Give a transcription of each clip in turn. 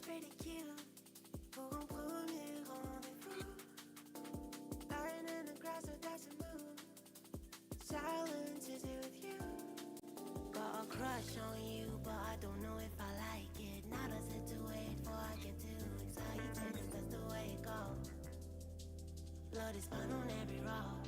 Pretty cute. Pour un premier rendez-vous. Lying in the grass, so that's a move. Silence is it with you. Got a crush on you, but I don't know if I like it. Not a sit to wait for I get too excited. Cause that's the way it goes. Blood is fun on every rose.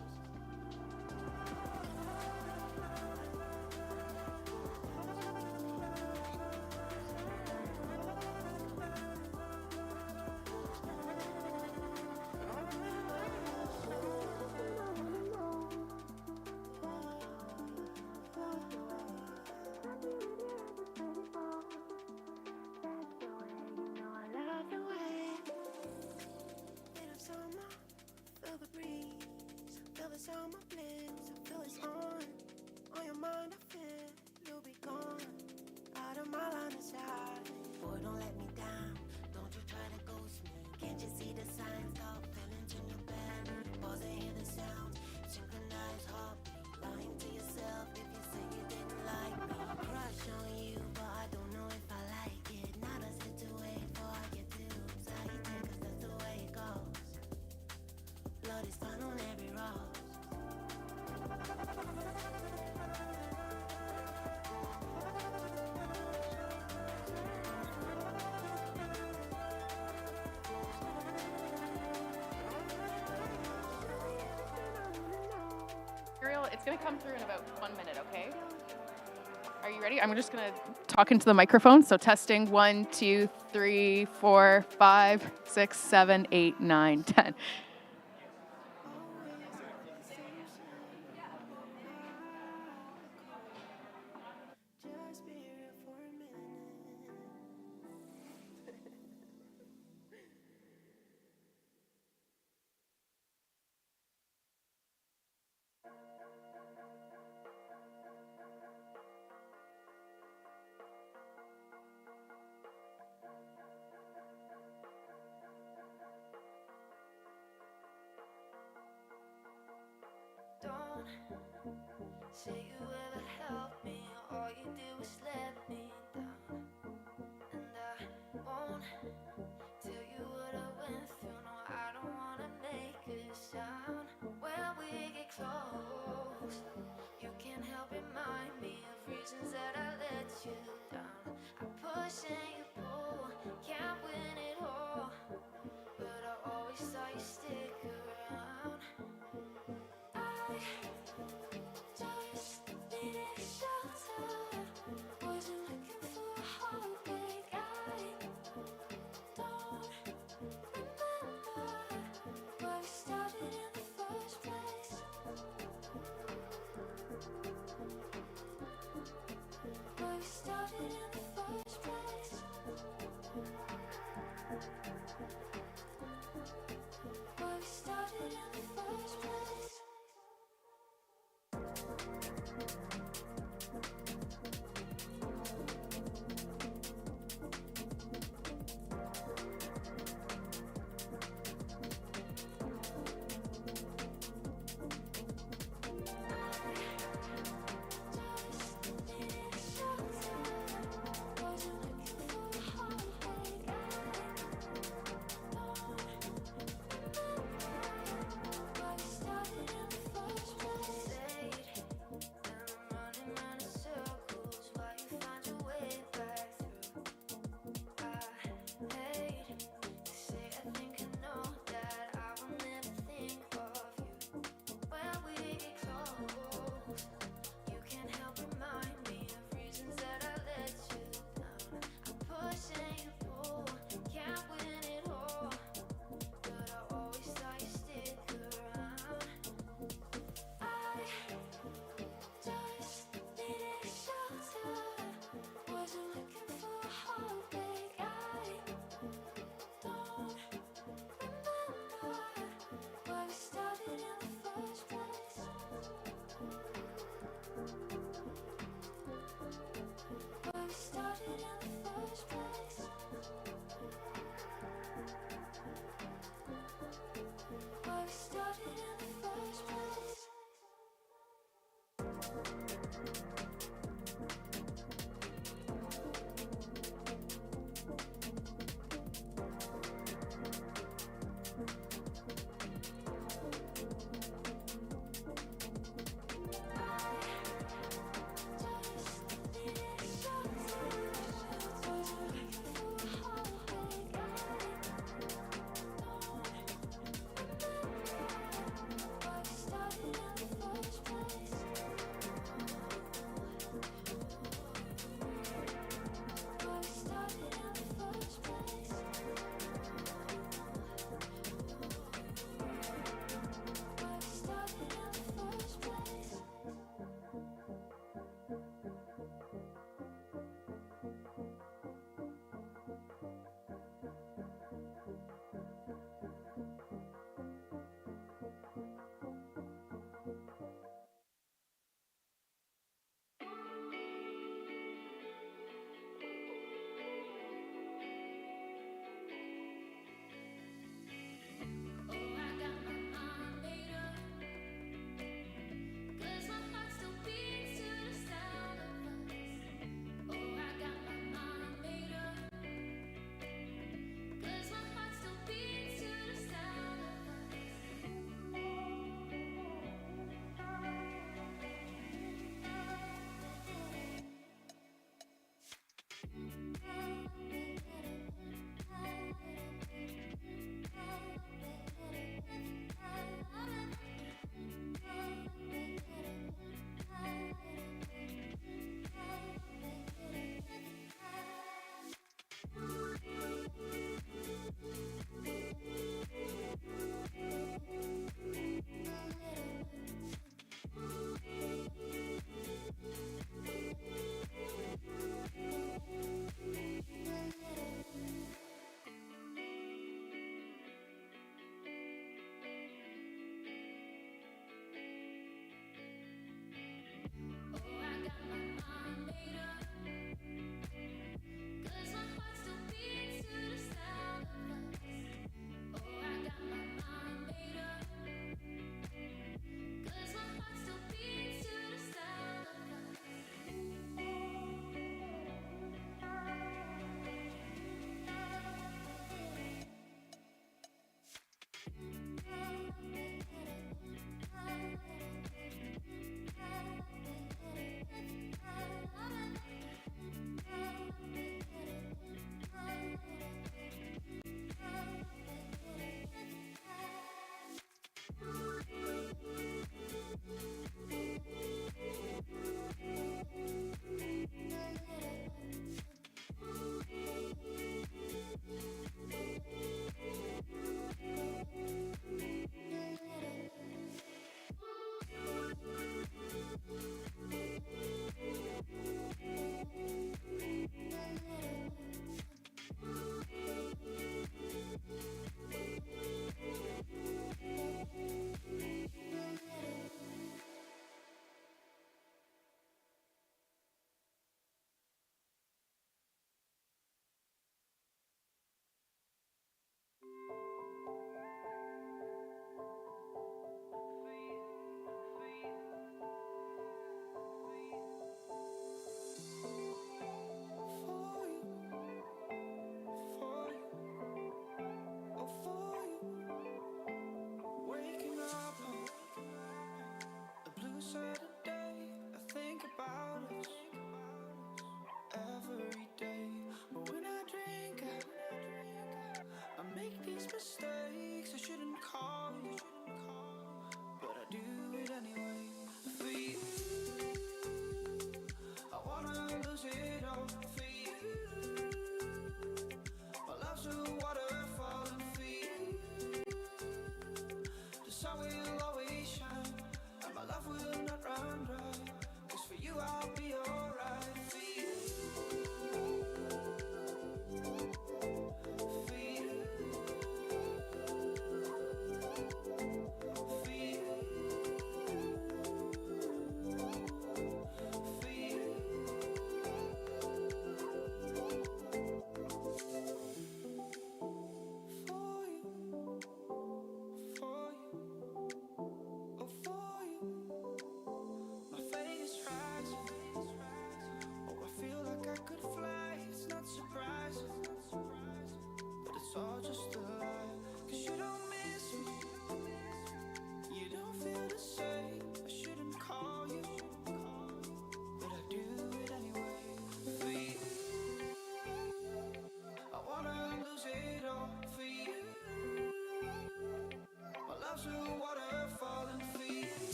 Summer bliss, I feel it's on your mind, I feel you'll be gone. Out of my line of sight. Boy, don't let me down. Don't you try to ghost me. Can't you see the signs? Stop feeling in your bed. Pause and hear the sounds. Synchronized heartbeat. Lying to yourself if you say you didn't like me. Crush on you, but I don't know if I like it. Not a sit to wait for I get too excited. Cause that's the way it goes. Blood is fun on every road. Arrell, it's going to come through in about 1 minute, okay? Are you ready? I'm just going to talk into the microphone. So testing 1, 2, 3, 4, 5, 6, 7, 8, 9, 10. Say you ever help me, all you do is let me down. And I won't tell you what I went through, no, I don't wanna make a sound. When we get close, you can't help remind me of reasons that I let you down. I push and you pull, can't win it all, but I always thought you'd stick around. I just needed shelter, wasn't looking for a heartbreak. I don't remember where we started in the first place. Where we started in the first place. Where we started in the first place.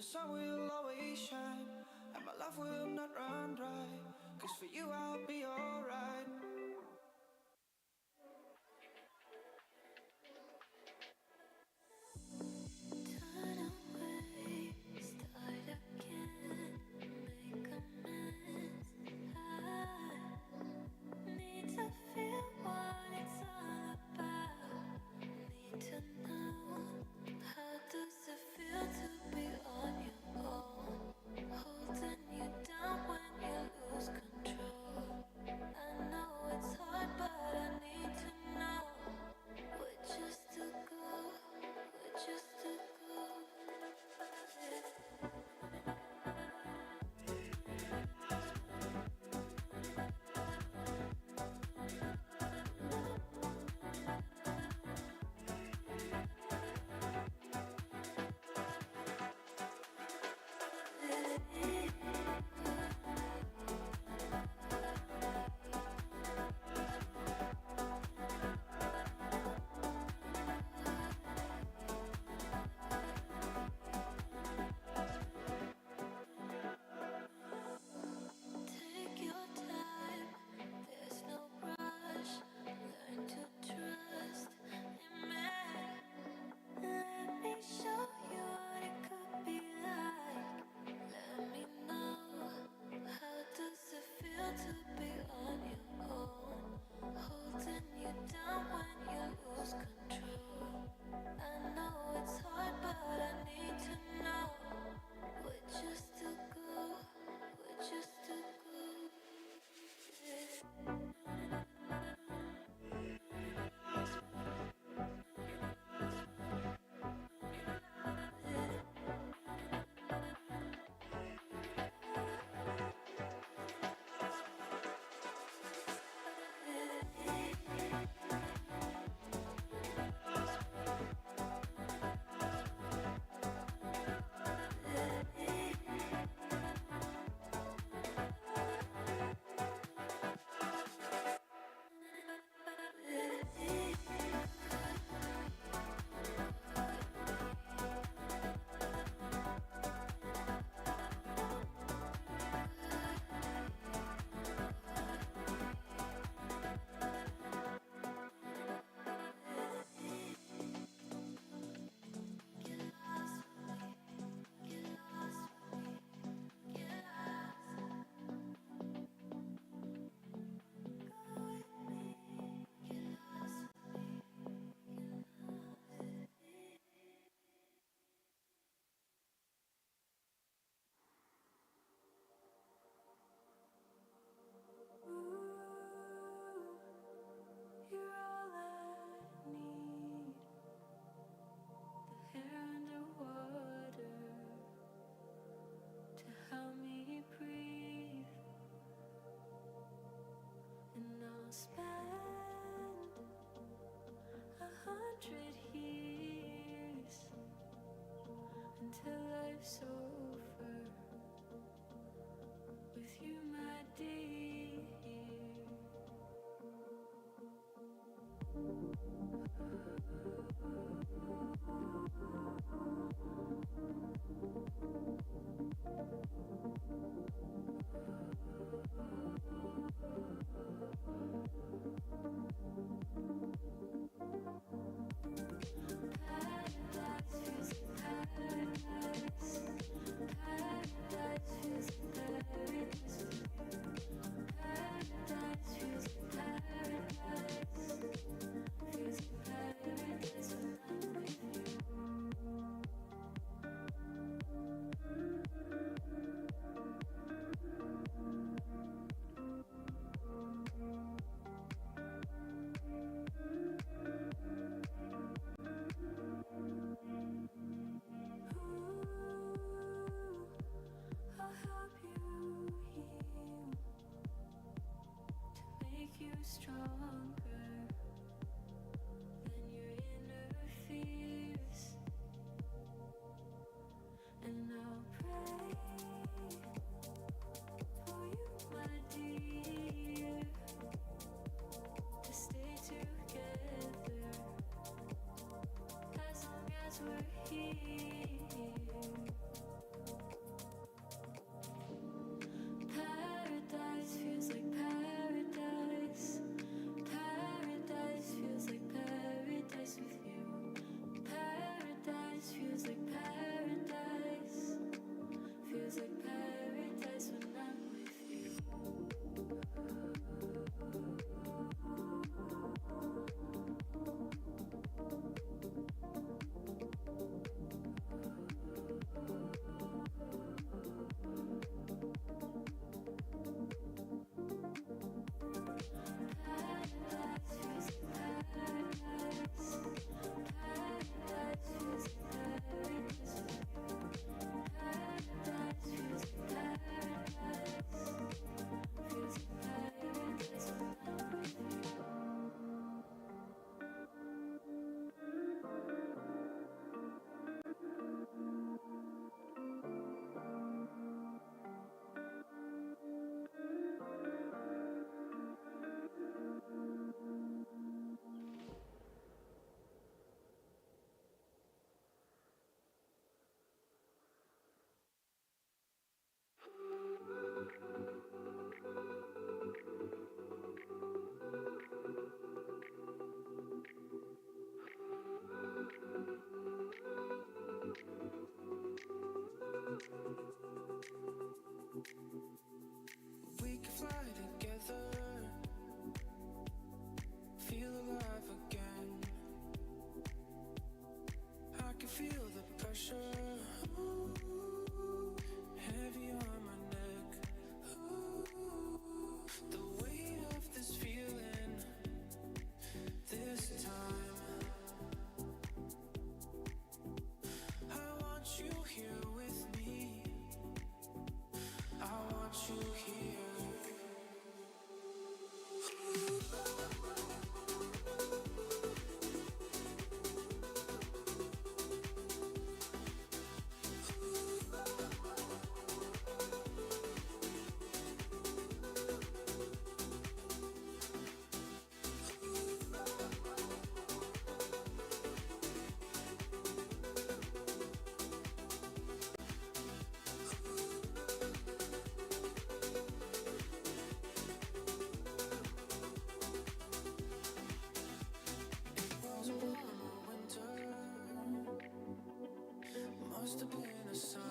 sun will always shine, and my love will not run dry. Cause for you I'll be alright. Turn away, start again, make amends. I need to feel what it's all about. Need to know, how does it feel to be on your own? Holding you down when you lose control. I know it's hard, but I need to know. We're just to go, we're just to go. Take your time, there's no rush. Learn to trust in me. Let me show you what it could be like. Let me know, how does it feel to be on your own? Holding you down when you lose control. I know it's hard, but I need to know. We're just to go, we're just to go. You're all I need. The hair underwater to help me breathe. And I'll spend 100 years until life's over with you, my dear. I'll help you heal to make you stronger than your inner fears. And I'll pray for you, my dear, to stay together as long as we're here. Must have been a sign.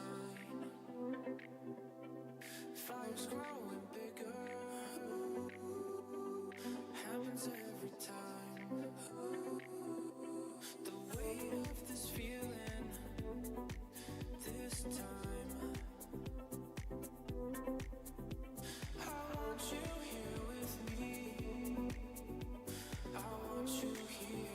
Fire's growing bigger. Happens every time. The weight of this feeling. This time. I want you here with me. I want you here.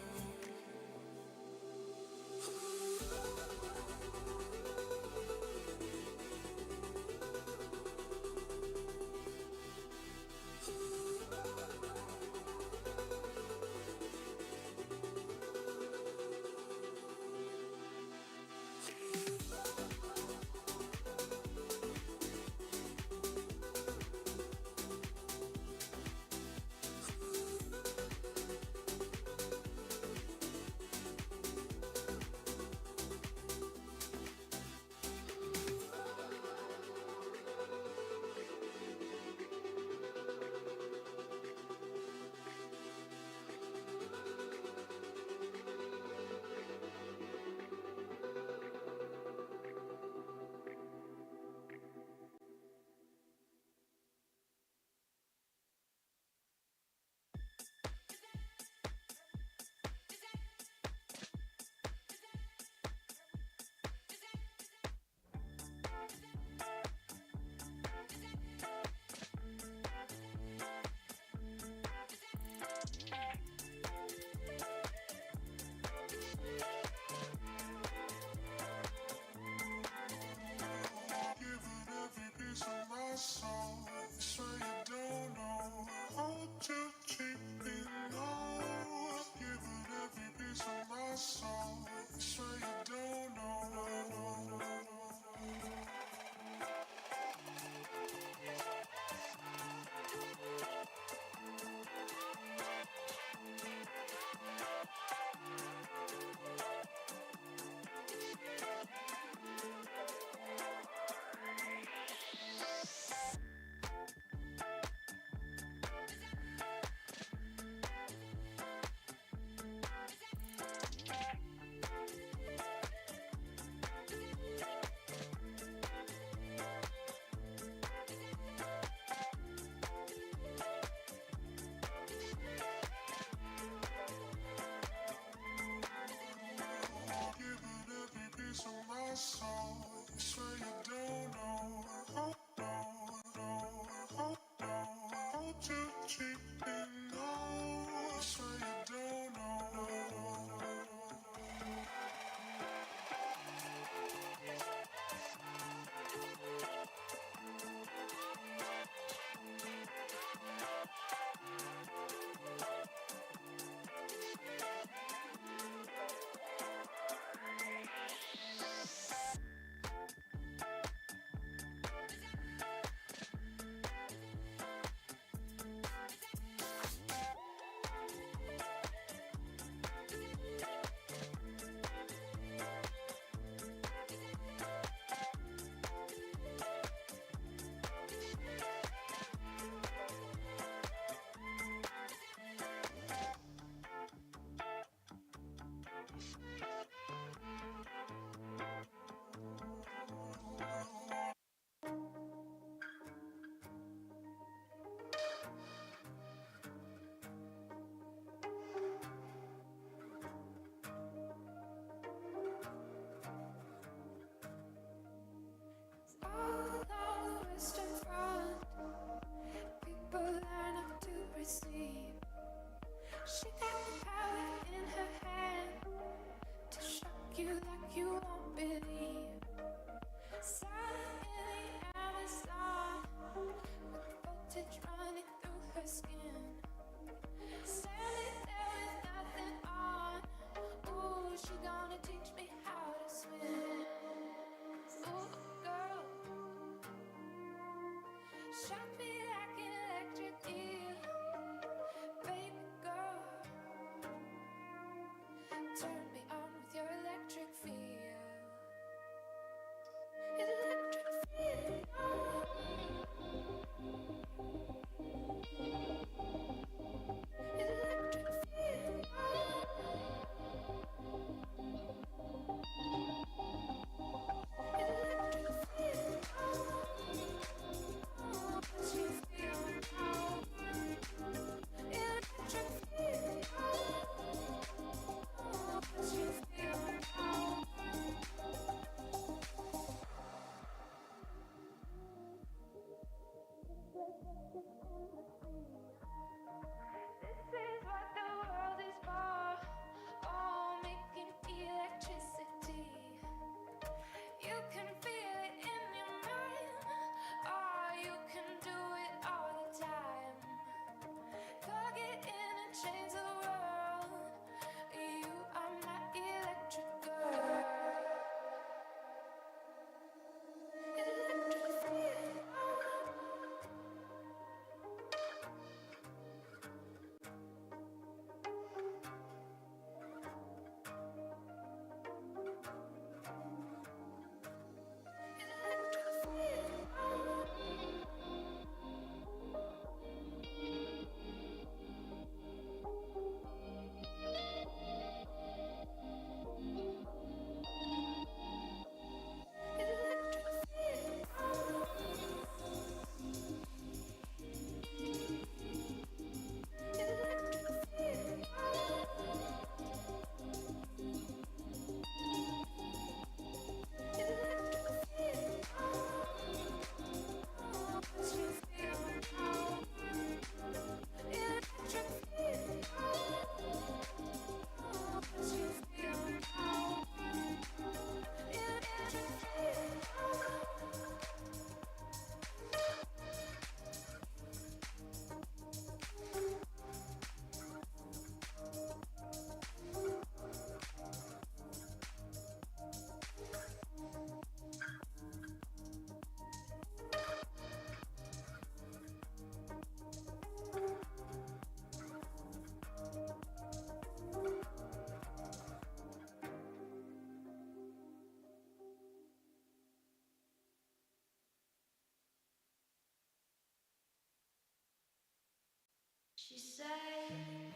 She said,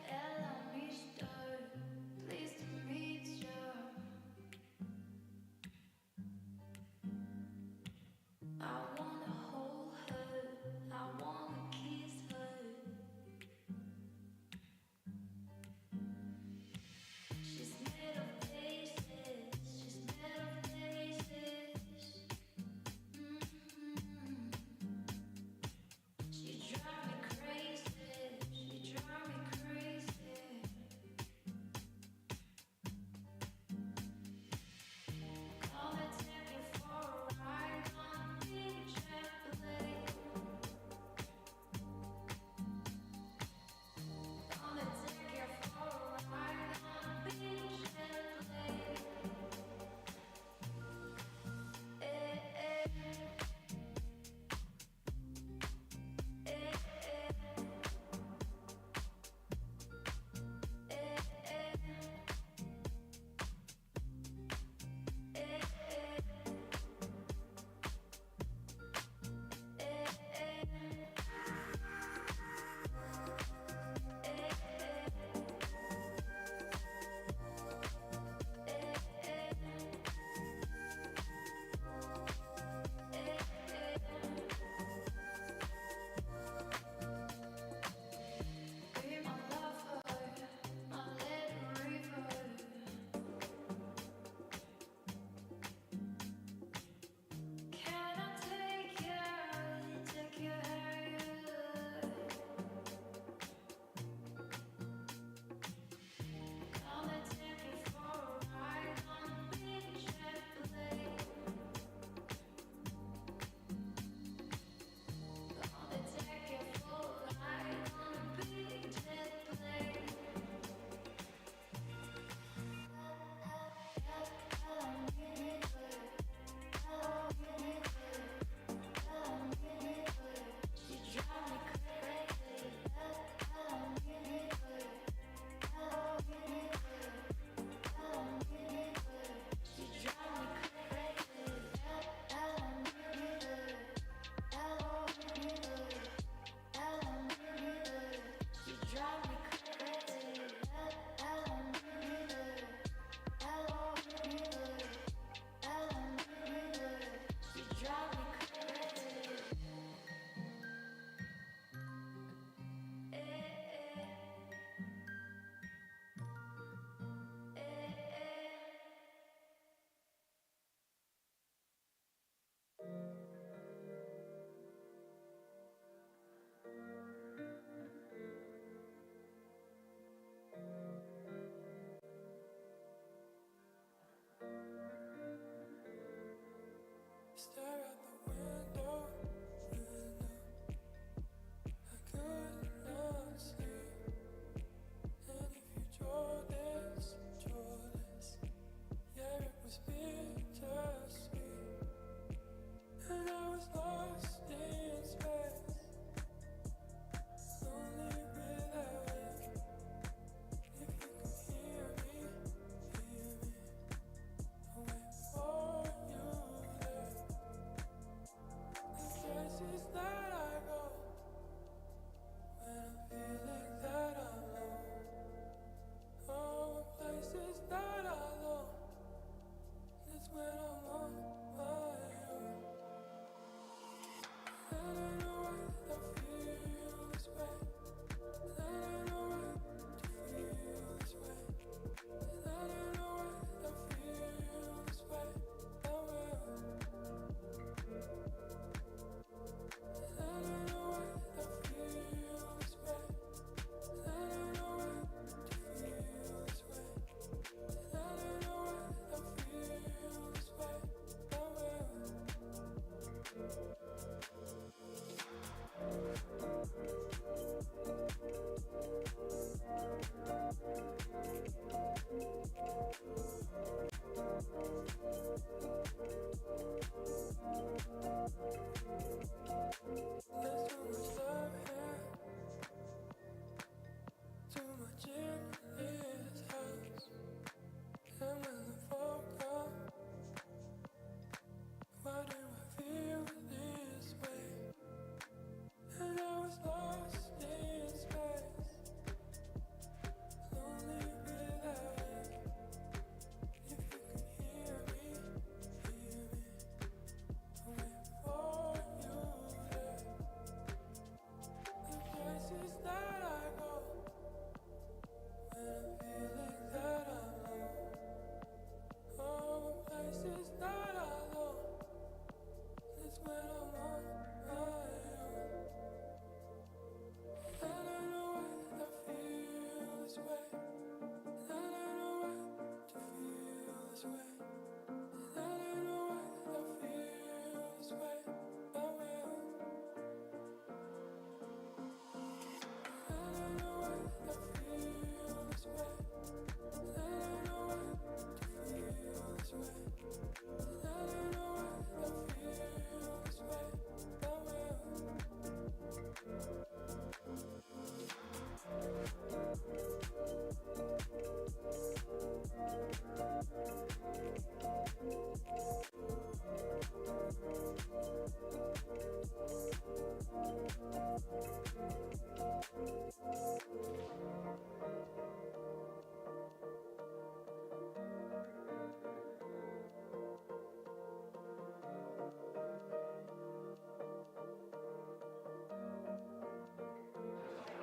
"Ella, mister, pleased to meet you. I wanna hold her, I wanna kiss her. She's made of faces, she's made of faces. She drive me crazy, she drive me crazy.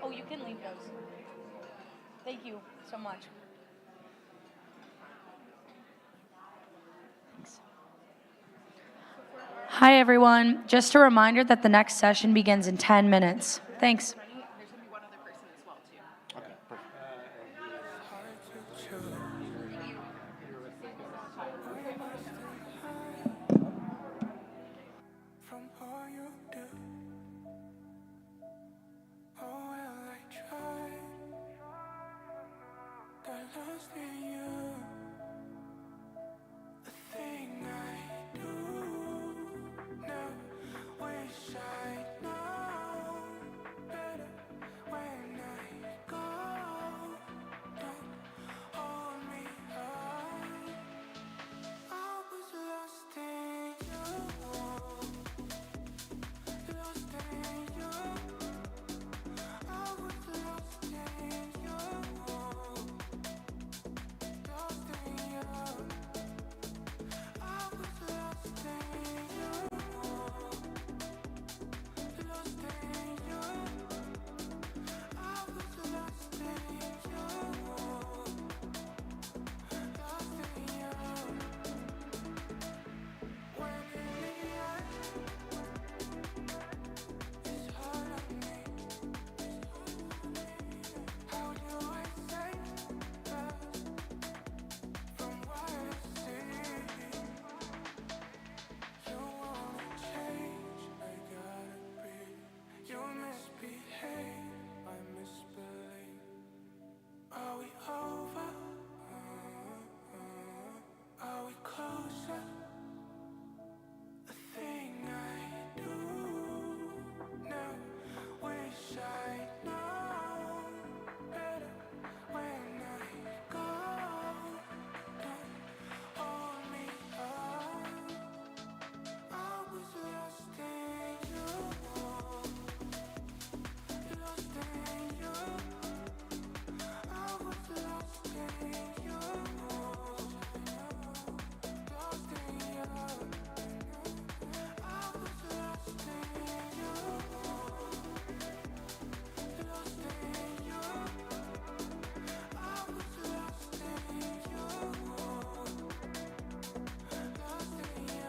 Oh, you can leave those. Thank you so much. Thanks. Hi, everyone. Just a reminder that the next session begins in 10 minutes. Thanks. There's going to be one other person as well, too. Okay, perfect. From all you do, oh well, I tried. Got lost in you. The thing I do now, wish I'd known better when I go. Don't hold me up. I was lost in you. Lost in you. I was lost in you. Lost in you. I was lost in you. Lost in you. I was lost in you. Lost in you. When in the end, it's hard on me. How do I say that from what I see? You wanna change, I gotta breathe. You misbehave, I misbelieve. Are we over? Are we closer? A thing I do now, wish I'd known better when I go. Don't hold me up. I was lost in you. Lost in you. I was lost in you. Lost in you. I was lost in you. Lost in you. I was lost in you. Lost in you.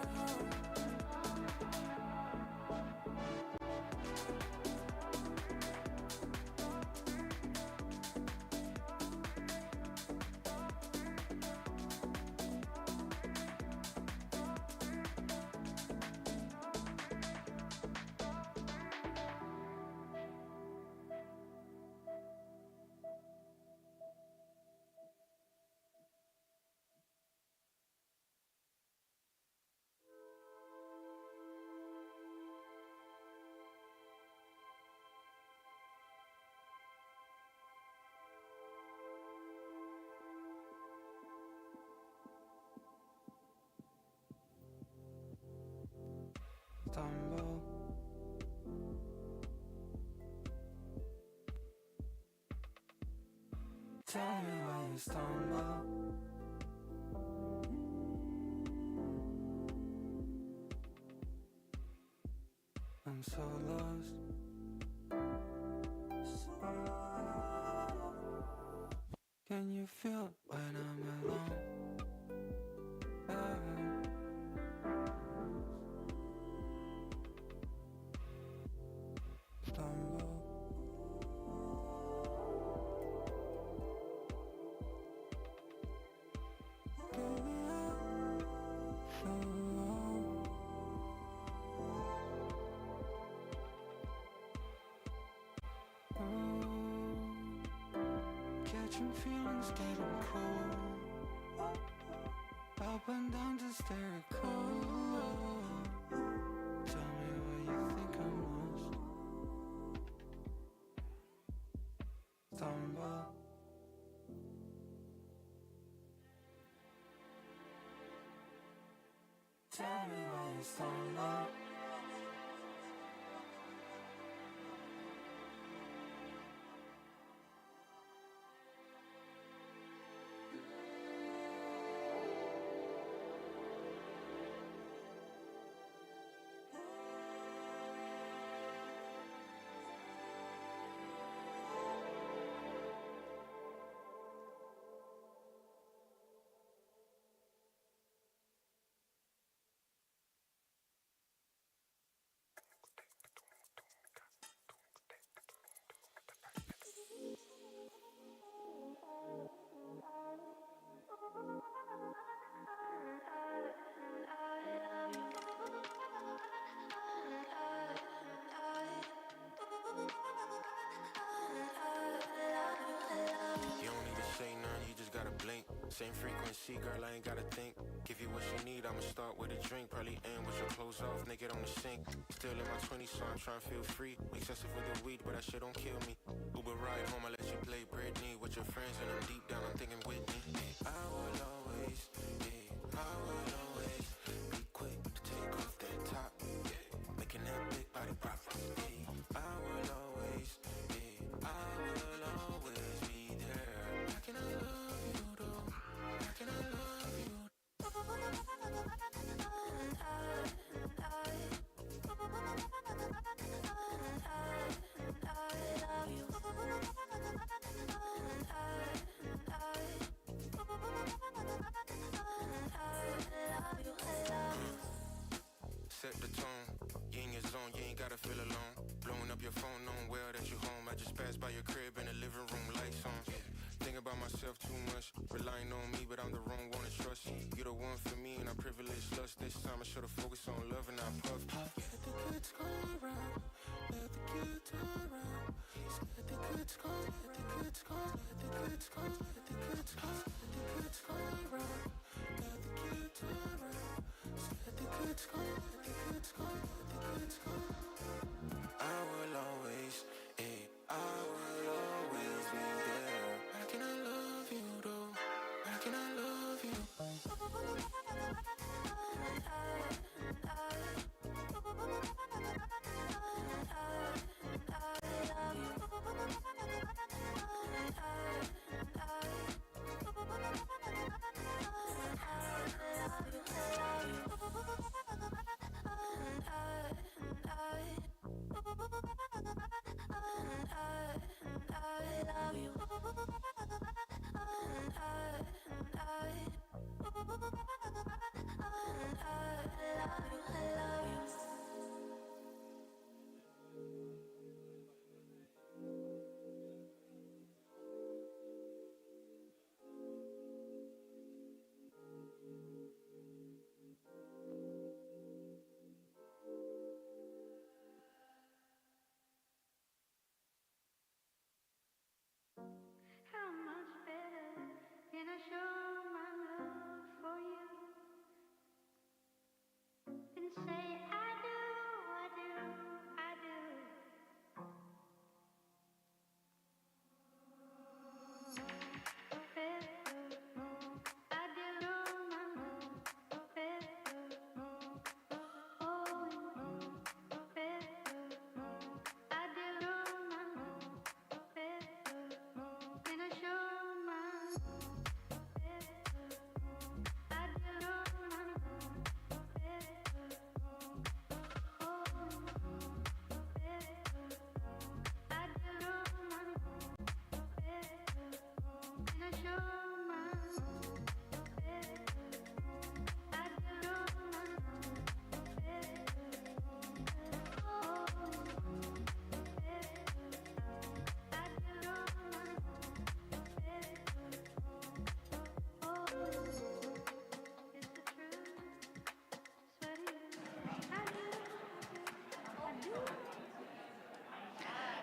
Stumble. Tell me why you stumble. I'm so lost. Can you feel it when I'm alone? Stumble. Baby, I'm so alone. Catching feelings, getting cold. Up and down to stare at cold. Tell me why you think I'm lost. Stumble. Tell me why you stumble. Same frequency, girl, I ain't gotta think. Give you what you need, I'ma start with a drink. Probably end with your clothes off, naked on the sink. Still in my 20s, so I'm trying to feel free. Excessive with the weed, but that shit don't kill me. Uber ride home, I let you play Britney with your friends, and I'm deep down, I'm thinking Whitney. I will always, I will always be quick to take off that top, making that big body pop. I will always, I will always be there. How can I love you though? How can I love you? Set the tone, you in your zone, you ain't gotta feel alone. Blowing up your phone, knowing well that you're home. I just passed by your crib in the living room, lights on. Think about myself too much, relying on me, but I'm the wrong one to trust. You're the one for me, and I'm privileged lust. This time I should've focused on love and not puff. Let the goods go around, let the guitar round. Let the goods go, let the goods go, let the goods go, let the goods go, let the goods go around. Let the guitar round. Let the goods go, let the goods go, let the goods go. I will always, I will always be there. How can I love you though? How can I love you? How much better can I show my love for you? And say I do, I do, I do. I do my can I show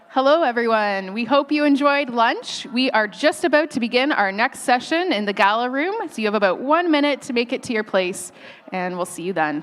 Hello, everyone. We hope you enjoyed lunch. We are just about to begin our next session in the gala room, so you have about 1 minute to make it to your place, and we'll see you then.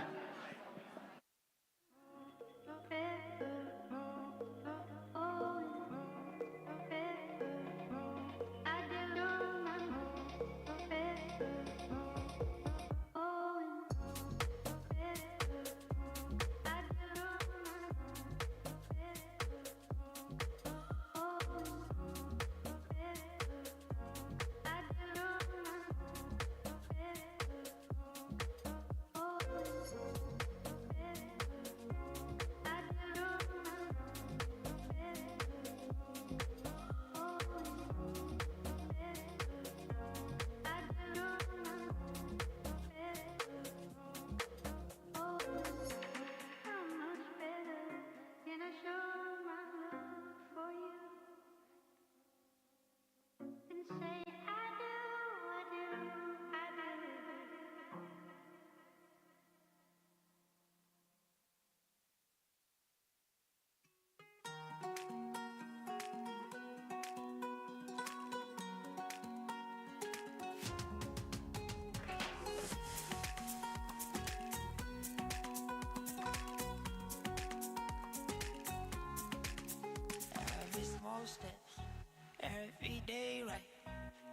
every day right.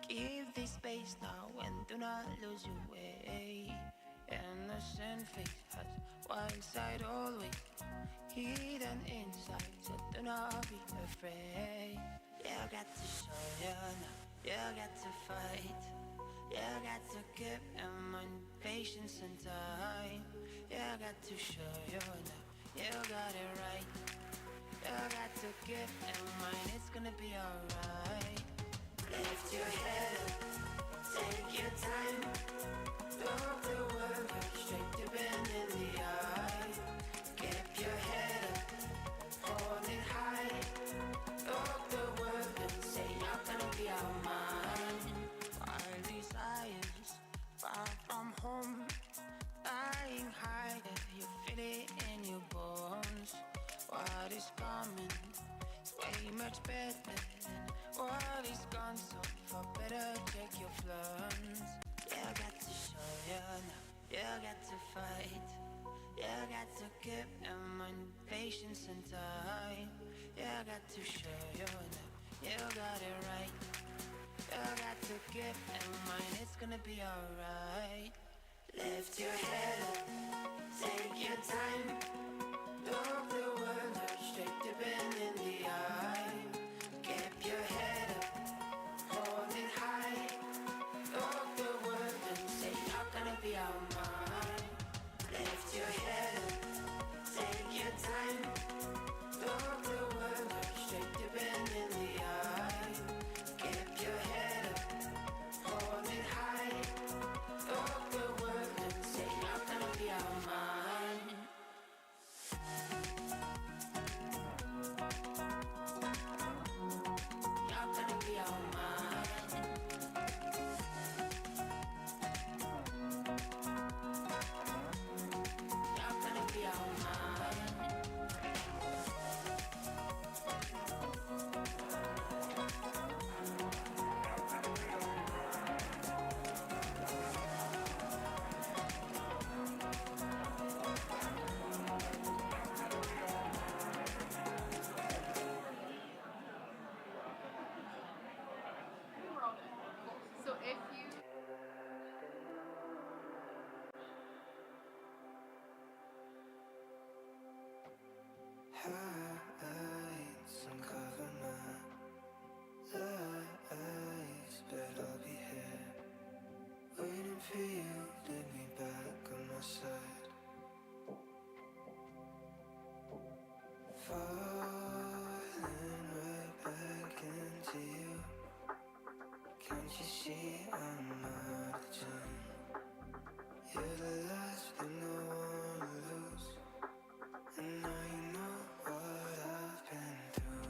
Keep this space now and do not lose your way. Innocent face has one side always, hidden inside, so do not be afraid. You got to show you now, you got to fight. You got to give them patience and time. You got to show you now, you got it right. You got to give them mine, it's gonna be alright. Lift your head up, take your time. Look the world straight to bend in the eye. Keep your head up, hold it high. Look the world and say you're gonna be our mind. Wild desires, far from home, dying high, you feel it in your bones. What is coming is way much better than what is gone, so for better check your plans. You got to show you now, you got to fight. You got to give them patience and time. You got to show you now, you got it right. You got to give them mine, it's gonna be alright. Lift your head up, take your time. Look the world straight to bend in the eye. Keep your head up, hold it high. Look the world and say you're gonna be our mind. Lift your head up, take your time. Look the world straight to bend in the eye. Keep your head up, hold it high. Look the world and say you're gonna be our mind. You're gonna be our mind. You're gonna be our mind. So if you Heights uncover my eyes, but I'll be here, waiting for you, leave me back on my side. Falling right back into you. Can't you see I'm out of tune? You're the last thing I wanna lose, and now you know what I've been through.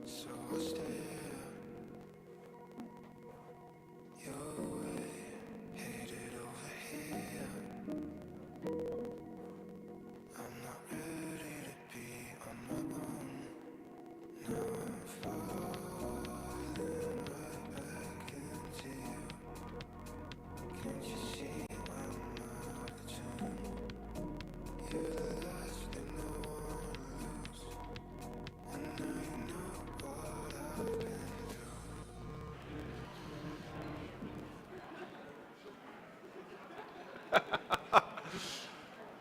So I'll stay your way, headed over here. I'm not ready to be on my own. Now I'm falling right back into you. Can't you see I'm out of tune? You're the last thing I wanna lose, and now you know what I've been through.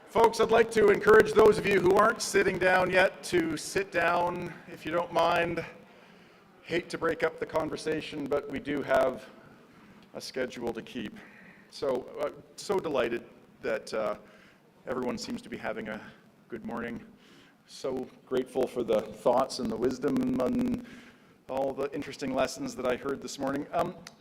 Folks, I'd like to encourage those of you who aren't sitting down yet to sit down, if you don't mind. Hate to break up the conversation, but we do have a schedule to keep. So, so delighted that everyone seems to be having a good morning. So grateful for the thoughts and the wisdom and all the interesting lessons that I heard this morning.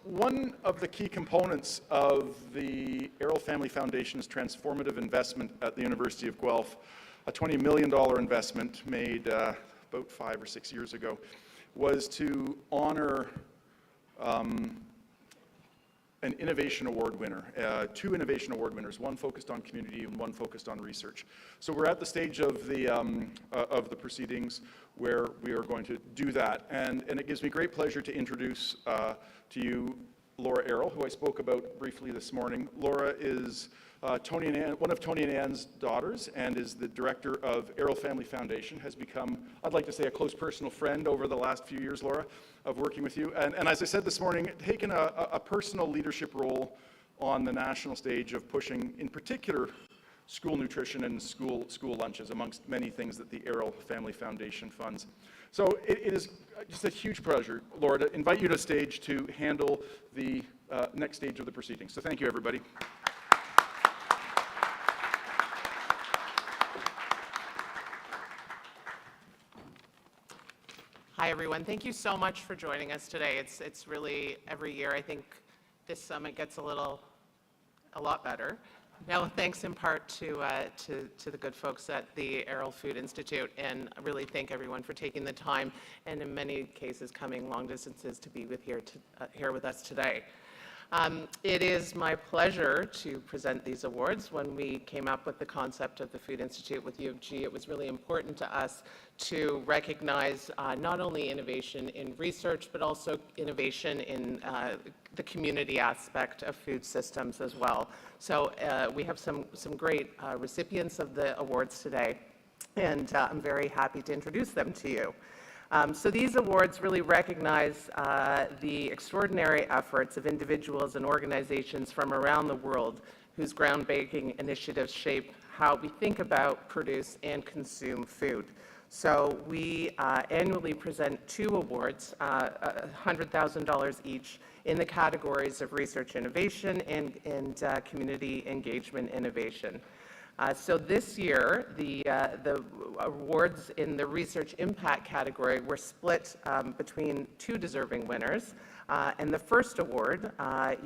One of the key components of the Arrell Family Foundation's transformative investment at the University of Guelph, a $20 million investment made about 5 or 6 years ago, was to honor an Innovation Award winner, 2 Innovation Award winners, one focused on community and one focused on research. So we're at the stage of the proceedings where we are going to do that. And it gives me great pleasure to introduce to you Laura Arrell, who I spoke about briefly this morning. Laura is one of Tony and Ann's daughters and is the director of Arrell Family Foundation, has become, I'd like to say, a close personal friend over the last few years, Laura, of working with you. And as I said this morning, taken a personal leadership role on the national stage of pushing, in particular, school nutrition and school lunches, amongst many things that the Arrell Family Foundation funds. So it is just a huge pleasure, Laura, to invite you to stage to handle the next stage of the proceedings. So thank you, everybody. Hi, everyone. Thank you so much for joining us today. It's really, every year, I think this summit gets a lot better. Now, thanks in part to the good folks at the Arrell Food Institute, and I really thank everyone for taking the time, and in many cases, coming long distances to be here with us today. It is my pleasure to present these awards. When we came up with the concept of the Food Institute with U of G, it was really important to us to recognize not only innovation in research, but also innovation in the community aspect of food systems as well. So we have some great recipients of the awards today, and I'm very happy to introduce them to you. So these awards really recognize the extraordinary efforts of individuals and organizations from around the world whose groundbreaking initiatives shape how we think about, produce, and consume food. So we annually present 2 awards, $100,000 each, in the categories of research innovation and community engagement innovation. So this year, the awards in the research impact category were split between 2 deserving winners. And the first award,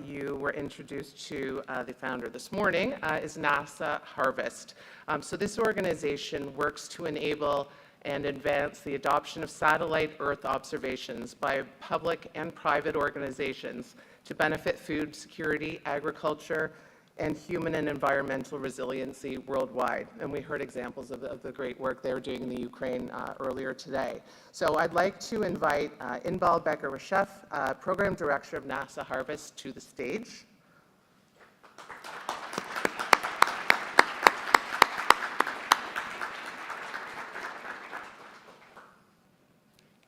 you were introduced to the founder this morning, is NASA Harvest. So this organization works to enable and advance the adoption of satellite Earth observations by public and private organizations to benefit food security, agriculture, and human and environmental resiliency worldwide. And we heard examples of the great work they're doing in the Ukraine earlier today. So I'd like to invite Inbal Becker-Reshef, Program Director of NASA Harvest, to the stage.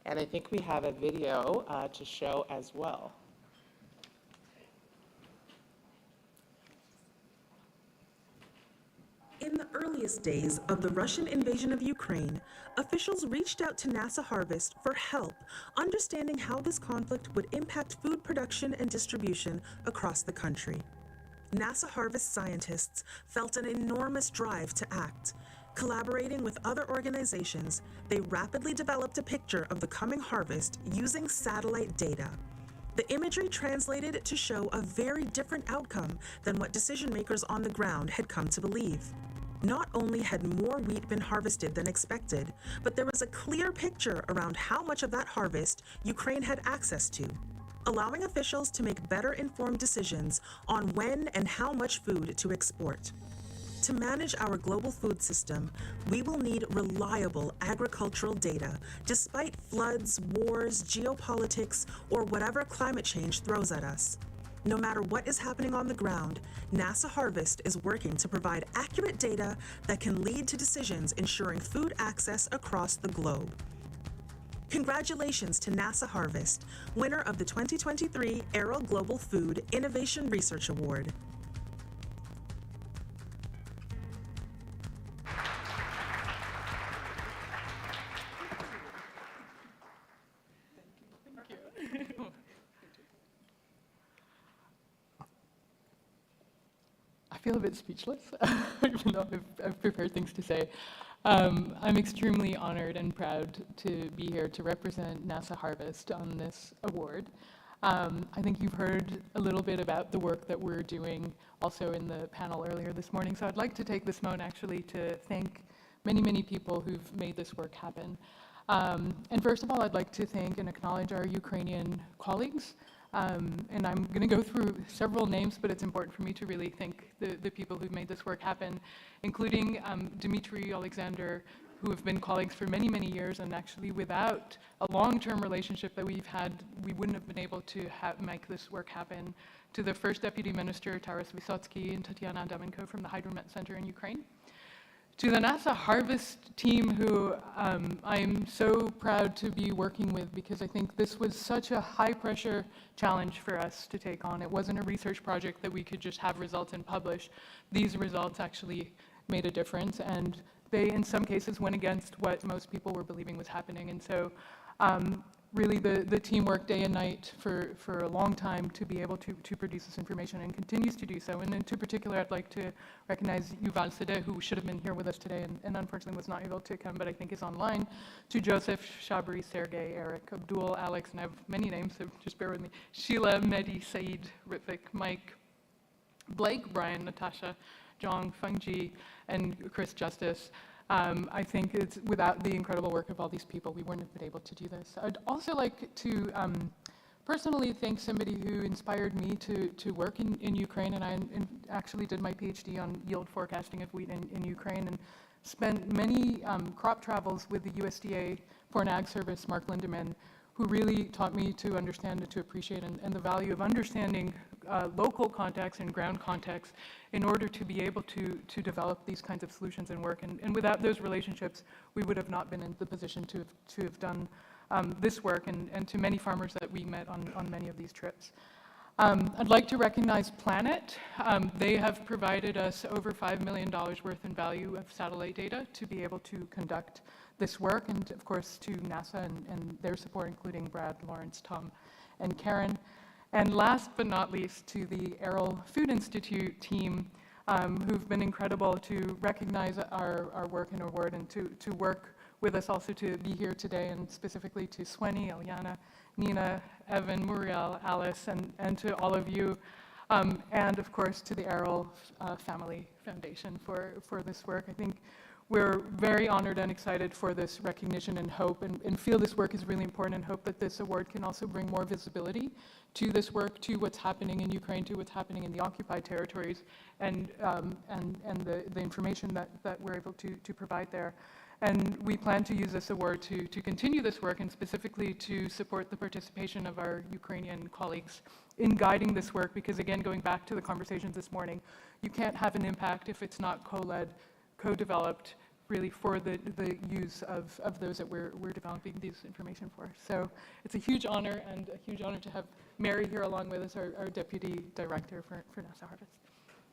And I think we have a video to show as well. In the earliest days of the Russian invasion of Ukraine, officials reached out to NASA Harvest for help understanding how this conflict would impact food production and distribution across the country. NASA Harvest scientists felt an enormous drive to act. Collaborating with other organizations, they rapidly developed a picture of the coming harvest using satellite data. The imagery translated to show a very different outcome than what decision makers on the ground had come to believe. Not only had more wheat been harvested than expected, but there was a clear picture around how much of that harvest Ukraine had access to, allowing officials to make better informed decisions on when and how much food to export. To manage our global food system, we will need reliable agricultural data, despite floods, wars, geopolitics, or whatever climate change throws at us. No matter what is happening on the ground, NASA Harvest is working to provide accurate data that can lead to decisions ensuring food access across the globe. Congratulations to NASA Harvest, winner of the 2023 Arrell Global Food Innovation Research Award. I feel a bit speechless, even though I've prepared things to say. I'm extremely honored and proud to be here to represent NASA Harvest on this award. I think you've heard a little bit about the work that we're doing also in the panel earlier this morning, so I'd like to take this moment actually to thank many, many people who've made this work happen. And first of all, I'd like to thank and acknowledge our Ukrainian colleagues. And I'm going to go through several names, but it's important for me to really thank the people who've made this work happen, including Dmitry, Alexander, who have been colleagues for many, many years, and actually without a long-term relationship that we've had, we wouldn't have been able to make this work happen, to the first Deputy Minister, Taras Vysotsky, and Tatiana Adamenko from the Hydromet Center in Ukraine. To the NASA Harvest team, who I'm so proud to be working with, because I think this was such a high-pressure challenge for us to take on. It wasn't a research project that we could just have results and publish. These results actually made a difference, and they, in some cases, went against what most people were believing was happening. And so really the team worked day and night for a long time to be able to produce this information, and continues to do so. And in particular, I'd like to recognize Yuval Sadeh, who should have been here with us today and unfortunately was not able to come, but I think is online, to Joseph, Shabri, Sergey, Eric, Abdul, Alex, and I have many names, so just bear with me, Sheila, Mehdi, Saeed, Ritvik, Mike, Blake, Brian, Natasha, Jong, Fengji, and Chris Justice. I think it's without the incredible work of all these people, we wouldn't have been able to do this. I'd also like to personally thank somebody who inspired me to work in Ukraine, and I actually did my PhD on yield forecasting of wheat in Ukraine, and spent many crop travels with the USDA Foreign Ag Service, Mark Lindemann, who really taught me to understand and to appreciate and the value of understanding local context and ground context in order to be able to develop these kinds of solutions and work. And without those relationships, we would have not been in the position to have done this work, and to many farmers that we met on many of these trips. I'd like to recognize Planet. They have provided us over $5 million worth in value of satellite data to be able to conduct this work, and of course to NASA and their support, including Brad, Lawrence, Tom, and Karen. And last but not least, to the Arrell Food Institute team, who've been incredible to recognize our work and award, and to work with us also to be here today, and specifically to Sweni, Eliana, Nina, Evan, Muriel, Alice, and to all of you, and of course to the Arrell Family Foundation for this work. I think we're very honored and excited for this recognition, and hope and feel this work is really important, and hope that this award can also bring more visibility to this work, to what's happening in Ukraine, to what's happening in the occupied territories, and the information that we're able to provide there. And we plan to use this award to continue this work, and specifically to support the participation of our Ukrainian colleagues in guiding this work, because again, going back to the conversations this morning, you can't have an impact if it's not co-led, co-developed, really for the use of those that we're developing these information for. So it's a huge honor, and a huge honor to have Mary here along with us, our Deputy Director for NASA Harvest.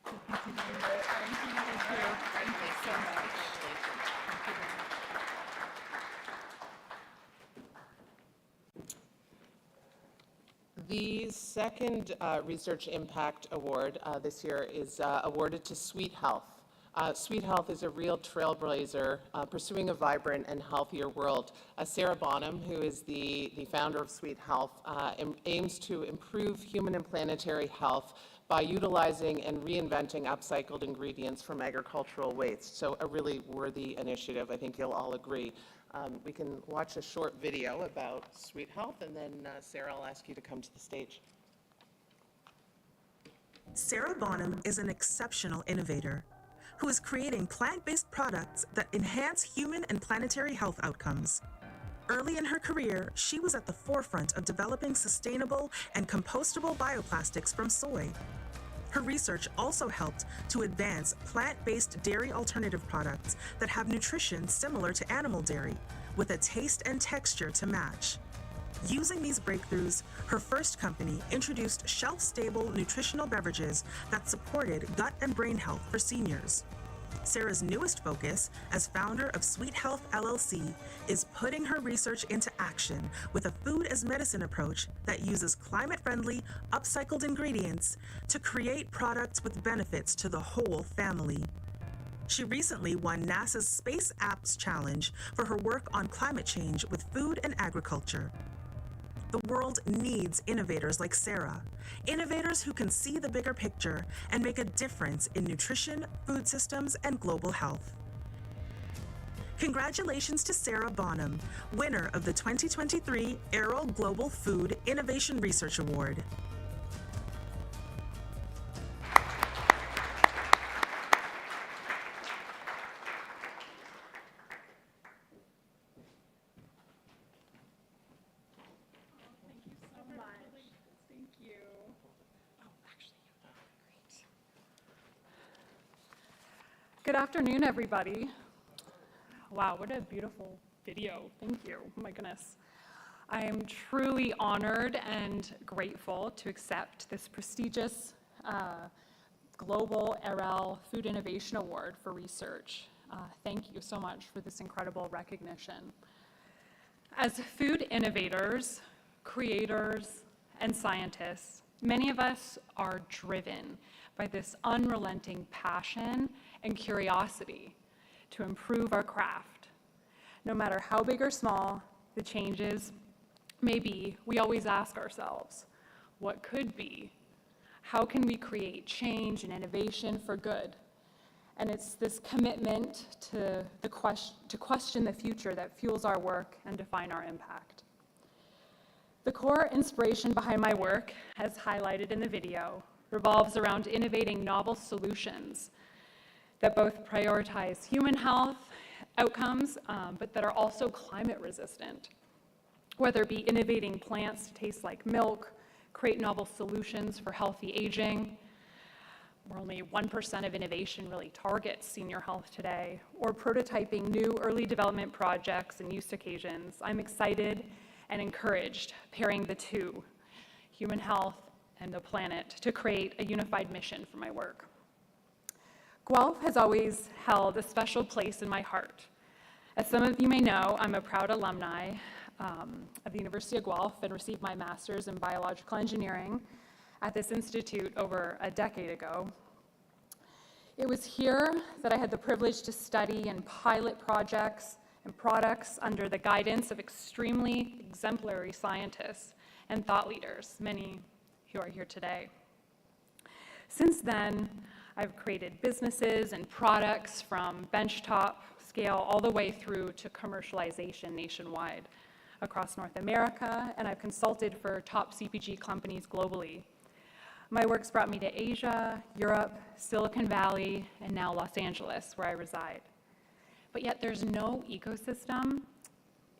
So thank you very much. Thank you so much. The second Research Impact Award this year is awarded to Sweet Health. Sweet Health is a real trailblazer pursuing a vibrant and healthier world. Sarah Bonham, who is the founder of Sweet Health, aims to improve human and planetary health by utilizing and reinventing upcycled ingredients from agricultural waste. So a really worthy initiative, I think you'll all agree. We can watch a short video about Sweet Health, and then Sarah, I'll ask you to come to the stage. Sarah Bonham is an exceptional innovator who is creating plant-based products that enhance human and planetary health outcomes. Early in her career, she was at the forefront of developing sustainable and compostable bioplastics from soy. Her research also helped to advance plant-based dairy alternative products that have nutrition similar to animal dairy, with a taste and texture to match. Using these breakthroughs, her first company introduced shelf-stable nutritional beverages that supported gut and brain health for seniors. Sarah's newest focus as founder of Sweet Health LLC is putting her research into action with a food as medicine approach that uses climate-friendly, upcycled ingredients to create products with benefits to the whole family. She recently won NASA's Space Apps Challenge for her work on climate change with food and agriculture. The world needs innovators like Sarah, innovators who can see the bigger picture and make a difference in nutrition, food systems, and global health. Congratulations to Sarah Bonham, winner of the 2023 Arrell Global Food Innovation Research Award. Good afternoon, everybody. Wow, what a beautiful video. Thank you. Oh my goodness. I am truly honored and grateful to accept this prestigious Global Arrell Food Innovation Award for research. Thank you so much for this incredible recognition. As food innovators, creators, and scientists, many of us are driven by this unrelenting passion and curiosity to improve our craft. No matter how big or small the changes may be, we always ask ourselves, what could be? How can we create change and innovation for good? And it's this commitment to question the future that fuels our work and define our impact. The core inspiration behind my work, as highlighted in the video, revolves around innovating novel solutions that both prioritize human health outcomes, but that are also climate resistant. Whether it be innovating plants to taste like milk, create novel solutions for healthy aging, where only 1% of innovation really targets senior health today, or prototyping new early development projects and use occasions, I'm excited and encouraged pairing the two, human health and the planet, to create a unified mission for my work. Guelph has always held a special place in my heart. As some of you may know, I'm a proud alumni of the University of Guelph and received my master's in biological engineering at this institute over a decade ago. It was here that I had the privilege to study and pilot projects and products under the guidance of extremely exemplary scientists and thought leaders, many who are here today. Since then, I've created businesses and products from benchtop scale all the way through to commercialization nationwide across North America, and I've consulted for top CPG companies globally. My work's brought me to Asia, Europe, Silicon Valley, and now Los Angeles, where I reside. But yet there's no ecosystem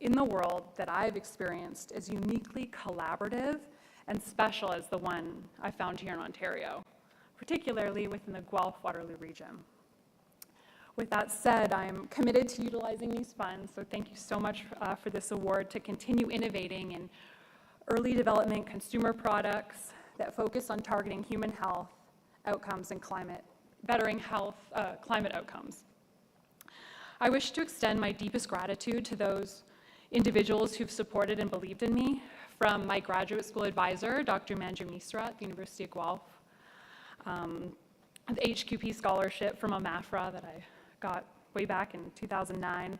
in the world that I've experienced as uniquely collaborative and special as the one I found here in Ontario, particularly within the Guelph-Waterloo region. With that said, I'm committed to utilizing these funds, so thank you so much for this award to continue innovating in early development consumer products that focus on targeting human health outcomes and bettering climate outcomes. I wish to extend my deepest gratitude to those individuals who've supported and believed in me, from my graduate school advisor, Dr. Manju Misra at the University of Guelph, the HQP scholarship from AMAFRA that I got way back in 2009,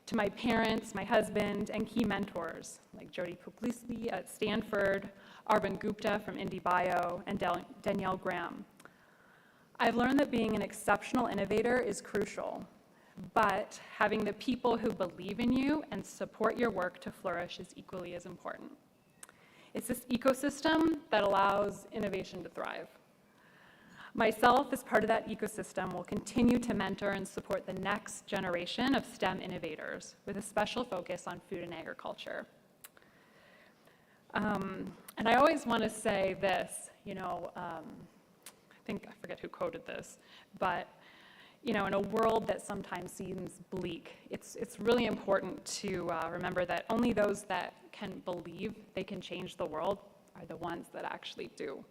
to my parents, my husband, and key mentors like Jody Puglisi at Stanford, Arvind Gupta from IndieBio, and Danielle Graham. I've learned that being an exceptional innovator is crucial, but having the people who believe in you and support your work to flourish is equally as important. It's this ecosystem that allows innovation to thrive. Myself, as part of that ecosystem, will continue to mentor and support the next generation of STEM innovators with a special focus on food and agriculture. And I always want to say this, I forget who quoted this, but in a world that sometimes seems bleak, it's really important to remember that only those that can believe they can change the world are the ones that actually do.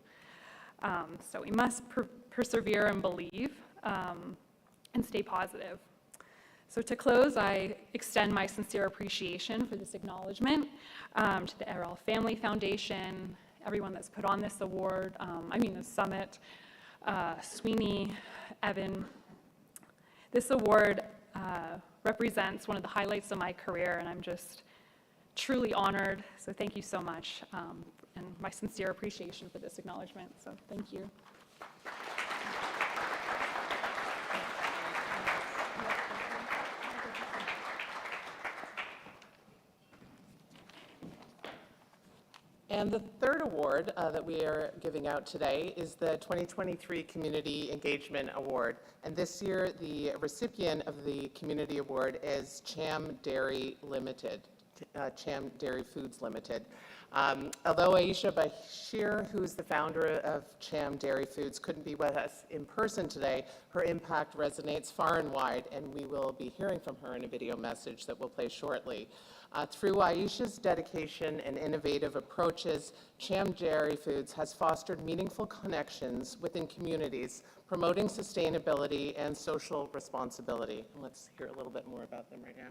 So we must persevere and believe and stay positive. So to close, I extend my sincere appreciation for this acknowledgement to the Arrell Family Foundation, everyone that's put on this award, this summit, Sweeney, Evan. This award represents one of the highlights of my career, and I'm just truly honored. So thank you so much, and my sincere appreciation for this acknowledgement. So thank you. And the third award that we are giving out today is the 2023 Community Engagement Award. And this year, the recipient of the Community Award is Cham Dairy Limited, Cham Dairy Foods Limited. Although Aisha Bashir, who's the founder of Cham Dairy Foods, couldn't be with us in person today, her impact resonates far and wide, and we will be hearing from her in a video message that we'll play shortly. Through Aisha's dedication and innovative approaches, Cham Dairy Foods has fostered meaningful connections within communities, promoting sustainability and social responsibility. And let's hear a little bit more about them right now.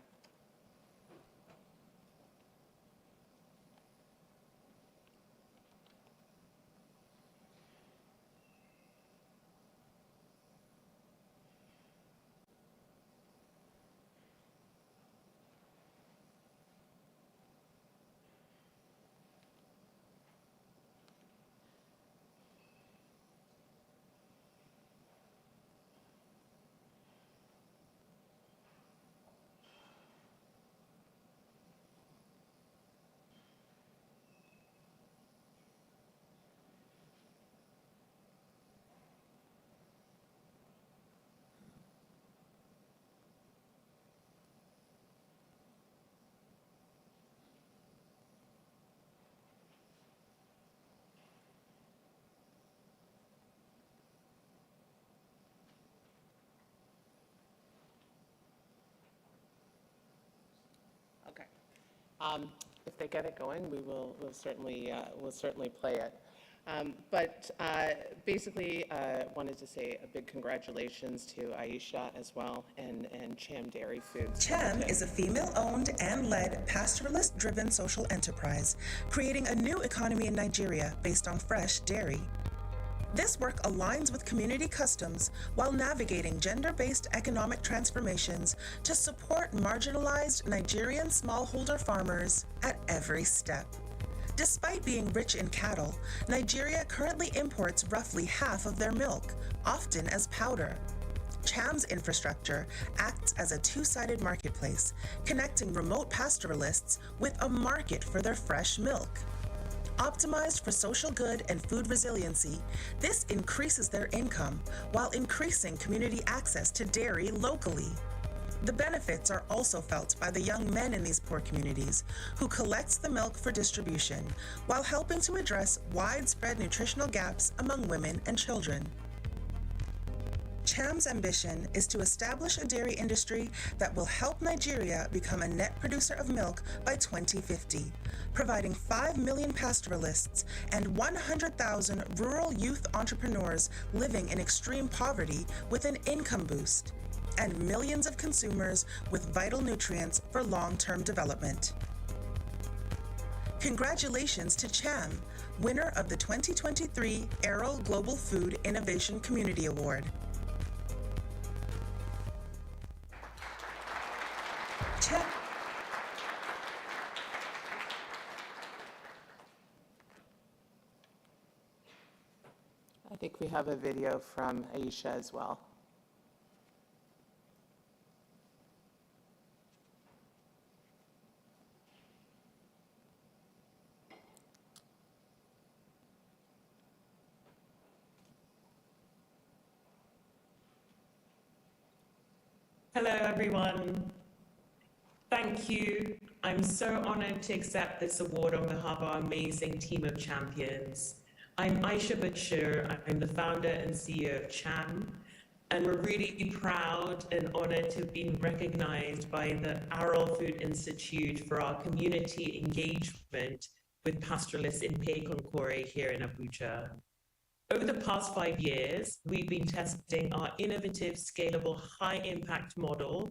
Okay. If they get it going, we'll certainly play it. Basically, wanted to say a big congratulations to Aisha as well and Cham Dairy Foods. Cham is a female-owned and led pastoralist-driven social enterprise, creating a new economy in Nigeria based on fresh dairy. This work aligns with community customs while navigating gender-based economic transformations to support marginalized Nigerian smallholder farmers at every step. Despite being rich in cattle, Nigeria currently imports roughly half of their milk, often as powder. Cham's infrastructure acts as a two-sided marketplace, connecting remote pastoralists with a market for their fresh milk. Optimized for social good and food resiliency, this increases their income while increasing community access to dairy locally. The benefits are also felt by the young men in these poor communities who collects the milk for distribution while helping to address widespread nutritional gaps among women and children. Cham's ambition is to establish a dairy industry that will help Nigeria become a net producer of milk by 2050, providing 5 million pastoralists and 100,000 rural youth entrepreneurs living in extreme poverty with an income boost, and millions of consumers with vital nutrients for long-term development. Congratulations to Cham, winner of the 2023 Arrell Global Food Innovation Community Award. I think we have a video from Aisha as well. Hello, everyone. Thank you. I'm so honored to accept this award on behalf of our amazing team of champions. I'm Aisha Bashir. I'm the founder and CEO of Cham, and we're really proud and honored to have been recognized by the Arrell Food Institute for our community engagement with pastoralists in Pekonkore here in Abuja. Over the past 5 years, we've been testing our innovative, scalable, high-impact model,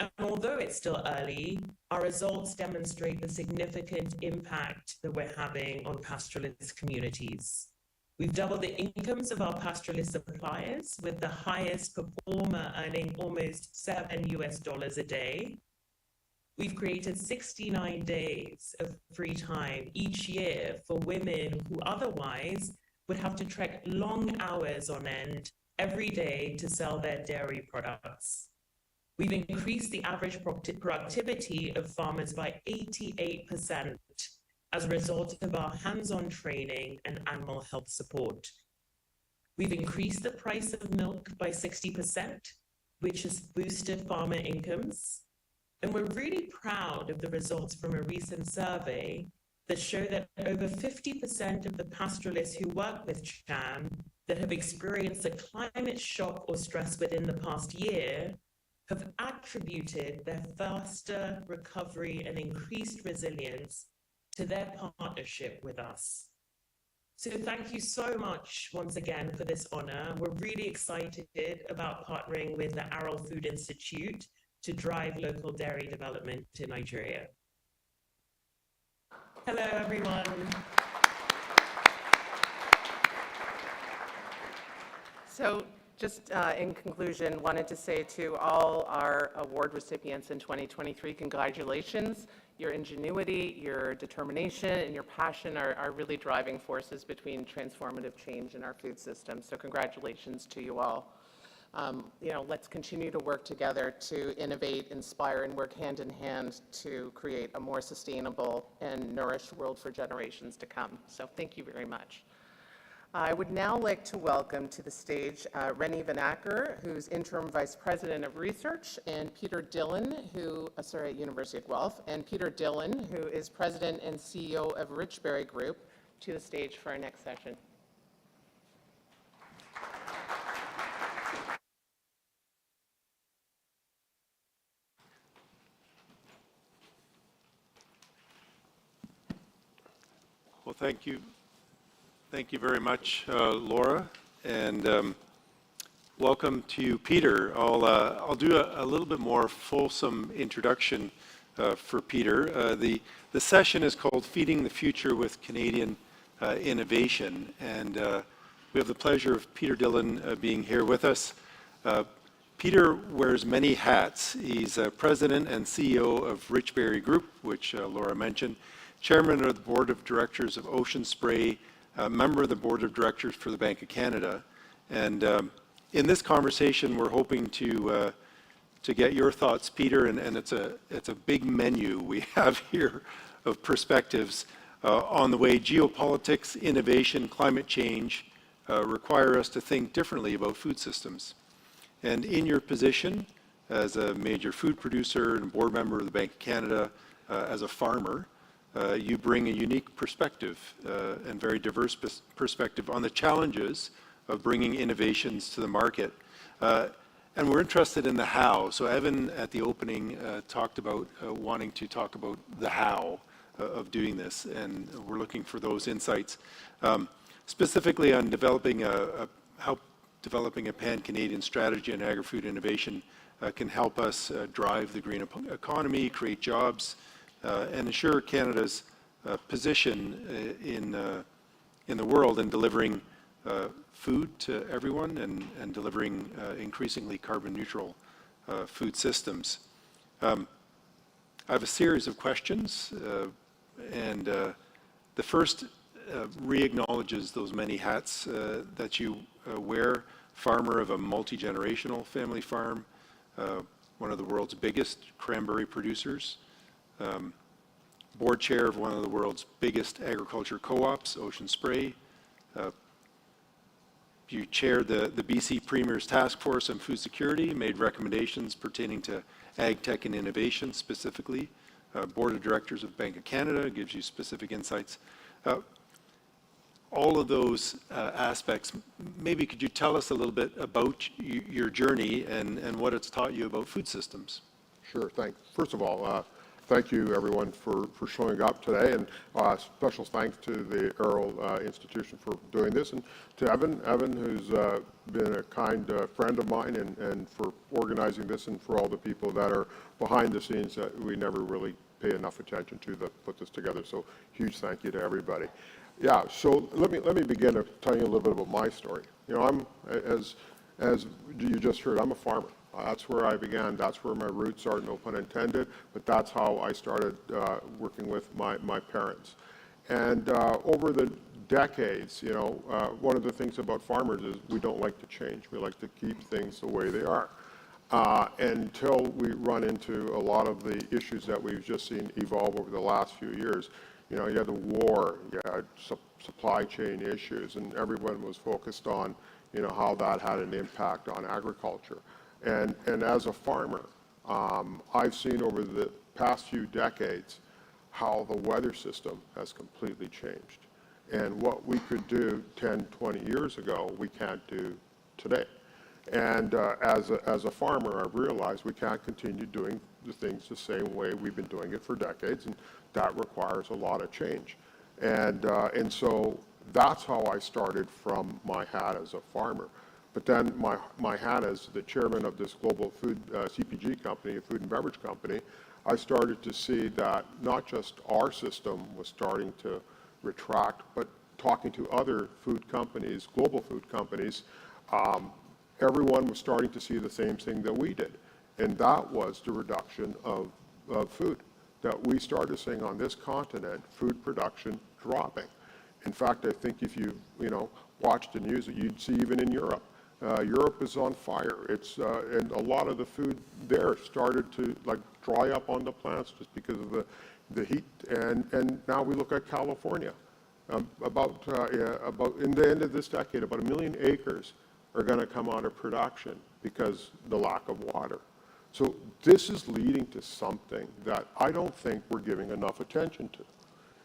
and although it's still early, our results demonstrate the significant impact that we're having on pastoralist communities. We've doubled the incomes of our pastoralist suppliers, with the highest performer earning almost $7 a day. We've created 69 days of free time each year for women who otherwise would have to trek long hours on end every day to sell their dairy products. We've increased the average productivity of farmers by 88%, as a result of our hands-on training and animal health support. We've increased the price of milk by 60%, which has boosted farmer incomes. And we're really proud of the results from a recent survey that show that over 50% of the pastoralists who work with CHAM that have experienced a climate shock or stress within the past year have attributed their faster recovery and increased resilience to their partnership with us. So thank you so much once again for this honor. We're really excited about partnering with the Arrell Food Institute to drive local dairy development in Nigeria. Hello, everyone. So just in conclusion, wanted to say to all our award recipients in 2023, congratulations. Your ingenuity, your determination, and your passion are really driving forces between transformative change in our food system. So congratulations to you all. Let's continue to work together to innovate, inspire, and work hand in hand to create a more sustainable and nourished world for generations to come. So thank you very much. I would now like to welcome to the stage Rennie Van Acker, who's Interim Vice President of Research, and Peter Dillon, at University of Guelph, and Peter Dillon, who is President and CEO of Richberry Group, to the stage for our next session. Well, thank you. Thank you very much, Laura, and welcome to Peter. I'll do a little bit more fulsome introduction for Peter. The session is called Feeding the Future with Canadian Innovation, and we have the pleasure of Peter Dillon being here with us. Peter wears many hats. He's President and CEO of Richberry Group, which Laura mentioned, Chairman of the Board of Directors of Ocean Spray, member of the Board of Directors for the Bank of Canada. And in this conversation, we're hoping to get your thoughts, Peter, and it's a big menu we have here of perspectives on the way geopolitics, innovation, climate change require us to think differently about food systems. And in your position as a major food producer and board member of the Bank of Canada, as a farmer, you bring a unique perspective and very diverse perspective on the challenges of bringing innovations to the market. And we're interested in the how. So Evan at the opening talked about wanting to talk about the how of doing this, and we're looking for those insights, specifically on how developing a pan-Canadian strategy on agri-food innovation can help us drive the green economy, create jobs, and ensure Canada's position in the world in delivering food to everyone and delivering increasingly carbon neutral food systems. I have a series of questions, and the first re-acknowledges those many hats that you wear. Farmer of a multi-generational family farm, one of the world's biggest cranberry producers, board chair of one of the world's biggest agriculture co-ops, Ocean Spray. You chaired the BC Premier's Task Force on Food Security, made recommendations pertaining to ag tech and innovation specifically. Board of Directors of Bank of Canada gives you specific insights. All of those aspects, maybe could you tell us a little bit about your journey and what it's taught you about food systems? Sure, thanks. First of all, thank you everyone for showing up today, and special thanks to the Arrell institution for doing this, and to Evan who's been a kind friend of mine, and for organizing this, and for all the people that are behind the scenes that we never really pay enough attention to that put this together. So huge thank you to everybody. Yeah, so let me begin to tell you a little bit about my story. You know, I'm, as you just heard, I'm a farmer. That's where I began. That's where my roots are, no pun intended, but that's how I started working with my parents. And over the decades, you know, one of the things about farmers is we don't like to change. We like to keep things the way they are. Until we run into a lot of the issues that we've just seen evolve over the last few years. You know, you had the war, you had supply chain issues, and everyone was focused on, you know, how that had an impact on agriculture. And as a farmer, I've seen over the past few decades how the weather system has completely changed. And what we could do 10, 20 years ago, we can't do today. And as a farmer, I've realized we can't continue doing the things the same way we've been doing it for decades, and that requires a lot of change. And so that's how I started from my hat as a farmer. But then my hat as the chairman of this global food CPG company, a food and beverage company, I started to see that not just our system was starting to retract, but talking to other food companies, global food companies, everyone was starting to see the same thing that we did. And that was the reduction of food, that we started seeing on this continent, food production dropping. In fact, I think if you watched the news, you'd see even in Europe. Europe is on fire. And a lot of the food there started to dry up on the plants just because of the heat. And now we look at California. About in the end of this decade, about 1 million acres are going to come out of production because the lack of water. So this is leading to something that I don't think we're giving enough attention to.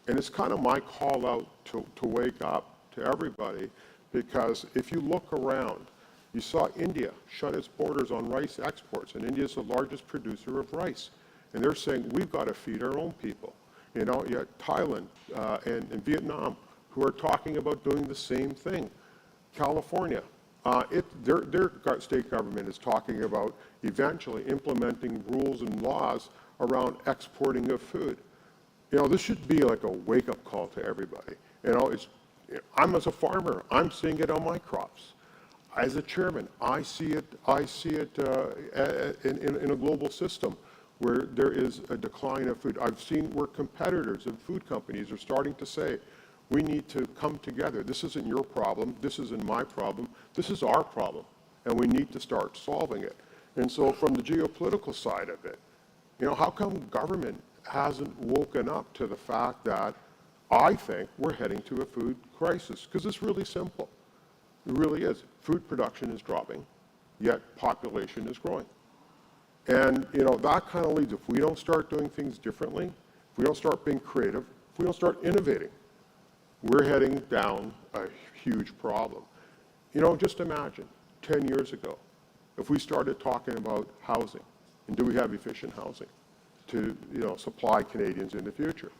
And it's kind of my call out to wake up to everybody, because if you look around, you saw India shut its borders on rice exports, and India is the largest producer of rice. And they're saying, we've got to feed our own people. You know, you have Thailand and Vietnam who are talking about doing the same thing. California, their state government is talking about eventually implementing rules and laws around exporting of food. You know, this should be like a wake-up call to everybody. You know, I'm as a farmer, I'm seeing it on my crops. As a chairman, I see it in a global system where there is a decline of food. I've seen where competitors and food companies are starting to say, we need to come together. This isn't your problem, this isn't my problem, this is our problem, and we need to start solving it. And so from the geopolitical side of it, you know, how come government hasn't woken up to the fact that I think we're heading to a food crisis? Because it's really simple. It really is. Food production is dropping, yet population is growing. And, you know, that kind of leads, if we don't start doing things differently, if we don't start being creative, if we don't start innovating, we're heading down a huge problem. You know, just imagine 10 years ago, if we started talking about housing, and do we have efficient housing to, you know, supply Canadians in the future?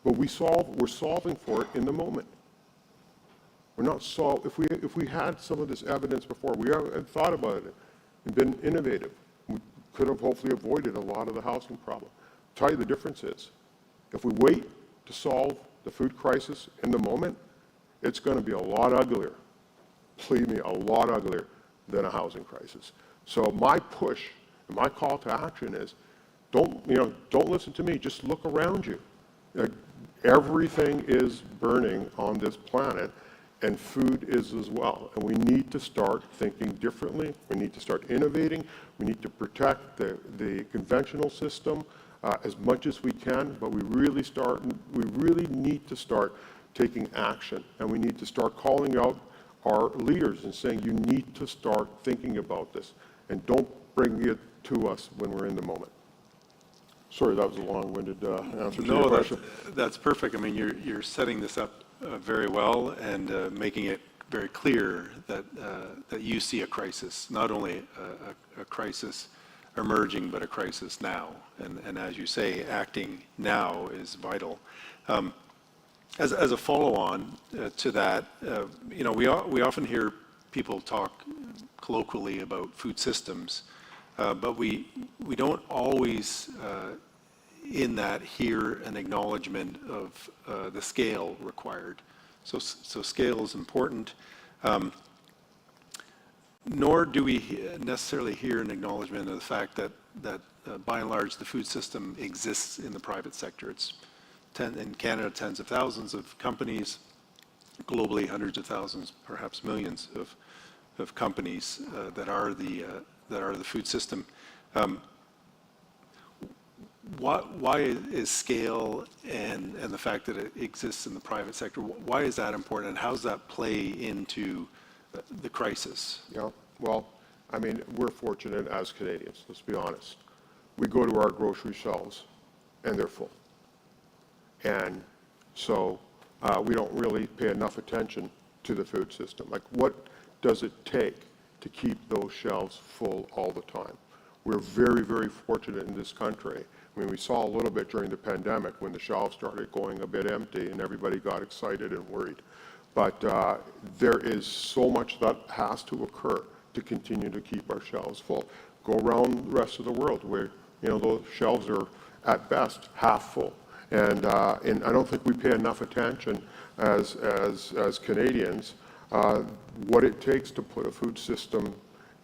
But we're solving for it in the moment. We're not if we had some of this evidence before, we had thought about it and been innovative, we could have hopefully avoided a lot of the housing problem. I'll tell you the difference is, if we wait to solve the food crisis in the moment, it's going to be a lot uglier, believe me, a lot uglier than a housing crisis. So my push and my call to action is, don't listen to me, just look around you. Everything is burning on this planet, and food is as well. And we need to start thinking differently. We need to start innovating. We need to protect the conventional system as much as we can, but we really need to start taking action. And we need to start calling out our leaders and saying, you need to start thinking about this, and don't bring it to us when we're in the moment. Sorry, that was a long-winded answer to your question. That's perfect. I mean, you're setting this up very well and making it very clear that you see a crisis, not only a crisis emerging, but a crisis now. And as you say, acting now is vital. As a follow-on to that, you know, we often hear people talk colloquially about food systems, but we don't always in that hear an acknowledgement of the scale required. So scale is important, nor do we necessarily hear an acknowledgement of the fact that by and large the food system exists in the private sector. It's in Canada, tens of thousands of companies, globally hundreds of thousands, perhaps millions of companies that are the food system. why is scale and the fact that it exists in the private sector, why is that important, and how does that play into the crisis? Yeah, well, I mean, we're fortunate as Canadians, let's be honest. We go to our grocery shelves and they're full. And so we don't really pay enough attention to the food system. Like, what does it take to keep those shelves full all the time? We're very, very fortunate in this country. I mean, we saw a little bit during the pandemic when the shelves started going a bit empty and everybody got excited and worried. But there is so much that has to occur to continue to keep our shelves full. Go around the rest of the world where, you know, those shelves are at best half full. And I don't think we pay enough attention as Canadians what it takes to put a food system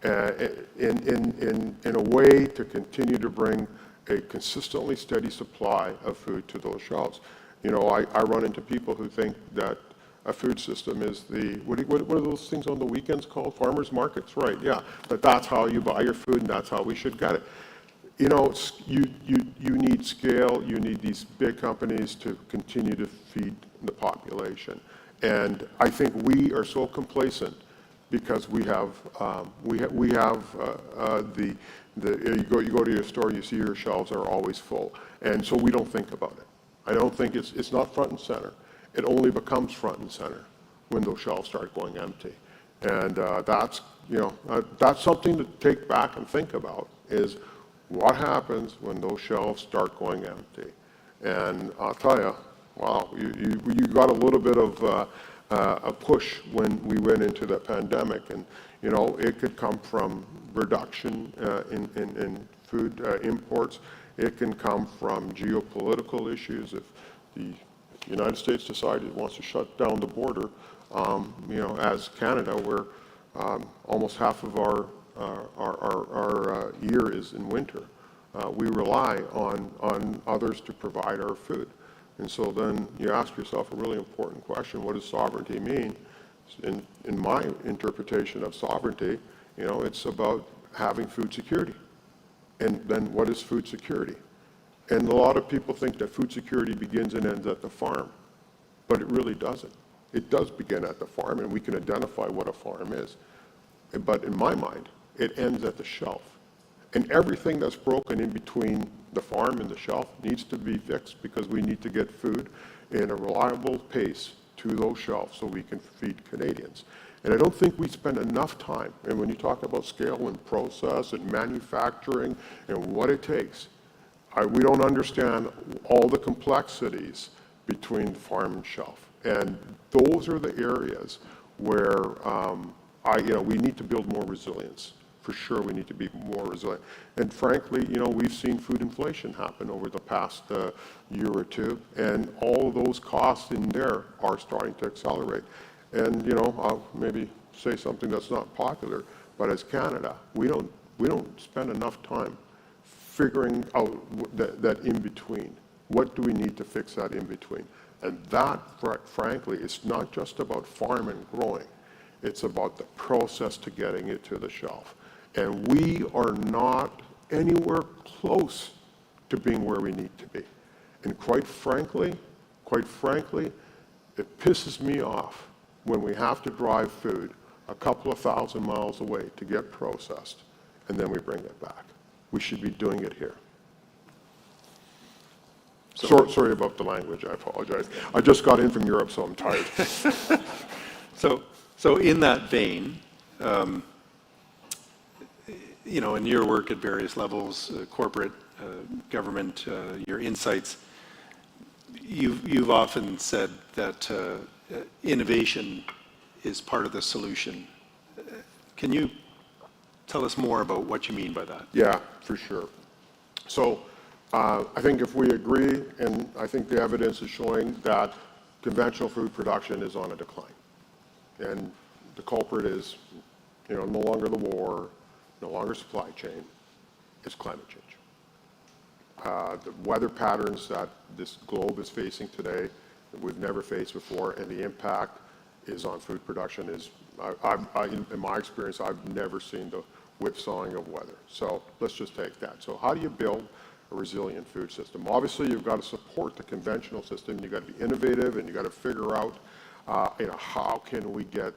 in a way to continue to bring a consistently steady supply of food to those shelves. You know, I run into people who think that a food system is the, what are those things on the weekends called? Farmers markets, right, yeah. But that's how you buy your food and that's how we should get it. You know, you need scale, you need these big companies to continue to feed the population. And I think we are so complacent because we have you go to your store, you see your shelves are always full. And so we don't think about it. I don't think it's not front and center. It only becomes front and center when those shelves start going empty. And that's something to take back and think about is what happens when those shelves start going empty. And I'll tell you, wow, you got a little bit of a push when we went into the pandemic. And, you know, it could come from reduction in food imports. It can come from geopolitical issues. If the United States decided it wants to shut down the border, you know, as Canada, where almost half of our year is in winter, we rely on others to provide our food. And so then you ask yourself a really important question: what does sovereignty mean? In my interpretation of sovereignty, you know, it's about having food security. And then what is food security? And a lot of people think that food security begins and ends at the farm, but it really doesn't. It does begin at the farm, and we can identify what a farm is. But in my mind, it ends at the shelf. And everything that's broken in between the farm and the shelf needs to be fixed because we need to get food in a reliable pace to those shelves so we can feed Canadians. And I don't think we spend enough time, and when you talk about scale and process and manufacturing and what it takes, we don't understand all the complexities between farm and shelf. And those are the areas where we need to build more resilience. For sure, we need to be more resilient. And frankly, you know, we've seen food inflation happen over the past year or two, and all of those costs in there are starting to accelerate. And, you know, I'll maybe say something that's not popular, but as Canada, we don't spend enough time figuring out that in between. What do we need to fix that in between? And that, frankly, is not just about farm and growing. It's about the process to getting it to the shelf. And we are not anywhere close to being where we need to be. And quite frankly, it pisses me off when we have to drive food a couple of thousand miles away to get processed, and then we bring it back. We should be doing it here. Sorry about the language, I apologize. I just got in from Europe, so I'm tired. So in that vein, you know, in your work at various levels, corporate, government, your insights, you've often said that innovation is part of the solution. Can you tell us more about what you mean by that? Yeah, for sure. So I think if we agree, and I think the evidence is showing that conventional food production is on a decline. And the culprit is, you know, no longer the war, no longer supply chain, it's climate change. The weather patterns that this globe is facing today that we've never faced before, and the impact is on food production is, in my experience, I've never seen the whipsawing of weather. So let's just take that. So how do you build a resilient food system. Obviously, you've got to support the conventional system. You've got to be innovative, and you've got to figure out, how can we get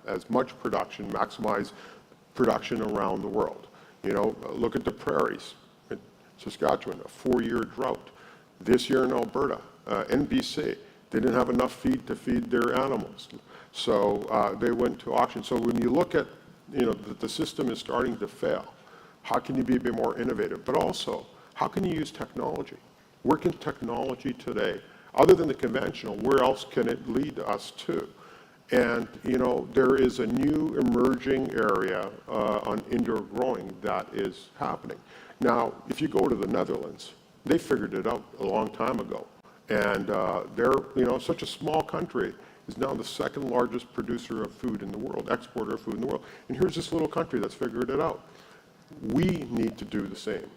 as much production, maximize production around the world. Look at the prairies in Saskatchewan, a 4-year drought. This year in Alberta, in BC, they didn't have enough feed to feed their animals. So they went to auction. So when you look at, that the system is starting to fail, how can you be a bit more innovative? But also, how can you use technology? Where can technology today, other than the conventional, where else can it lead us to? And, there is a new emerging area on indoor growing that is happening. Now, if you go to the Netherlands, they figured it out a long time ago. And they're, such a small country is now the second largest producer of food in the world, exporter of food in the world. And here's this little country that's figured it out. We need to do the same,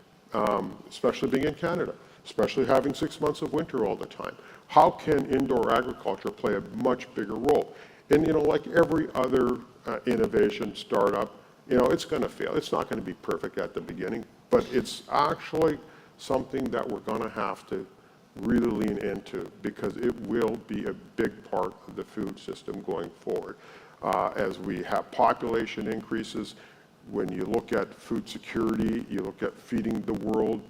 especially being in Canada, especially having 6 months of winter all the time. How can indoor agriculture play a much bigger role? And, like every other innovation startup, it's going to fail. It's not going to be perfect at the beginning, but it's actually something that we're going to have to really lean into, because it will be a big part of the food system going forward. As we have population increases, when you look at food security, you look at feeding the world,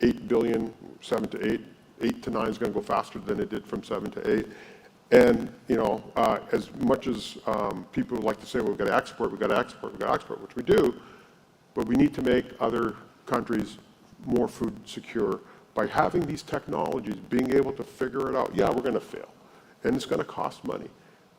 8 billion, 7 to 8, 8 to 9 is going to go faster than it did from 7 to 8. And, as much as people like to say, well, we've got to export, which we do, but we need to make other countries more food secure by having these technologies, being able to figure it out. Yeah, we're going to fail, and it's going to cost money,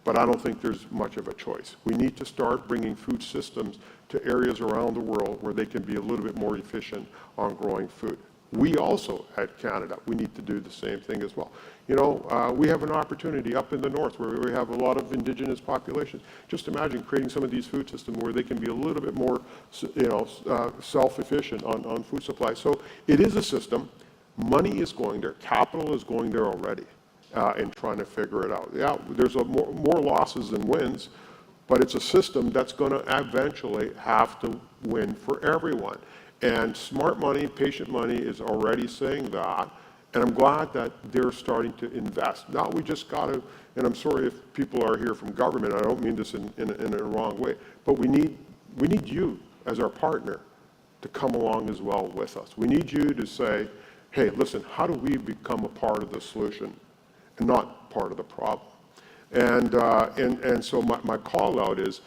but I don't think there's much of a choice. We need to start bringing food systems to areas around the world where they can be a little bit more efficient on growing food. We also, at Canada, we need to do the same thing as well. We have an opportunity up in the north where we have a lot of indigenous populations. Just imagine creating some of these food systems where they can be a little bit more, self-efficient on food supply. So it is a system. Money is going there. Capital is going there already in trying to figure it out. Yeah, there's more losses than wins, but it's a system that's going to eventually have to win for everyone. And smart money, patient money is already saying that, and I'm glad that they're starting to invest. Now we just got to, and I'm sorry if people are here from government, I don't mean this in a wrong way, but we need you as our partner to come along as well with us. We need you to say, hey, listen, how do we become a part of the solution and not part of the problem? And so my call out is,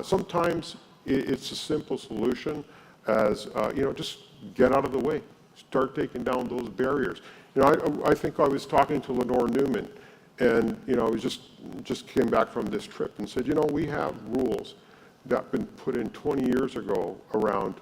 sometimes it's a simple solution as, just get out of the way. Start taking down those barriers. I think I was talking to Lenore Newman, and, he just came back from this trip and said, we have rules that have been put in 20 years ago around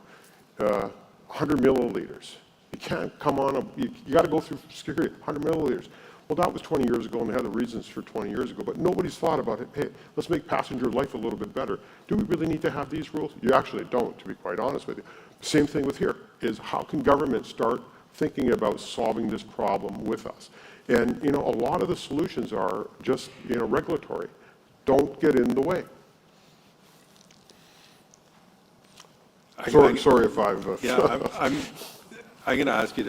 100 milliliters. You can't come on, you got to go through security, 100 milliliters. Well, that was 20 years ago, and they had the reasons for 20 years ago, but nobody's thought about it. Hey, let's make passenger life a little bit better. Do we really need to have these rules? You actually don't, to be quite honest with you. Same thing with here, is how can government start thinking about solving this problem with us? And, a lot of the solutions are just, regulatory. Don't get in the way. Sorry if I've... Yeah, I'm going to ask you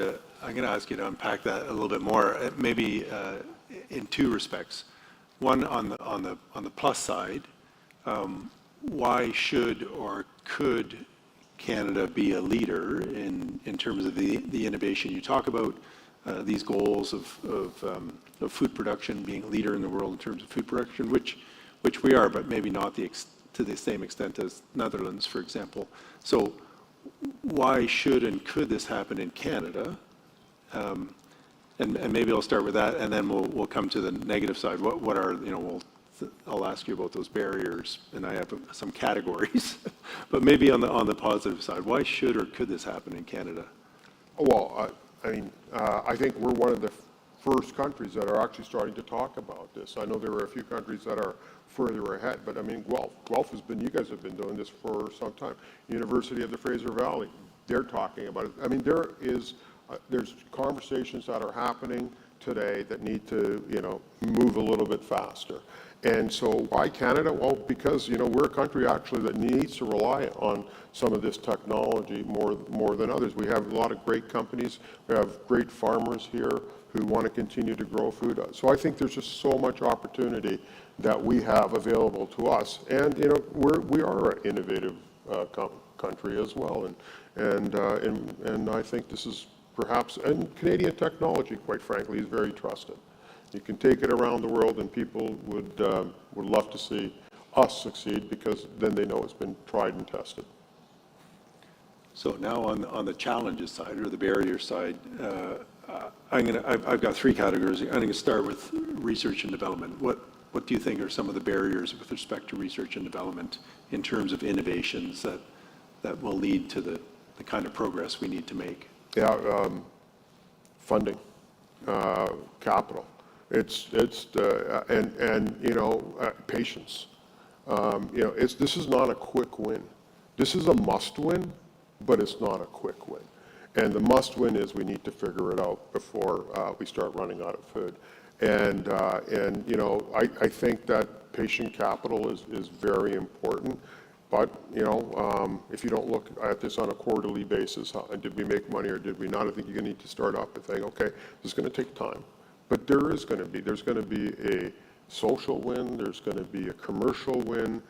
to unpack that a little bit more, maybe in two respects. One, on the plus side, why should or could Canada be a leader in terms of the innovation you talk about, these goals of food production, being a leader in the world in terms of food production, which we are, but maybe not to the same extent as Netherlands, for example. So why should and could this happen in Canada? And maybe I'll start with that, and then we'll come to the negative side. What are, I'll ask you about those barriers, and I have some categories. But maybe on the positive side, why should or could this happen in Canada? Well, I think we're one of the first countries that are actually starting to talk about this. I know there are a few countries that are further ahead, but Guelph has been, you guys have been doing this for some time. University of the Fraser Valley, they're talking about it. There's conversations that are happening today that need to, move a little bit faster. And so why Canada? Well, because, we're a country actually that needs to rely on some of this technology more than others. We have a lot of great companies. We have great farmers here who want to continue to grow food. So I think there's just so much opportunity that we have available to us. And, we are an innovative country as well. And I think this is perhaps, and Canadian technology, quite frankly, is very trusted. You can take it around the world and people would love to see us succeed because then they know it's been tried and tested. So now on the challenges side or the barrier side, I've got three categories. I'm going to start with research and development. What do you think are some of the barriers with respect to research and development in terms of innovations that will lead to the kind of progress we need to make? Yeah, funding, capital. It's patience. This is not a quick win. This is a must win, but it's not a quick win. And the must win is we need to figure it out before we start running out of food. And I think that patient capital is very important. But, if you don't look at this on a quarterly basis, did we make money or did we not? I think you're going to need to start off with saying, okay, this is going to take time. But there's going to be a social win, there's going to be a commercial win,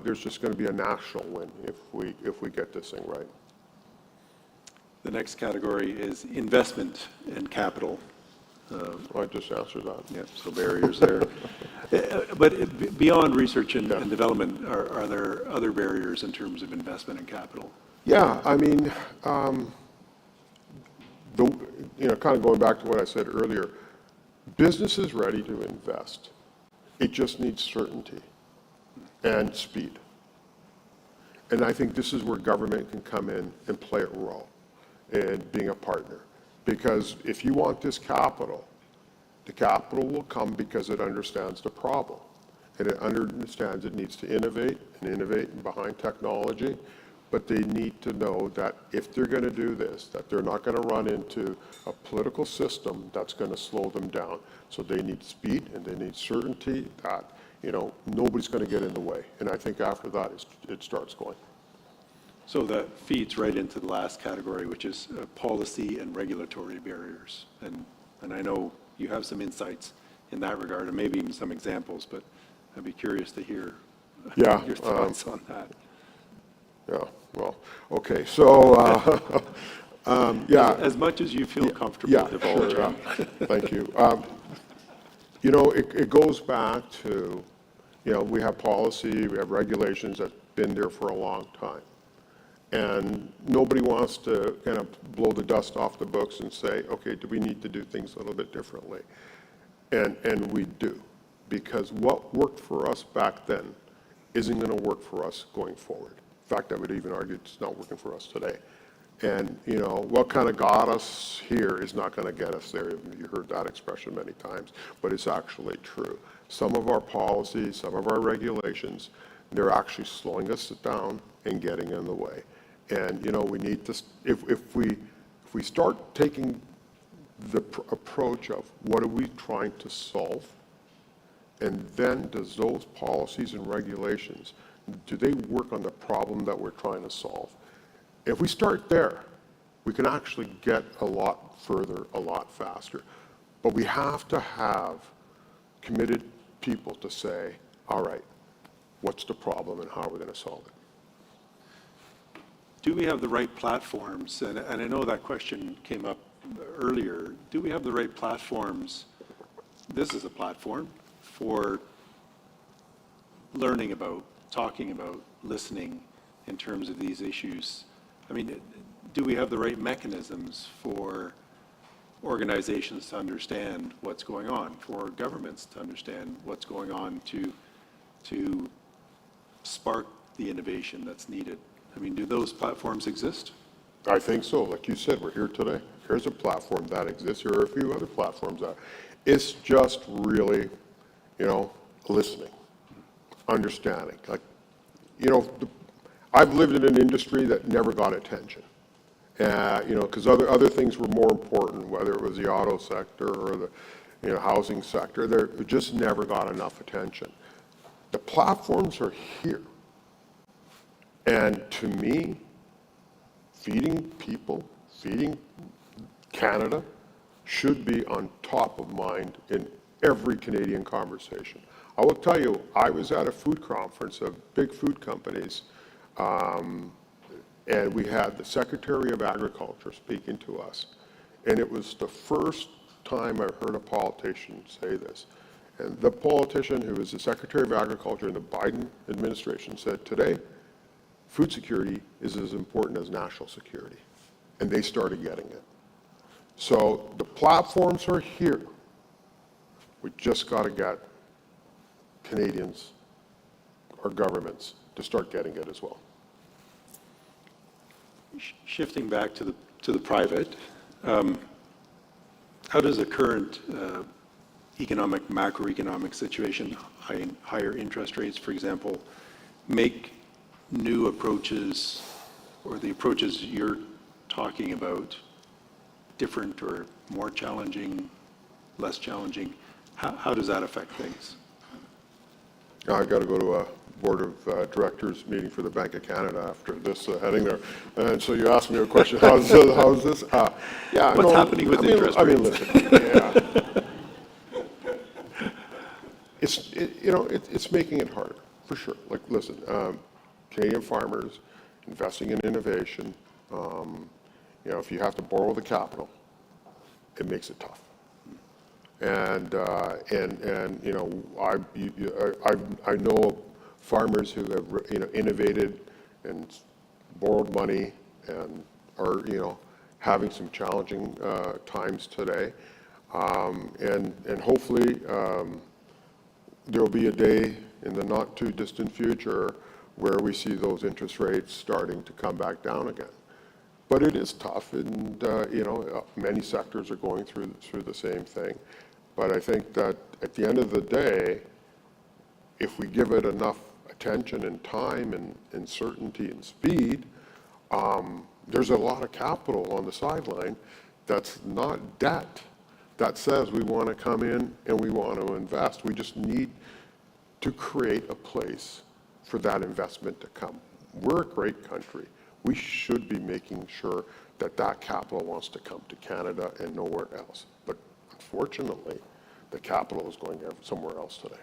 there's just going to be a national win if we get this thing right. The next category is investment and capital. I just answered that. Yeah, so barriers there. But beyond research and development, are there other barriers in terms of investment and capital? Yeah, I mean, kind of going back to what I said earlier, business is ready to invest. It just needs certainty and speed. And I think this is where government can come in and play a role in being a partner. Because if you want this capital, the capital will come because it understands the problem. And it understands it needs to innovate behind technology. But they need to know that if they're going to do this, that they're not going to run into a political system that's going to slow them down. So they need speed and they need certainty that, nobody's going to get in the way. And I think after that, it starts going. So that feeds right into the last category, which is policy and regulatory barriers. And I know you have some insights in that regard, and maybe even some examples, but I'd be curious to hear your thoughts on that. Yeah, well, okay, so, yeah. As much as you feel comfortable divulging. Sure, thank you. It goes back to, we have policy, we have regulations that's been there for a long time. And nobody wants to kind of blow the dust off the books and say, okay, do we need to do things a little bit differently? And we do, because what worked for us back then isn't going to work for us going forward. In fact, I would even argue it's not working for us today. And, what kind of got us here is not going to get us there. You heard that expression many times, but it's actually true. Some of our policies, some of our regulations, they're actually slowing us down and getting in the way. And, we need to, if we start taking the approach of what are we trying to solve, and then does those policies and regulations, do they work on the problem that we're trying to solve? If we start there, we can actually get a lot further, a lot faster. But we have to have committed people to say, all right, what's the problem and how are we going to solve it? Do we have the right platforms? And I know that question came up earlier. Do we have the right platforms? This is a platform for learning about, talking about, listening in terms of these issues. I mean, do we have the right mechanisms for organizations to understand what's going on, for governments to understand what's going on to spark the innovation that's needed? I mean, do those platforms exist? I think so. Like you said, we're here today. Here's a platform that exists. Here are a few other platforms that. It's just really, listening, understanding. Like, I've lived in an industry that never got attention. because other things were more important, whether it was the auto sector or the housing sector. They just never got enough attention. The platforms are here. And to me, feeding people, feeding Canada should be on top of mind in every Canadian conversation. I will tell you, I was at a food conference of big food companies, and we had the Secretary of Agriculture speaking to us. And it was the first time I've heard a politician say this. And the politician who was the Secretary of Agriculture in the Biden administration said, today, food security is as important as national security. And they started getting it. So the platforms are here. We just got to get Canadians, our governments, to start getting it as well. Shifting back to the private, how does the current macroeconomic situation, higher interest rates, for example, make new approaches or the approaches you're talking about different or more challenging, less challenging? How does that affect things? I've got to go to a board of directors meeting for the Bank of Canada after this heading there. And so you asked me a question, how's this? Yeah, What's happening with interest rates? Listen, yeah. It's making it harder, for sure. Like, listen, Canadian farmers investing in innovation, if you have to borrow the capital, it makes it tough. And I know farmers who have innovated and borrowed money and are having some challenging times today, and hopefully there will be a day in the not too distant future where we see those interest rates starting to come back down again. But it is tough, and many sectors are going through the same thing. But I think that at the end of the day, if we give it enough attention and time and certainty and speed, there's a lot of capital on the sideline that's not debt, that says we want to come in and we want to invest. We just need to create a place for that investment to come. We're a great country. We should be making sure that capital wants to come to Canada and nowhere else. But unfortunately, the capital is going somewhere else today.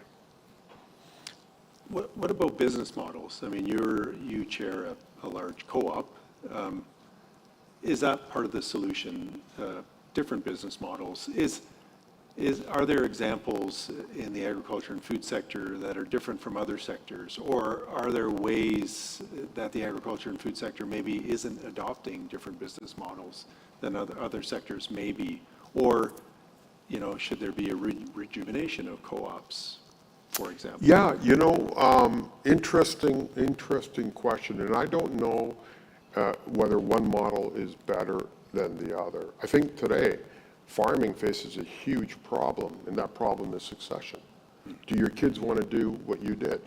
What about business models? I mean, you chair a large co-op. Is that part of the solution? Different business models. Are there examples in the agriculture and food sector that are different from other sectors, or are there ways that the agriculture and food sector maybe isn't adopting different business models than other sectors maybe, or should there be a rejuvenation of co-ops, for example? Yeah, interesting question, and I don't know whether one model is better than the other. I think today, farming faces a huge problem, and that problem is succession. Do your kids want to do what you did?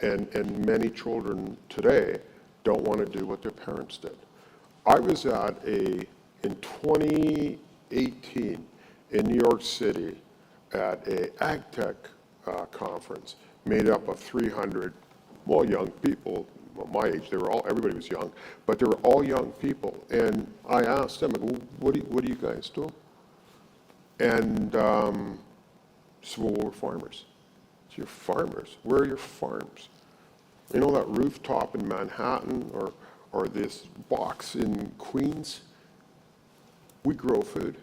And many children today don't want to do what their parents did. I was in 2018 in New York City at a ag tech conference made up of 300, young people, my age. Everybody was young, but they were all young people. And I asked them, what do you guys do? And so, we're farmers. So you're farmers. Where are your farms? That rooftop in Manhattan or this box in Queens? We grow food.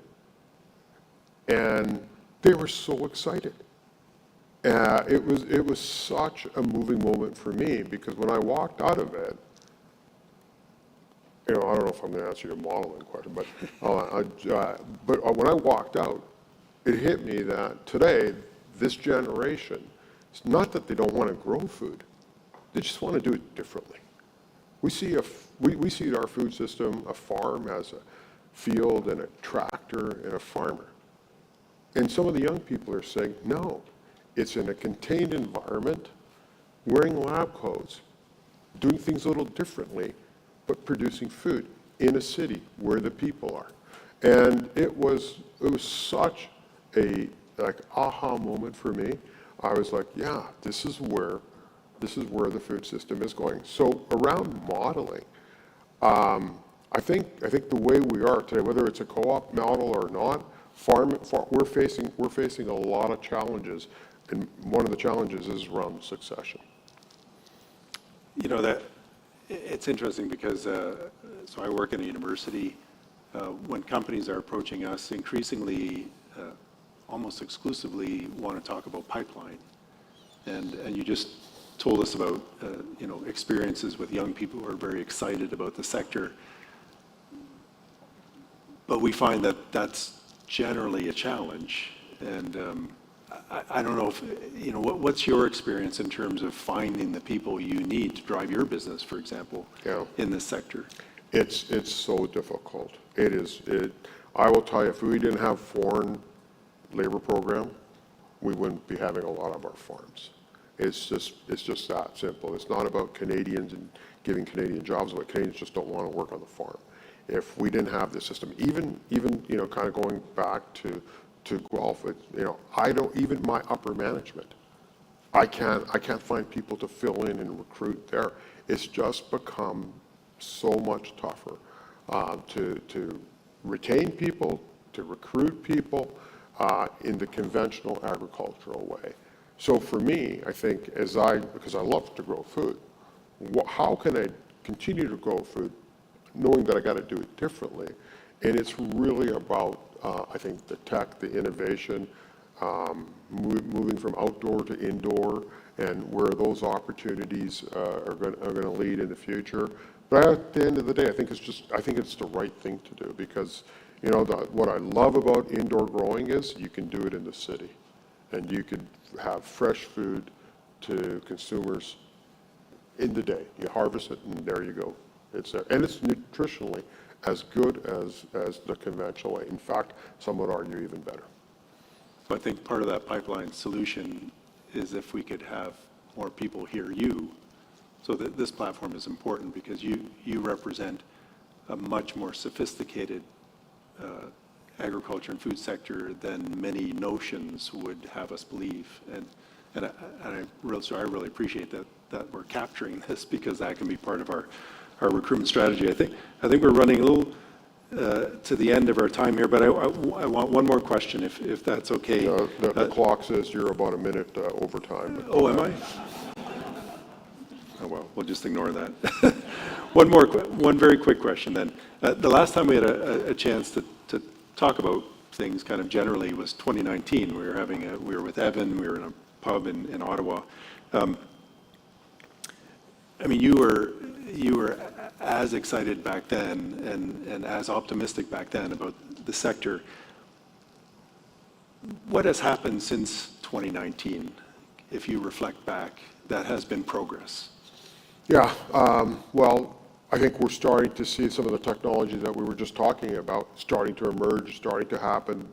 And they were so excited. It was such a moving moment for me, because when I walked out of it, I don't know if I'm going to answer your modeling question, but when I walked out, it hit me that today, this generation, it's not that they don't want to grow food, they just want to do it differently. We see our food system, a farm as a field and a tractor and a farmer. And some of the young people are saying, no, it's in a contained environment, wearing lab coats, doing things a little differently, but producing food. in a city where the people are. And it was such a like aha moment for me. I was like, yeah, this is where the food system is going. So around modeling, I think the way we are today, whether it's a co-op model or not, we're facing a lot of challenges, and one of the challenges is around succession. You know, that it's interesting because so I work in a university. When companies are approaching us, increasingly, almost exclusively, want to talk about pipeline, and you just told us about you know, experiences with young people who are very excited about the sector. But we find that that's generally a challenge, and I don't know if, you know, what's your experience in terms of finding the people you need to drive your business, for example, in this sector? It's so difficult. It is. I will tell you, if we didn't have foreign labor program, we wouldn't be having a lot of our farms. It's just that simple. It's not about Canadians and giving Canadian jobs, but Canadians just don't want to work on the farm. If we didn't have this system, even you know, kind of going back to Guelph, you know, I don't, even my upper management, I can't find people to fill in and recruit there. It's just become so much tougher to retain people, to recruit people in the conventional agricultural way. So for me, I think because I love to grow food, how can I continue to grow food knowing that I got to do it differently? And it's really about, I think, the tech, the innovation, moving from outdoor to indoor, and where those opportunities are going to lead in the future. But at the end of the day, I think it's the right thing to do, because, you know, what I love about indoor growing is you can do it in the city, and you could have fresh food to consumers in the day. You harvest it, and there you go. It's there, and it's nutritionally as good as the conventional way. In fact, some would argue even better. So I think part of that pipeline solution is if we could have more people hear you. So that this platform is important because you represent a much more sophisticated agriculture and food sector than many notions would have us believe. And I really appreciate that we're capturing this, because that can be part of our recruitment strategy. I think we're running a little to the end of our time here, but I want one more question, if that's okay. The clock says you're about a minute over time. Oh, am I? Oh, well, we'll just ignore that. One very quick question then. The last time we had a chance to talk about things kind of generally was 2019. We were with Evan, we were in a pub in Ottawa. I mean, you were as excited back then and as optimistic back then about the sector. What has happened since 2019, if you reflect back, that has been progress? Yeah, well, I think we're starting to see some of the technology that we were just talking about starting to emerge, starting to happen.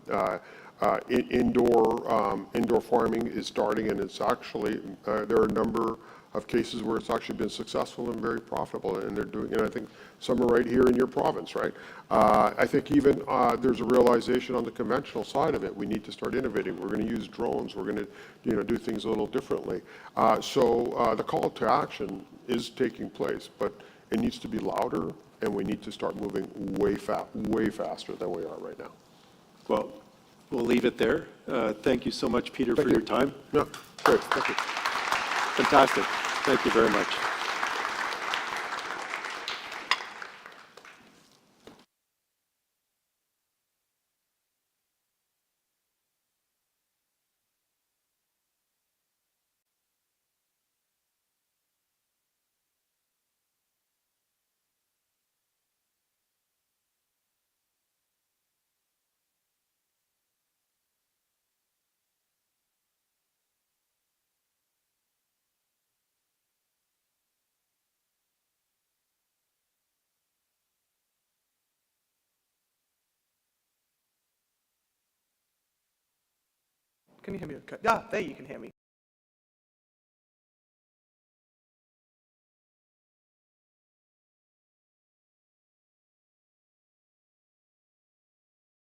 Indoor farming is starting, and it's actually, there are a number of cases where it's actually been successful and very profitable, and they're doing, and I think some are right here in your province, right? I think even there's a realization on the conventional side of it. We need to start innovating. We're going to use drones. We're going to, do things a little differently. So the call to action is taking place, but it needs to be louder, and we need to start moving way faster than we are right now. Well, we'll leave it there. Thank you so much, Peter, for your time. Yeah, great. Thank you. Fantastic. Thank you very much. Can you hear me? Okay. Yeah, there you can hear me.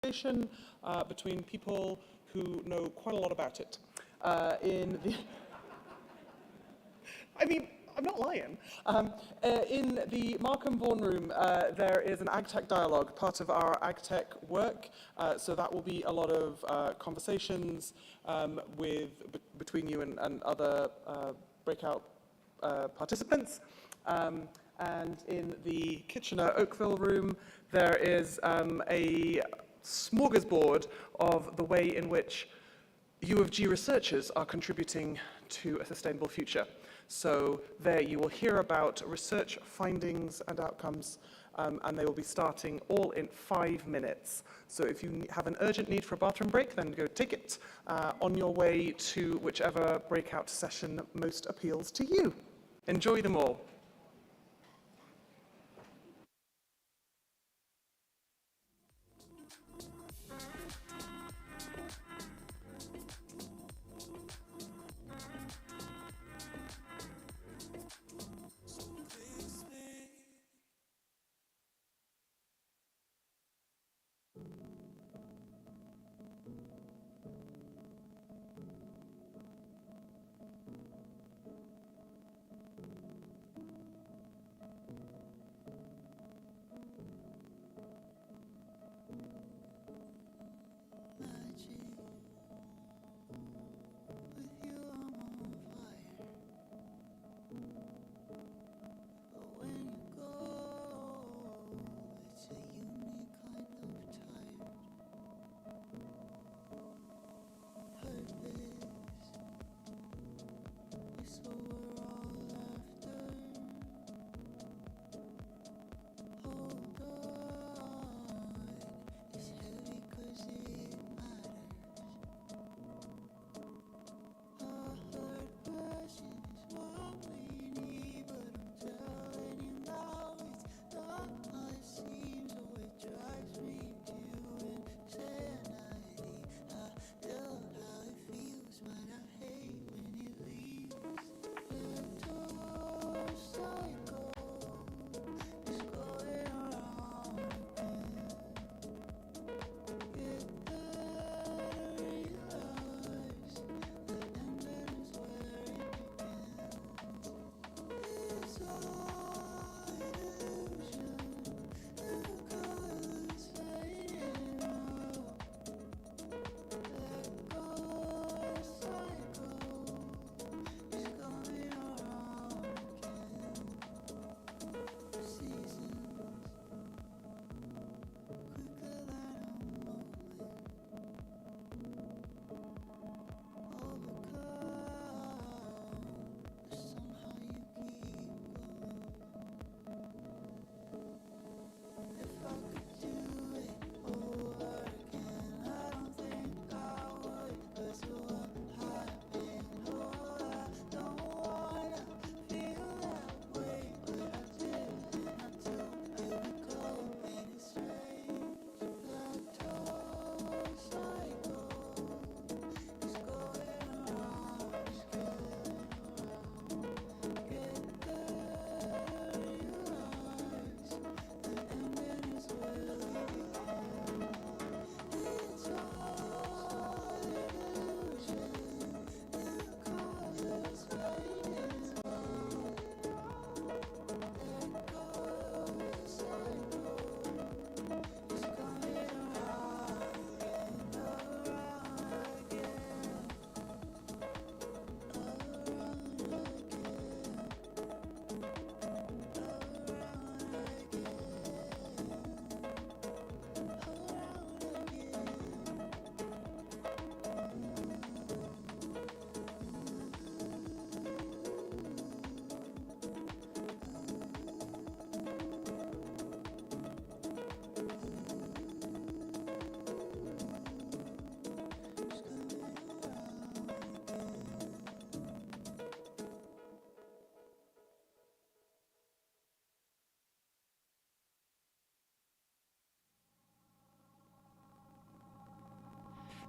conversation between people who know quite a lot about it. I mean, I'm not lying. In the Markham Vaughan Room, there is an AgTech dialogue, part of our AgTech work. So that will be a lot of conversations between you and other Breakout participants. And in the Kitchener Oakville Room, there is a smorgasbord of the way in which U of G researchers are contributing to a sustainable future. So there you will hear about research findings and outcomes, and they will be starting all in 5 minutes. So if you have an urgent need for a bathroom break, then go take it on your way to whichever breakout session most appeals to you. Enjoy them all.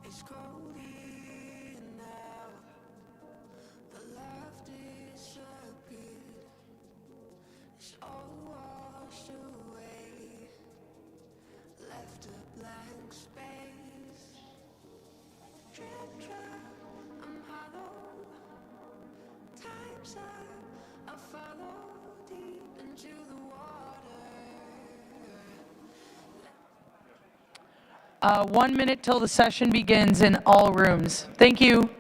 It's cold here now. The love disappeared. It's all washed away. Left a blank space. I'm hollow. Time's up. I follow deep into the water. 1 minute till the session begins in all rooms. Thank you.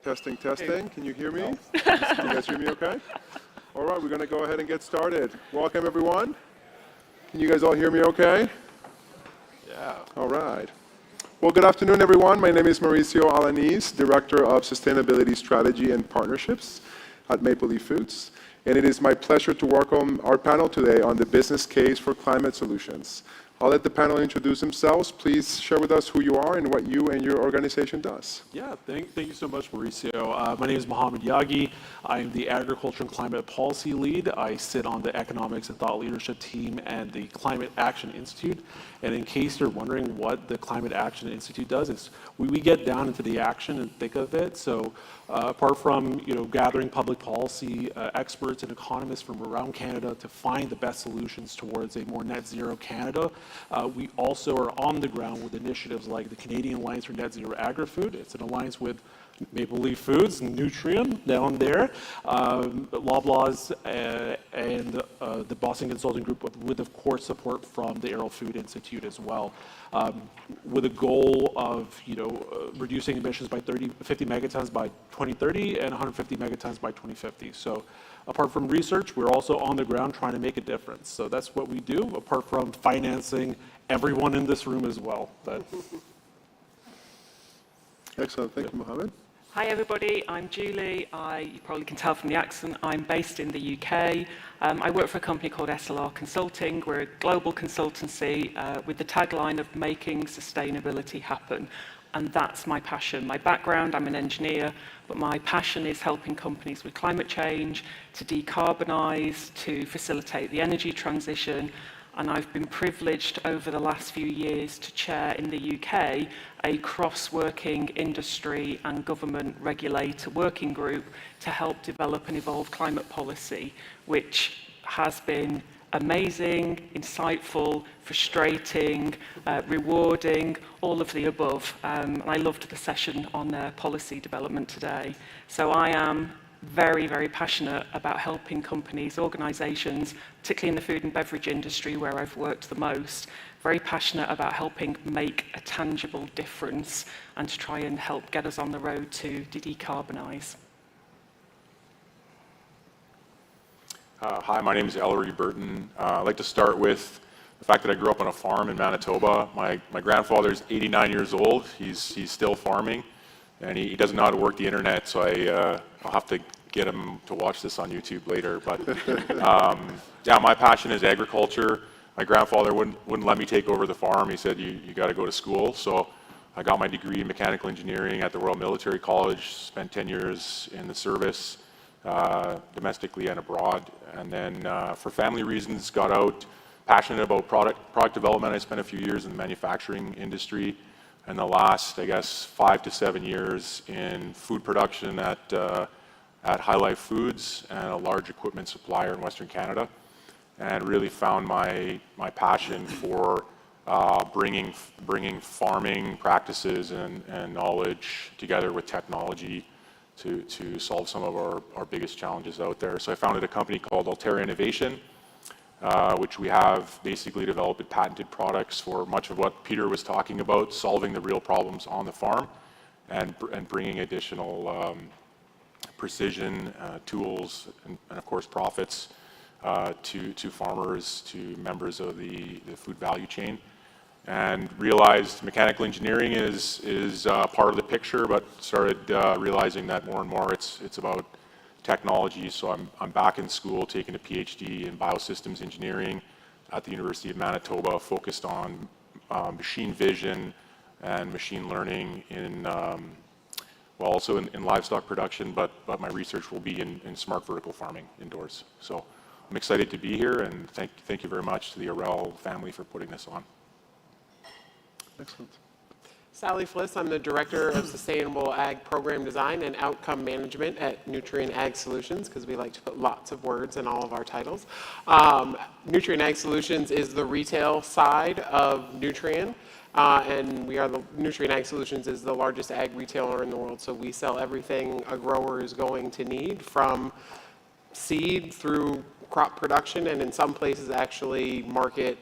Testing, testing. Can you hear me? Can you guys hear me okay? All right, we're going to go ahead and get started. Welcome, everyone. Can you guys all hear me okay? Yeah. All right. Well, good afternoon, everyone. My name is Mauricio Alanis, Director of Sustainability Strategy and Partnerships at Maple Leaf Foods. And it is my pleasure to welcome our panel today on the business case for climate solutions. I'll let the panel introduce themselves. Please share with us who you are and what you and your organization does. Yeah, thank you so much, Mauricio. My name is Mohammed Yagi. I'm the Agriculture and Climate Policy Lead. I sit on the Economics and Thought Leadership team and the Climate Action Institute. And in case you're wondering what the Climate Action Institute does, is we get down into the action and thick of it. So apart from gathering public policy experts and economists from around Canada to find the best solutions towards a more net zero Canada, we also are on the ground with initiatives like the Canadian Alliance for Net Zero Agri-Food. It's an alliance with Maple Leaf Foods, Nutrien down there, Loblaws, and the Boston Consulting Group with, of course, support from the Arrell Food Institute as well, with a goal of reducing emissions by 50 megatons by 2030 and 150 megatons by 2050. So apart from research, we're also on the ground trying to make a difference. So that's what we do, apart from financing everyone in this room as well. Excellent. Thank you, Mohammed. Hi everybody, I'm Julie. You probably can tell from the accent, I'm based in the UK. I work for a company called SLR Consulting. We're a global consultancy with the tagline of making sustainability happen. And that's my passion. My background, I'm an engineer, but my passion is helping companies with climate change, to decarbonise, to facilitate the energy transition. And I've been privileged over the last few years to chair in the UK a cross-working industry and government regulator working group to help develop and evolve climate policy, which has been amazing, insightful, frustrating, rewarding, all of the above. And I loved the session on policy development today. So I am very, very passionate about helping companies, organisations, particularly in the food and beverage industry where I've worked the most, very passionate about helping make a tangible difference and to try and help get us on the road to decarbonise. Hi, my name is Ellery Burton. I'd like to start with the fact that I grew up on a farm in Manitoba. My grandfather's 89 years old. He's still farming, and he doesn't know how to work the internet, so I'll have to get him to watch this on YouTube later. But yeah, my passion is agriculture. My grandfather wouldn't let me take over the farm. He said, you got to go to school. So I got my degree in mechanical engineering at the Royal Military College, spent 10 years in the service, domestically and abroad. And then for family reasons, got out, passionate about product development. I spent a few years in the manufacturing industry, and the last, I guess, 5 to 7 years in food production at High Life Foods and a large equipment supplier in Western Canada, and really found my passion for bringing farming practices and knowledge together with technology to solve some of our biggest challenges out there. So I founded a company called Altera Innovation, which we have basically developed patented products for much of what Peter was talking about, solving the real problems on the farm and bringing additional precision tools and of course profits to farmers, to members of the food value chain. And realized mechanical engineering is part of the picture, but started realizing that more and more it's about technology. So I'm back in school taking a PhD in biosystems engineering at the University of Manitoba, focused on machine vision and machine learning well, also in livestock production, but my research will be in smart vertical farming indoors. So I'm excited to be here, and thank you very much to the Arrell family for putting this on. Excellent. Sally Fliss, I'm the Director of Sustainable Ag Program Design and Outcome Management at Nutrien Ag Solutions, because we like to put lots of words in all of our titles. Nutrien Ag Solutions is the retail side of Nutrien, and Nutrien Ag Solutions is the largest ag retailer in the world, so we sell everything a grower is going to need, from seed through crop production, and in some places actually market,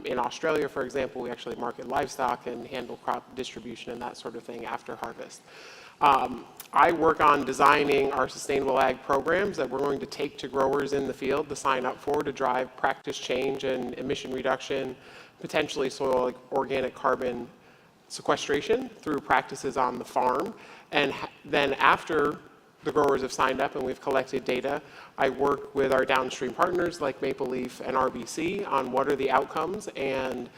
in Australia, for example, we actually market livestock and handle crop distribution and that sort of thing after harvest. I work on designing our sustainable ag programs that we're going to take to growers in the field to sign up for, to drive practice change and emission reduction, potentially soil organic carbon sequestration through practices on the farm. And then after the growers have signed up and we've collected data, I work with our downstream partners like Maple Leaf and RBC on what are the outcomes and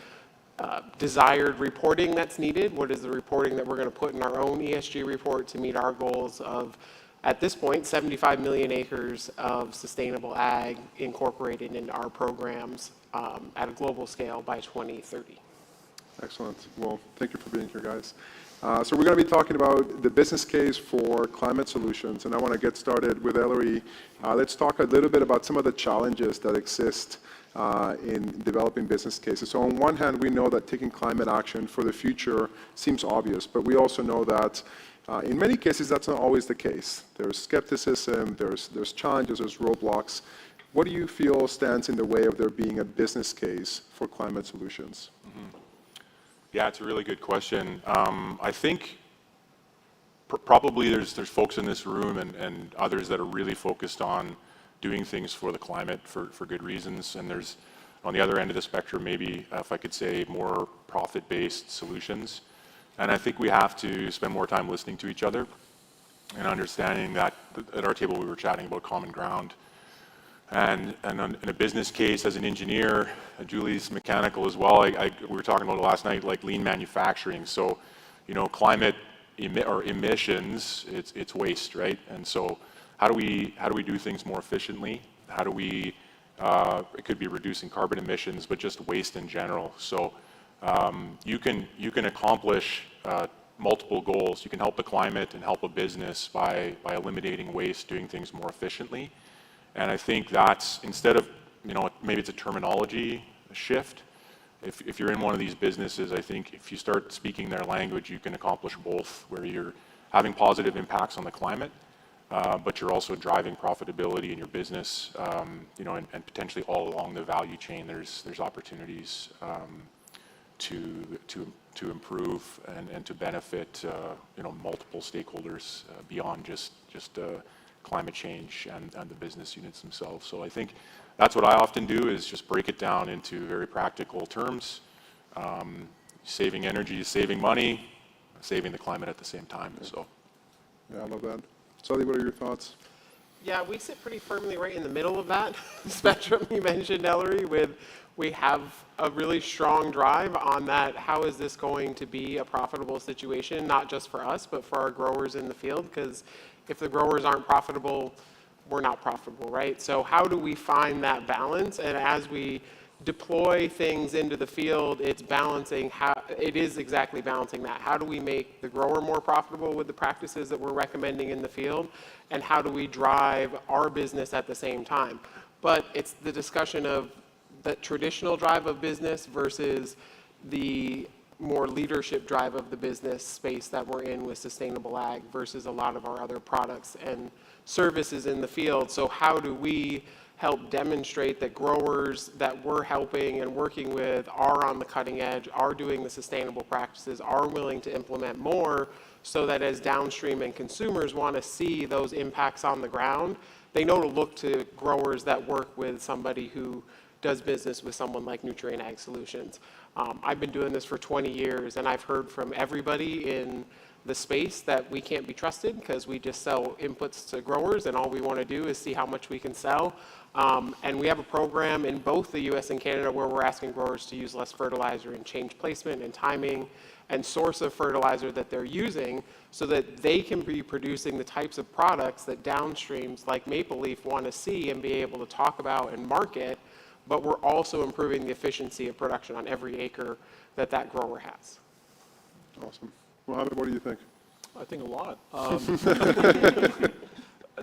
desired reporting that's needed. What is the reporting that we're going to put in our own ESG report to meet our goals of, at this point, 75 million acres of sustainable ag incorporated into our programs at a global scale by 2030. Excellent. Well, thank you for being here, guys. So we're going to be talking about the business case for climate solutions, and I want to get started with Ellery. Let's talk a little bit about some of the challenges that exist in developing business cases. So on one hand, we know that taking climate action for the future seems obvious, but we also know that in many cases that's not always the case. There's skepticism, there's challenges, there's roadblocks. What do you feel stands in the way of there being a business case for climate solutions? Mm-hmm. Yeah, it's a really good question. I think probably there's folks in this room and others that are really focused on doing things for the climate for good reasons. And there's, on the other end of the spectrum, maybe, if I could say, more profit-based solutions. And I think we have to spend more time listening to each other and understanding that at our table we were chatting about common ground. And in a business case, as an engineer, Julie's mechanical as well, we were talking about it last night, like lean manufacturing. So, climate emissions, it's waste, right? And so how do we do things more efficiently? How do we, it could be reducing carbon emissions, but just waste in general. So you can accomplish multiple goals. You can help the climate and help a business by eliminating waste, doing things more efficiently. And I think that's, instead of maybe it's a terminology shift. If you're in one of these businesses, I think if you start speaking their language, you can accomplish both, where you're having positive impacts on the climate, but you're also driving profitability in your business, and potentially all along the value chain, there's opportunities to improve and to benefit, multiple stakeholders beyond just climate change and the business units themselves. So I think that's what I often do, is just break it down into very practical terms. Saving energy, saving money, saving the climate at the same time. So, yeah, I love that. Sully, what are your thoughts? Yeah, we sit pretty firmly right in the middle of that spectrum you mentioned, Ellery, we have a really strong drive on that. How is this going to be a profitable situation, not just for us, but for our growers in the field? Because if the growers aren't profitable, we're not profitable, right? So how do we find that balance? And as we deploy things into the field, it is exactly balancing that. How do we make the grower more profitable with the practices that we're recommending in the field? And how do we drive our business at the same time? But it's the discussion of the traditional drive of business versus the more leadership drive of the business space that we're in with sustainable ag versus a lot of our other products and services in the field. So how do we help demonstrate that growers that we're helping and working with are on the cutting edge, are doing the sustainable practices, are willing to implement more, so that as downstream and consumers want to see those impacts on the ground, they know to look to growers that work with somebody who does business with someone like Nutrient Ag Solutions. I've been doing this for 20 years, and I've heard from everybody in the space that we can't be trusted because we just sell inputs to growers, and all we want to do is see how much we can sell. And we have a program in both the US and Canada where we're asking growers to use less fertilizer and change placement and timing and source of fertilizer that they're using, so that they can be producing the types of products that downstreams like Maple Leaf want to see and be able to talk about and market. But we're also improving the efficiency of production on every acre that grower has. Awesome. Mohammed, what do you think? I think a lot.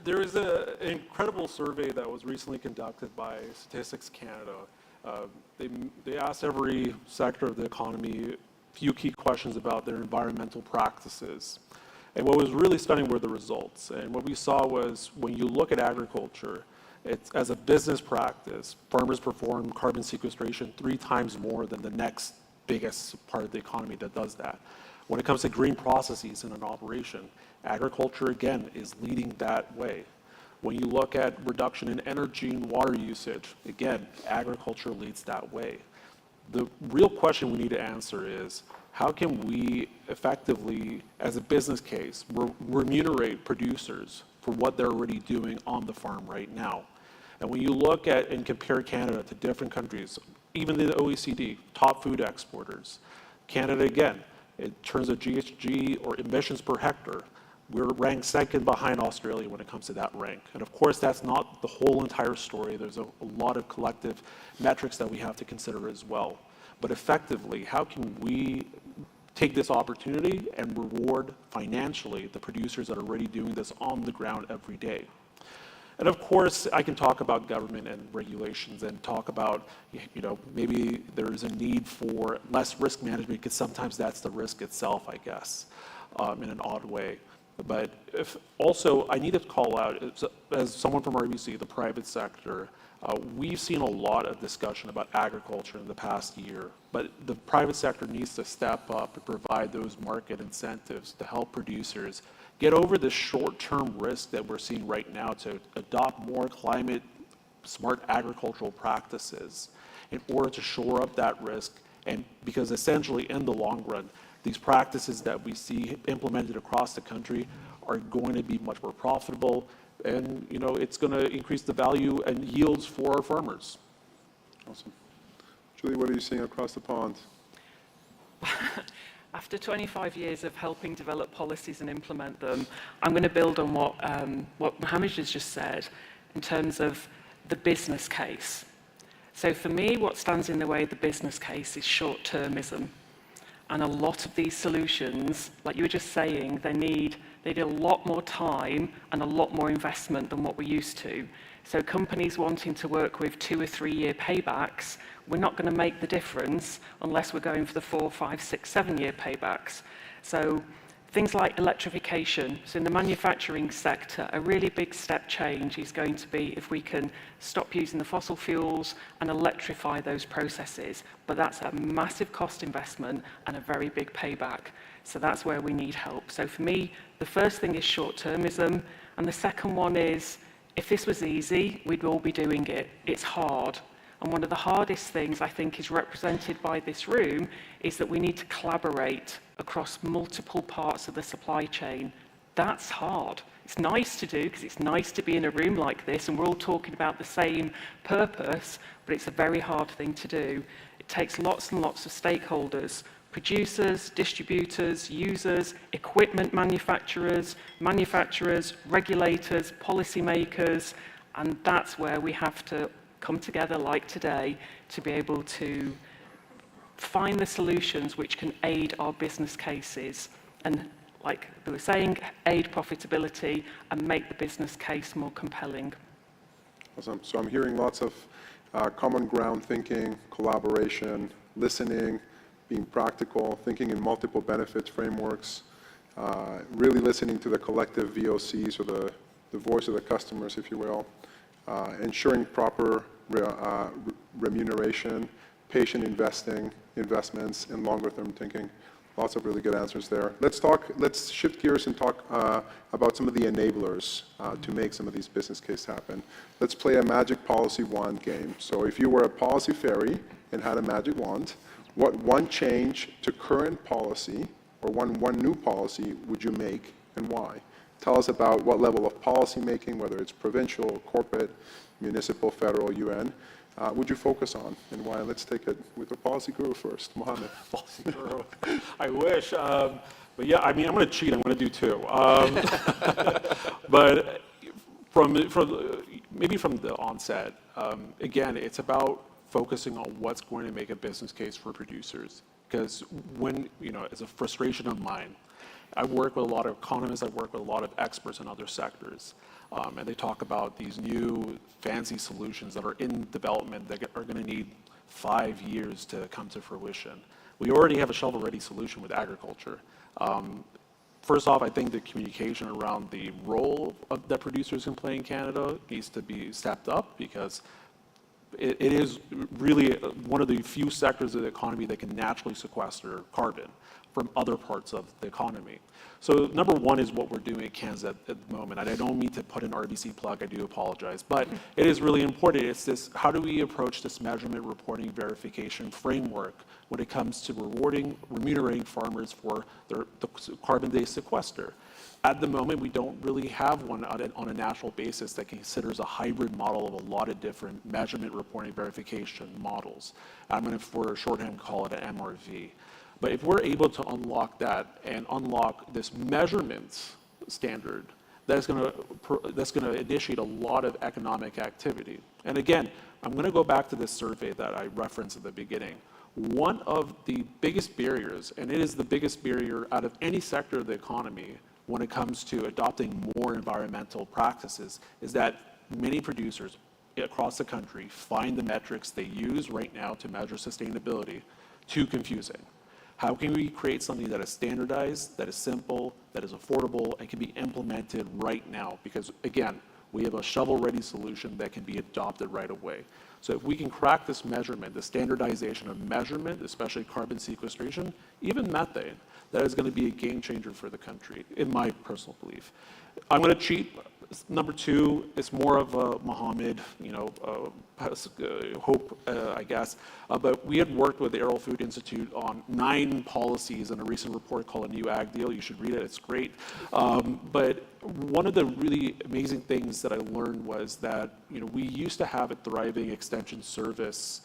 There is an incredible survey that was recently conducted by Statistics Canada. They asked every sector of the economy a few key questions about their environmental practices. And what was really stunning were the results. And what we saw was, when you look at agriculture, as a business practice, farmers perform carbon sequestration 3 times more than the next biggest part of the economy that does that. When it comes to green processes in an operation, agriculture, again, is leading that way. When you look at reduction in energy and water usage, again, agriculture leads that way. The real question we need to answer is, how can we effectively, as a business case, remunerate producers for what they're already doing on the farm right now? And when you look at and compare Canada to different countries, even the OECD, top food exporters, Canada, again, in terms of GHG or emissions per hectare, we're ranked second behind Australia when it comes to that rank. And of course, that's not the whole entire story. There's a lot of collective metrics that we have to consider as well. But effectively, how can we take this opportunity and reward financially the producers that are already doing this on the ground every day? And of course, I can talk about government and regulations and talk about, maybe there's a need for less risk management, because sometimes that's the risk itself, I guess, in an odd way. But also, I need to call out, as someone from RBC, the private sector, we've seen a lot of discussion about agriculture in the past year, but the private sector needs to step up and provide those market incentives to help producers get over the short-term risk that we're seeing right now, to adopt more climate-smart agricultural practices in order to shore up that risk. And because essentially, in the long run, these practices that we see implemented across the country are going to be much more profitable, and it's going to increase the value and yields for our farmers. Awesome. Julie, what are you seeing across the pond? After 25 years of helping develop policies and implement them, I'm going to build on what Mohammed has just said in terms of the business case. So for me, what stands in the way of the business case is short-termism. And a lot of these solutions, like you were just saying, they need a lot more time and a lot more investment than what we're used to. So companies wanting to work with 2 or 3 year paybacks, we're not going to make the difference unless we're going for the 4, 5, 6, 7 year paybacks. So things like electrification. So in the manufacturing sector, a really big step change is going to be if we can stop using the fossil fuels and electrify those processes. But that's a massive cost investment and a very big payback. So that's where we need help. So for me, the first thing is short-termism, and the second one is, if this was easy, we'd all be doing it. It's hard. And one of the hardest things I think is represented by this room is that we need to collaborate across multiple parts of the supply chain. That's hard. It's nice to do because it's nice to be in a room like this and we're all talking about the same purpose, but it's a very hard thing to do. It takes lots and lots of stakeholders, producers, distributors, users, equipment manufacturers, regulators, policymakers, and that's where we have to come together like today to be able to find the solutions which can aid our business cases and, like they were saying, aid profitability and make the business case more compelling. Awesome. So I'm hearing lots of common ground thinking, collaboration, listening, being practical, thinking in multiple benefits frameworks, really listening to the collective VOCs or the voice of the customers, if you will, ensuring proper remuneration, patient investments, and longer-term thinking. Lots of really good answers there. Let's shift gears and talk about some of the enablers to make some of these business cases happen. Let's play a magic policy wand game. So if you were a policy fairy and had a magic wand, what one change to current policy or one new policy would you make and why? Tell us about what level of policy making, whether it's provincial, corporate, municipal, federal, UN, would you focus on and why? Let's take it with the policy guru first. Mohammed. Policy guru. I wish. But yeah, I mean, I'm going to cheat. I'm going to do two. But maybe from the onset, again, it's about focusing on what's going to make a business case for producers. Because when, it's a frustration of mine. I work with a lot of economists, I work with a lot of experts in other sectors, and they talk about these new fancy solutions that are in development that are going to need 5 years to come to fruition. We already have a shovel-ready solution with agriculture. First off, I think the communication around the role that producers can play in Canada needs to be stepped up because it is really one of the few sectors of the economy that can naturally sequester carbon from other parts of the economy. So number one is what we're doing at Kansas at the moment. And I don't mean to put an RBC plug, I do apologize. But it is really important. It's this, how do we approach this measurement, reporting, verification framework when it comes to remunerating farmers for the carbon they sequester? At the moment, we don't really have one on a national basis that considers a hybrid model of a lot of different measurement, reporting, verification models. I'm going to, for shorthand, call it an MRV. But if we're able to unlock that and unlock this measurement standard, that's going to initiate a lot of economic activity. And again, I'm going to go back to this survey that I referenced at the beginning. One of the biggest barriers, and it is the biggest barrier out of any sector of the economy when it comes to adopting more environmental practices, is that many producers across the country find the metrics they use right now to measure sustainability too confusing. How can we create something that is standardized, that is simple, that is affordable, and can be implemented right now? Because again, we have a shovel-ready solution that can be adopted right away. So if we can crack this measurement, the standardization of measurement, especially carbon sequestration, even methane, that is going to be a game changer for the country, in my personal belief. I'm going to cheat. Number two, it's more of a Mohammed, hope, I guess. But we had worked with the Arrell Food Institute on 9 policies in a recent report called A New Ag Deal. You should read it, it's great. But one of the really amazing things that I learned was that, we used to have a thriving extension service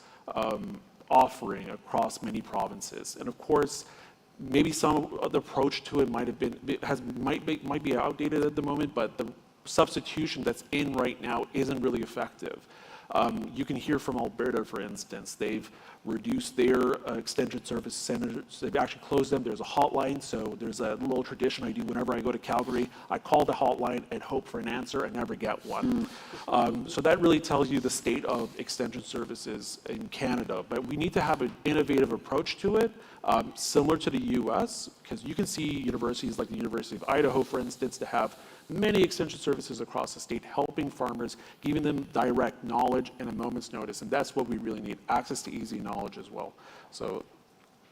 offering across many provinces. And of course, maybe some of the approach to it might be outdated at the moment, but the substitution that's in right now isn't really effective. You can hear from Alberta, for instance. They've reduced their extension service centers. They've actually closed them. There's a hotline, so there's a little tradition I do whenever I go to Calgary. I call the hotline and hope for an answer and never get one. So that really tells you the state of extension services in Canada. But we need to have an innovative approach to it, similar to the US, because you can see universities like the University of Idaho, for instance, to have many extension services across the state helping farmers, giving them direct knowledge and a moment's notice. And that's what we really need, access to easy knowledge as well. So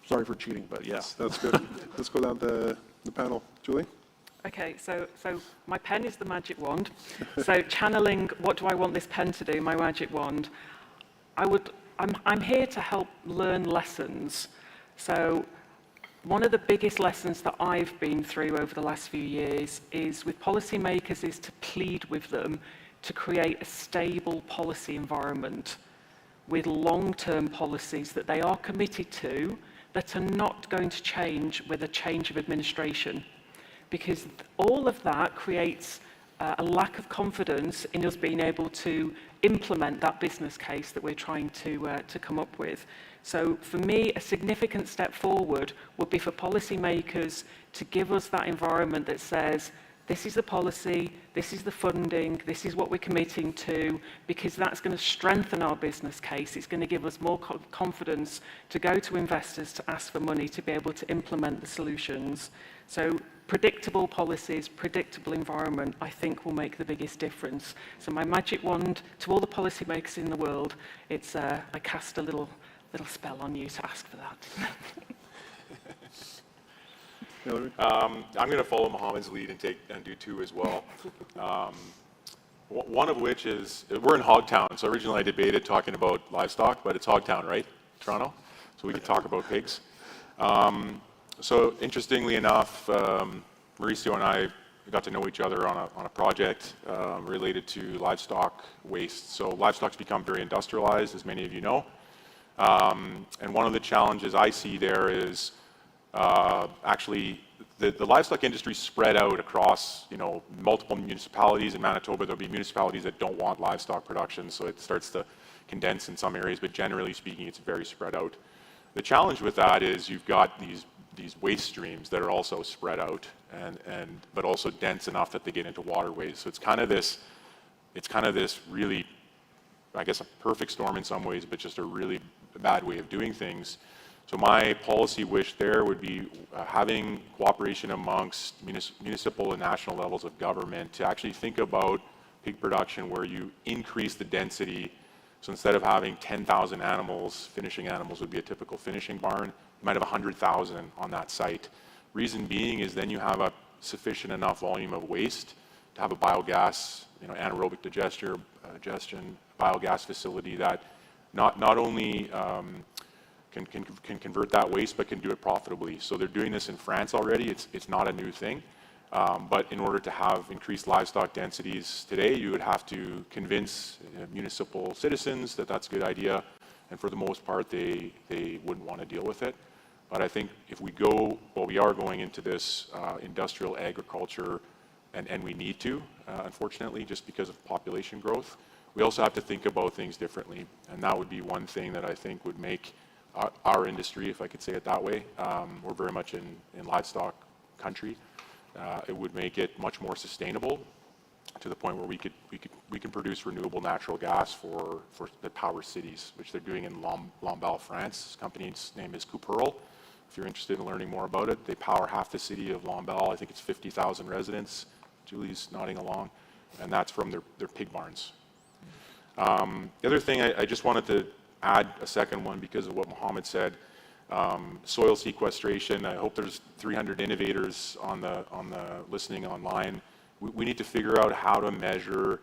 sorry for cheating, but yes. That's good. Let's go down the panel. Julie? Okay, so my pen is the magic wand. So channeling, what do I want this pen to do, my magic wand? I'm here to help learn lessons. So one of the biggest lessons that I've been through over the last few years is with policymakers is to plead with them to create a stable policy environment with long-term policies that they are committed to that are not going to change with a change of administration. Because all of that creates a lack of confidence in us being able to implement that business case that we're trying to come up with. So for me, a significant step forward would be for policymakers to give us that environment that says, this is the policy, this is the funding, this is what we're committing to, because that's going to strengthen our business case. It's going to give us more confidence to go to investors to ask for money to be able to implement the solutions. So predictable policies, predictable environment, I think will make the biggest difference. So my magic wand to all the policymakers in the world, it's I cast a little spell on you to ask for that. I'm going to follow Mohammed's lead and do two as well. One of which is, we're in Hogtown, so originally I debated talking about livestock, but it's Hogtown, right, Toronto? So we can talk about pigs. So interestingly enough, Mauricio and I got to know each other on a project related to livestock waste. So livestock's become very industrialized, as many of you know. And one of the challenges I see there is actually the livestock industry spread out across, multiple municipalities. In Manitoba, there'll be municipalities that don't want livestock production, so it starts to condense in some areas, but generally speaking, it's very spread out. The challenge with that is you've got these waste streams that are also spread out but also dense enough that they get into waterways. So it's kind of this really, I guess, a perfect storm in some ways, but just a really bad way of doing things. So my policy wish there would be having cooperation amongst municipal and national levels of government to actually think about pig production where you increase the density. So instead of having 10,000 animals, finishing animals would be a typical finishing barn, you might have 100,000 on that site. Reason being is then you have a sufficient enough volume of waste to have a biogas, anaerobic digestion biogas facility that not only can convert that waste, but can do it profitably. So they're doing this in France already. It's not a new thing. But in order to have increased livestock densities today, you would have to convince municipal citizens that that's a good idea. And for the most part, they wouldn't want to deal with it. But I think if we are going into this industrial agriculture, and we need to, unfortunately, just because of population growth, we also have to think about things differently. And that would be one thing that I think would make our industry, if I could say it that way, we're very much in livestock country. It would make it much more sustainable to the point where we can produce renewable natural gas for the power cities, which they're doing in Lamballe, France. This company's name is Couperle. If you're interested in learning more about it, they power half the city of Lamballe. I think it's 50,000 residents. Julie's nodding along, and that's from their pig barns. The other thing I just wanted to add a second one because of what Mohammed said. Soil sequestration. I hope there's 300 innovators on the listening online. We need to figure out how to measure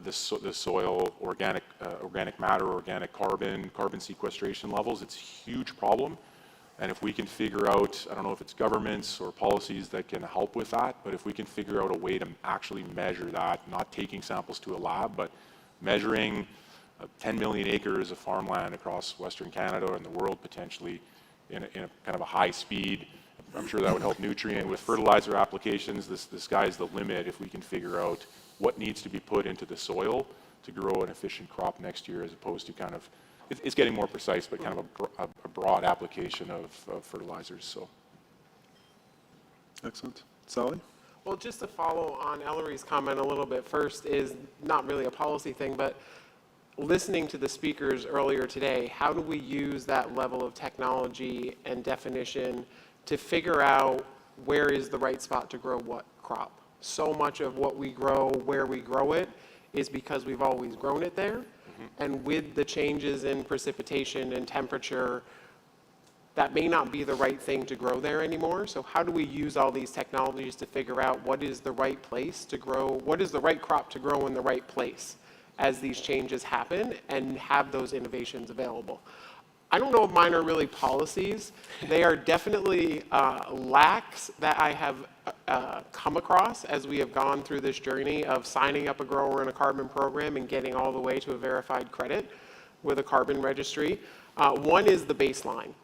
the soil organic matter, organic carbon sequestration levels. It's a huge problem. And if we can figure out, I don't know if it's governments or policies that can help with that, but if we can figure out a way to actually measure that, not taking samples to a lab, but measuring 10 million acres of farmland across Western Canada and the world potentially in a kind of a high speed. I'm sure that would help nutrient with fertilizer applications. The sky's the limit if we can figure out what needs to be put into the soil to grow an efficient crop next year, as opposed to kind of, it's getting more precise, but kind of a broad application of fertilizers. So. Excellent. Sally? Well, just to follow on Ellery's comment a little bit, first is not really a policy thing, but listening to the speakers earlier today, how do we use that level of technology and definition to figure out where is the right spot to grow what crop? So much of what we grow, where we grow it, is because we've always grown it there. And with the changes in precipitation and temperature, that may not be the right thing to grow there anymore. So how do we use all these technologies to figure out what is the right place to grow, what is the right crop to grow in the right place as these changes happen, and have those innovations available? I don't know if mine are really policies. They are definitely lacks that I have come across as we have gone through this journey of signing up a grower in a carbon program and getting all the way to a verified credit with a carbon registry. One is the baseline.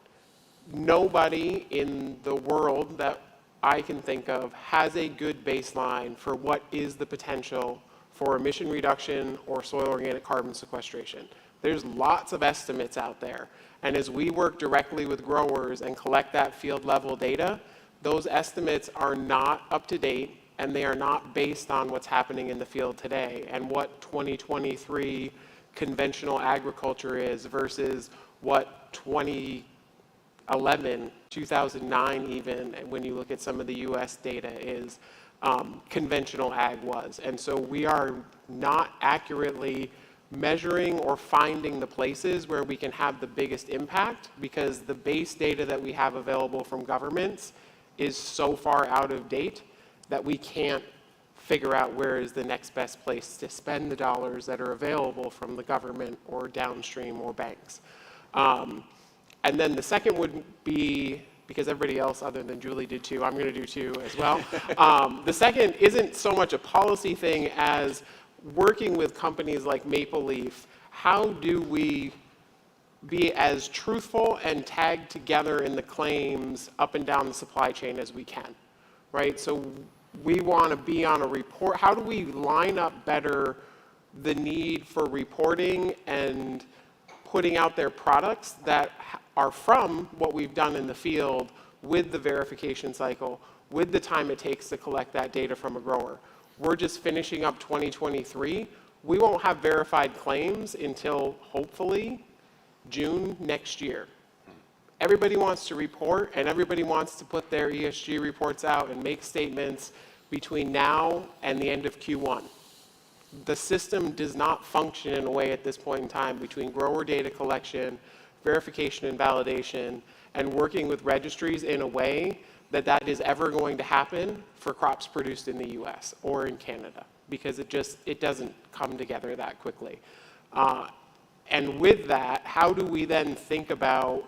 Nobody in the world that I can think of has a good baseline for what is the potential for emission reduction or soil organic carbon sequestration. There's lots of estimates out there. And as we work directly with growers and collect that field level data, those estimates are not up to date, and they are not based on what's happening in the field today and what 2023 conventional agriculture is versus what 2011, 2009 even, when you look at some of the US data, is conventional ag was. And so we are not accurately measuring or finding the places where we can have the biggest impact, because the base data that we have available from governments is so far out of date that we can't figure out where is the next best place to spend the dollars that are available from the government or downstream or banks. And then the second would be, because everybody else other than Julie did too, I'm going to do too as well. The second isn't so much a policy thing as working with companies like Maple Leaf. How do we be as truthful and tagged together in the claims up and down the supply chain as we can, right? So we want to be on a report. How do we line up better the need for reporting and putting out their products that are from what we've done in the field with the verification cycle, with the time it takes to collect that data from a grower? We're just finishing up 2023. We won't have verified claims until hopefully June next year. Everybody wants to report, and everybody wants to put their ESG reports out and make statements between now and the end of Q1. The system does not function in a way at this point in time between grower data collection, verification and validation, and working with registries in a way that that is ever going to happen for crops produced in the US or in Canada, because it doesn't come together that quickly. And with that, how do we then think about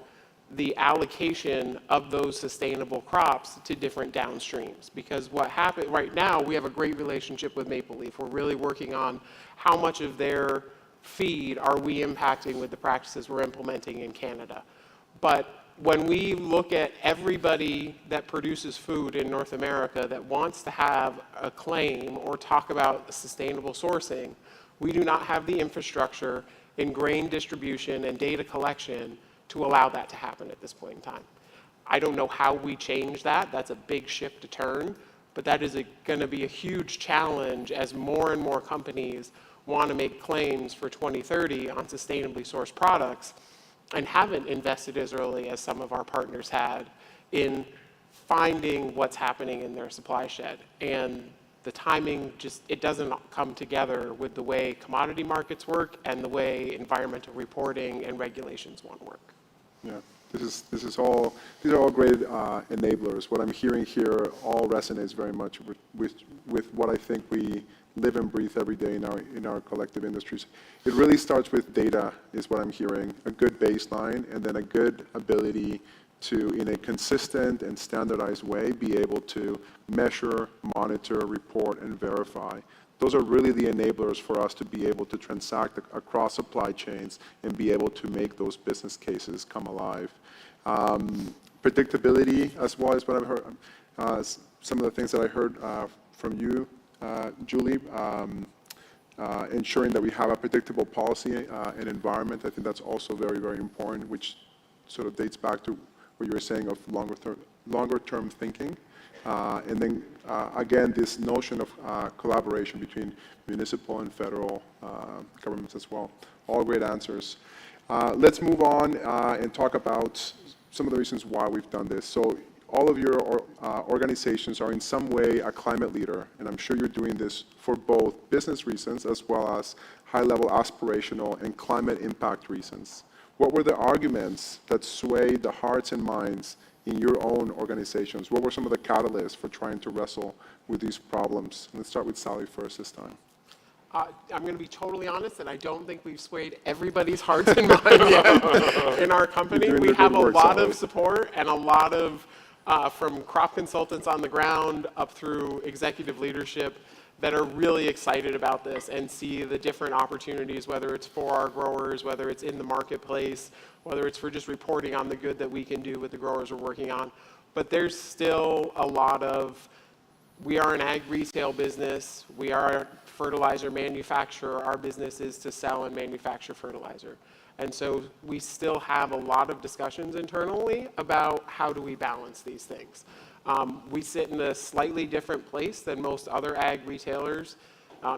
the allocation of those sustainable crops to different downstreams? Because what happened right now, we have a great relationship with Maple Leaf. We're really working on how much of their feed are we impacting with the practices we're implementing in Canada. But when we look at everybody that produces food in North America that wants to have a claim or talk about sustainable sourcing, we do not have the infrastructure in grain distribution and data collection to allow that to happen at this point in time. I don't know how we change that. That's a big ship to turn, but that is going to be a huge challenge as more and more companies want to make claims for 2030 on sustainably sourced products and haven't invested as early as some of our partners had in finding what's happening in their supply shed. And the timing just, it doesn't come together with the way commodity markets work and the way environmental reporting and regulations want to work. Yeah, these are all great enablers. What I'm hearing here all resonates very much with what I think we live and breathe every day in our collective industries. It really starts with data, is what I'm hearing, a good baseline, and then a good ability to, in a consistent and standardized way, be able to measure, monitor, report, and verify. Those are really the enablers for us to be able to transact across supply chains and be able to make those business cases come alive. Predictability as well is what I've heard. Some of the things that I heard from you, Julie, ensuring that we have a predictable policy and environment. I think that's also very, very important, which sort of dates back to what you were saying of longer term thinking. And then again, this notion of collaboration between municipal and federal governments as well. All great answers. Let's move on and talk about some of the reasons why we've done this. So all of your organizations are in some way a climate leader, and I'm sure you're doing this for both business reasons as well as high-level aspirational and climate impact reasons. What were the arguments that swayed the hearts and minds in your own organizations? What were some of the catalysts for trying to wrestle with these problems? Let's start with Sally first this time. I'm going to be totally honest, and I don't think we've swayed everybody's hearts and minds yet in our company. We have a lot of support and a lot of, from crop consultants on the ground up through executive leadership, that are really excited about this and see the different opportunities, whether it's for our growers, whether it's in the marketplace, whether it's for just reporting on the good that we can do with the growers we're working on. But there's still a lot of, we are an ag retail business, we are a fertilizer manufacturer, our business is to sell and manufacture fertilizer. And so we still have a lot of discussions internally about how do we balance these things. We sit in a slightly different place than most other ag retailers,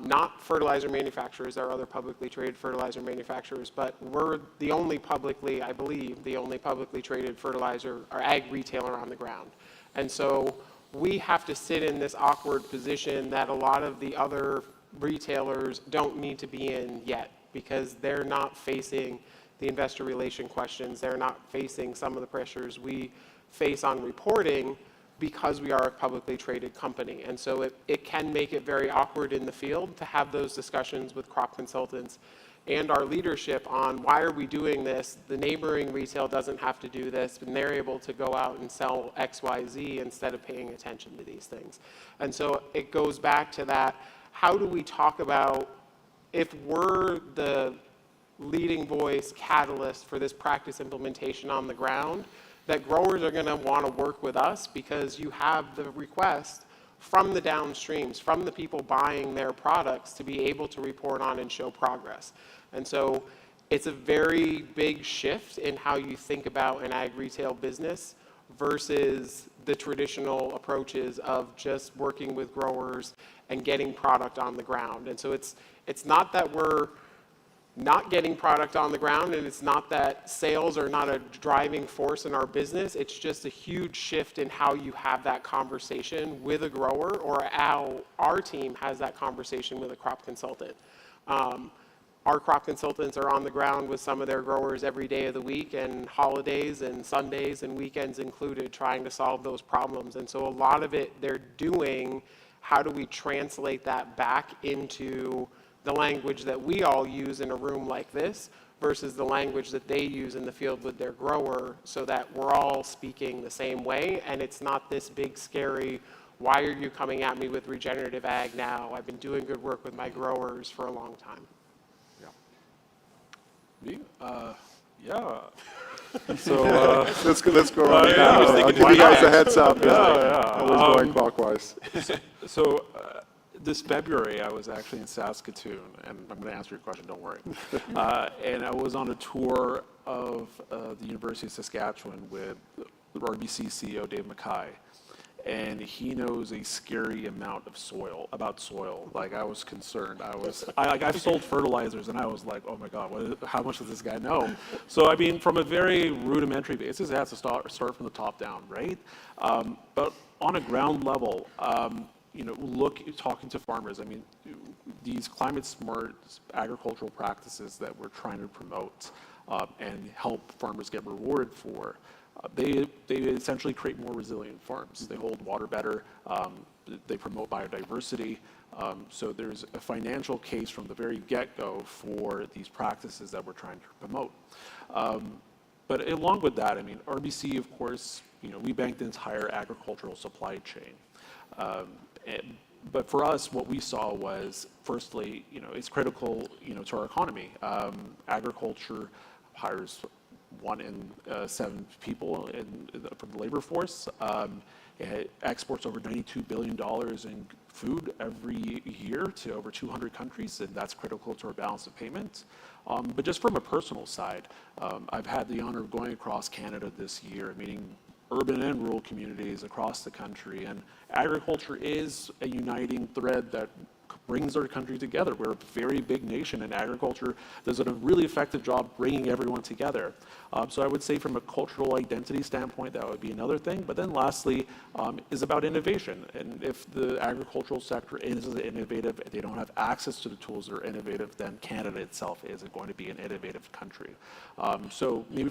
not fertilizer manufacturers, there are other publicly traded fertilizer manufacturers, but we're the only publicly, I believe, the only publicly traded fertilizer or ag retailer on the ground. And so we have to sit in this awkward position that a lot of the other retailers don't need to be in yet, because they're not facing the investor relation questions, they're not facing some of the pressures we face on reporting because we are a publicly traded company. And so it can make it very awkward in the field to have those discussions with crop consultants and our leadership on why are we doing this, the neighboring retail doesn't have to do this, and they're able to go out and sell XYZ instead of paying attention to these things. And so it goes back to that, how do we talk about, if we're the leading voice catalyst for this practice implementation on the ground, that growers are going to want to work with us because you have the request from the downstreams, from the people buying their products to be able to report on and show progress. And so it's a very big shift in how you think about an ag retail business versus the traditional approaches of just working with growers and getting product on the ground. And so it's not that we're not getting product on the ground, and it's not that sales are not a driving force in our business. It's just a huge shift in how you have that conversation with a grower, or how our team has that conversation with a crop consultant. Our crop consultants are on the ground with some of their growers every day of the week, and holidays and Sundays and weekends included, trying to solve those problems. And so a lot of it they're doing, how do we translate that back into the language that we all use in a room like this versus the language that they use in the field with their grower, so that we're all speaking the same way, and it's not this big scary, why are you coming at me with regenerative ag now? I've been doing good work with my growers for a long time. Me? Yeah. So let's go around. I'll give you guys a heads up. I was going clockwise. So this February, I was actually in Saskatoon, and I'm going to answer your question, don't worry. And I was on a tour of the University of Saskatchewan with RBC CEO Dave Mackay. And he knows a scary amount of about soil. Like, I was concerned. I've sold fertilizers, and I was like, oh my God, how much does this guy know? So, I mean, from a very rudimentary basis, it has to start from the top down, right? But on a ground level, talking to farmers, I mean, these climate smart agricultural practices that we're trying to promote and help farmers get rewarded for, they essentially create more resilient farms. They hold water better, they promote biodiversity, so there's a financial case from the very get-go for these practices that we're trying to promote. But along with that, I mean, RBC, of course, we bank the entire agricultural supply chain. But for us, what we saw was, firstly, it's critical, to our economy. Agriculture hires 1 in 7 people from the labor force. It exports over $92 billion in food every year to over 200 countries, and that's critical to our balance of payments. But just from a personal side, I've had the honor of going across Canada this year, meeting urban and rural communities across the country, and agriculture is a uniting thread that brings our country together. We're a very big nation, and agriculture does a really effective job bringing everyone together. So I would say from a cultural identity standpoint, that would be another thing. But then lastly is about innovation. And if the agricultural sector is innovative, if they don't have access to the tools that are innovative, then Canada itself isn't going to be an innovative country. So maybe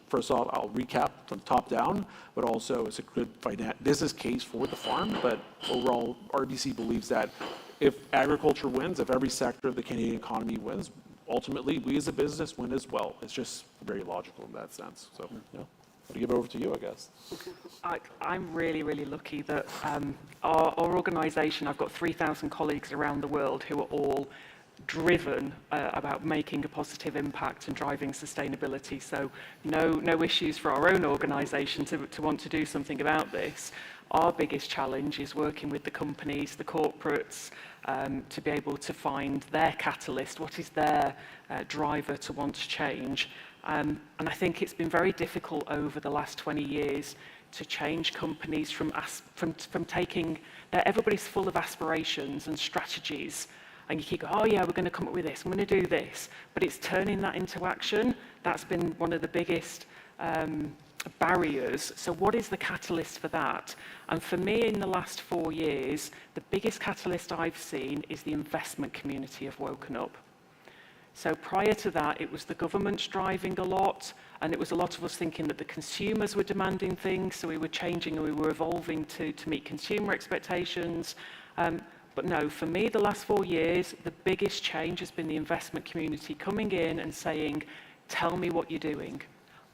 first off, I'll recap from top down, but also it's a good business case for the farm. But overall, RBC believes that if agriculture wins, if every sector of the Canadian economy wins, ultimately we as a business win as well. It's just very logical in that sense. So, I'll give it over to you, I guess. I'm really, really lucky that our organisation, I've got 3,000 colleagues around the world who are all driven about making a positive impact and driving sustainability. So no issues for our own organisation to want to do something about this. Our biggest challenge is working with the companies, the corporates, to be able to find their catalyst, what is their driver to want to change. And I think it's been very difficult over the last 20 years to change companies from taking, everybody's full of aspirations and strategies, and you keep going, oh yeah, we're going to come up with this, I'm going to do this, but it's turning that into action. That's been one of the biggest barriers. So what is the catalyst for that? And for me, in the last 4 years, the biggest catalyst I've seen is the investment community have woken up. So prior to that, it was the government driving a lot, and it was a lot of us thinking that the consumers were demanding things, so we were changing and we were evolving to meet consumer expectations. But no, for me, the last 4 years, the biggest change has been the investment community coming in and saying, tell me what you're doing.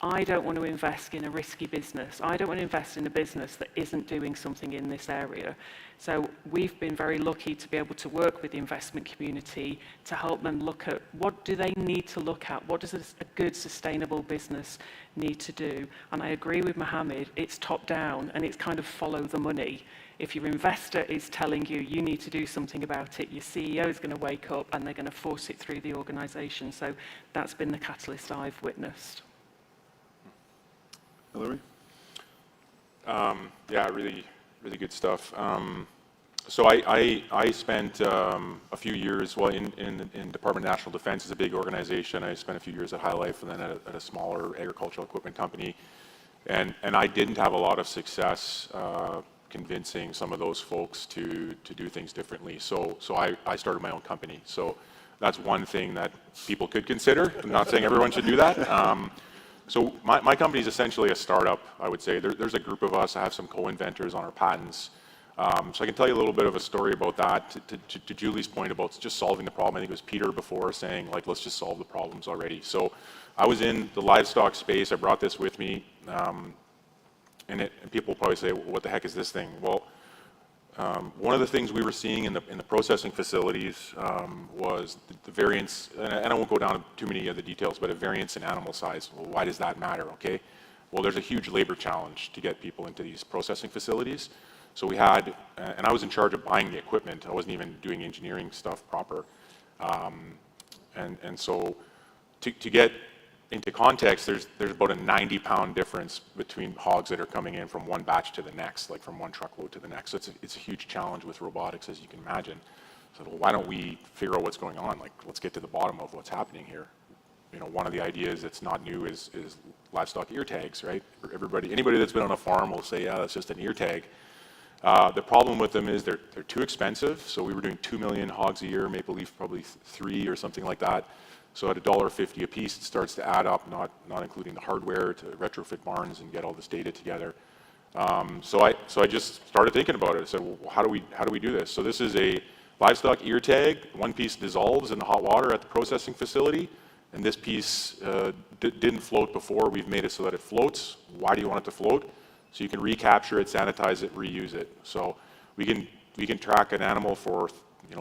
I don't want to invest in a risky business. I don't want to invest in a business that isn't doing something in this area. So we've been very lucky to be able to work with the investment community to help them look at what do they need to look at, what does a good sustainable business need to do. And I agree with Mohammed, it's top down and it's kind of follow the money. If your investor is telling you you need to do something about it, your CEO is going to wake up and they're going to force it through the organisation. So that's been the catalyst I've witnessed. Hillary? Yeah, really good stuff. So I spent a few years, well, in Department of National Defense is a big organization. I spent a few years at High Life and then at a smaller agricultural equipment company. And I didn't have a lot of success convincing some of those folks to do things differently. So I started my own company. So that's one thing that people could consider. I'm not saying everyone should do that. So my company is essentially a startup, I would say. There's a group of us. I have some co-inventors on our patents. So I can tell you a little bit of a story about that. To Julie's point about just solving the problem, I think it was Peter before saying, like, let's just solve the problems already. So I was in the livestock space. I brought this with me. And people will probably say, well, what the heck is this thing? Well, one of the things we were seeing in the processing facilities was the variance, and I won't go down to too many of the details, but a variance in animal size. Well, why does that matter, okay? Well, there's a huge labor challenge to get people into these processing facilities. So we had, and I was in charge of buying the equipment. I wasn't even doing engineering stuff proper. And so to get into context, there's about a 90-pound difference between hogs that are coming in from one batch to the next, like from one truckload to the next. So it's a huge challenge with robotics, as you can imagine. So well, why don't we figure out what's going on? Like, let's get to the bottom of what's happening here. You know, one of the ideas that's not new is livestock ear tags, right? Anybody that's been on a farm will say, yeah, that's just an ear tag. The problem with them is they're too expensive. So we were doing 2 million hogs a year, Maple Leaf probably 3 or something like that. So at $1.50 a piece, it starts to add up, not including the hardware to retrofit barns and get all this data together. So I just started thinking about it. I said, well, how do we do this? So this is a livestock ear tag. One piece dissolves in the hot water at the processing facility, and this piece didn't float before. We've made it so that it floats. Why do you want it to float? So you can recapture it, sanitize it, reuse it. So we can track an animal for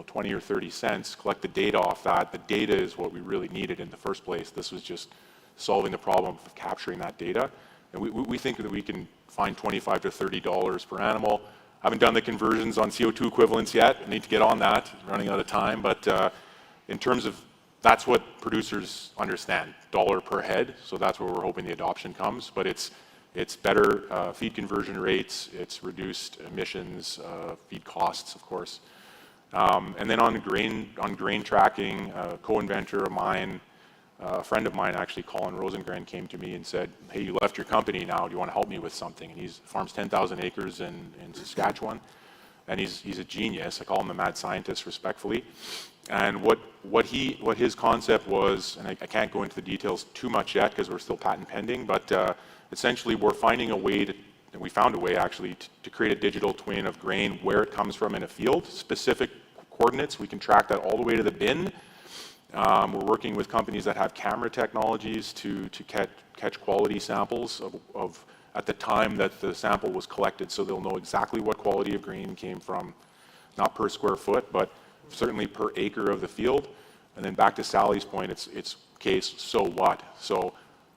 20 or 30 cents, collect the data off that. The data is what we really needed in the first place. This was just solving the problem of capturing that data. And we think that we can find $25 to $30 per animal. Haven't done the conversions on CO2 equivalents yet. I need to get on that, running out of time. But in terms of, that's what producers understand, dollar per head. So that's where we're hoping the adoption comes. But it's better feed conversion rates, it's reduced emissions, feed costs, of course. And then on grain tracking, a co-inventor of mine, a friend of mine actually, Colin Rosengren, came to me and said, hey, you left your company now, do you want to help me with something? And he farms 10,000 acres in Saskatchewan, and he's a genius. I call him the mad scientist, respectfully. And what his concept was, and I can't go into the details too much yet because we're still patent pending, but essentially we're finding a way to, and we found a way actually to create a digital twin of grain, where it comes from in a field, specific coordinates. We can track that all the way to the bin. We're working with companies that have camera technologies to catch quality samples of at the time that the sample was collected, so they'll know exactly what quality of grain came from, not per square foot, but certainly per acre of the field. And then back to Sally's point, it's case, so what? So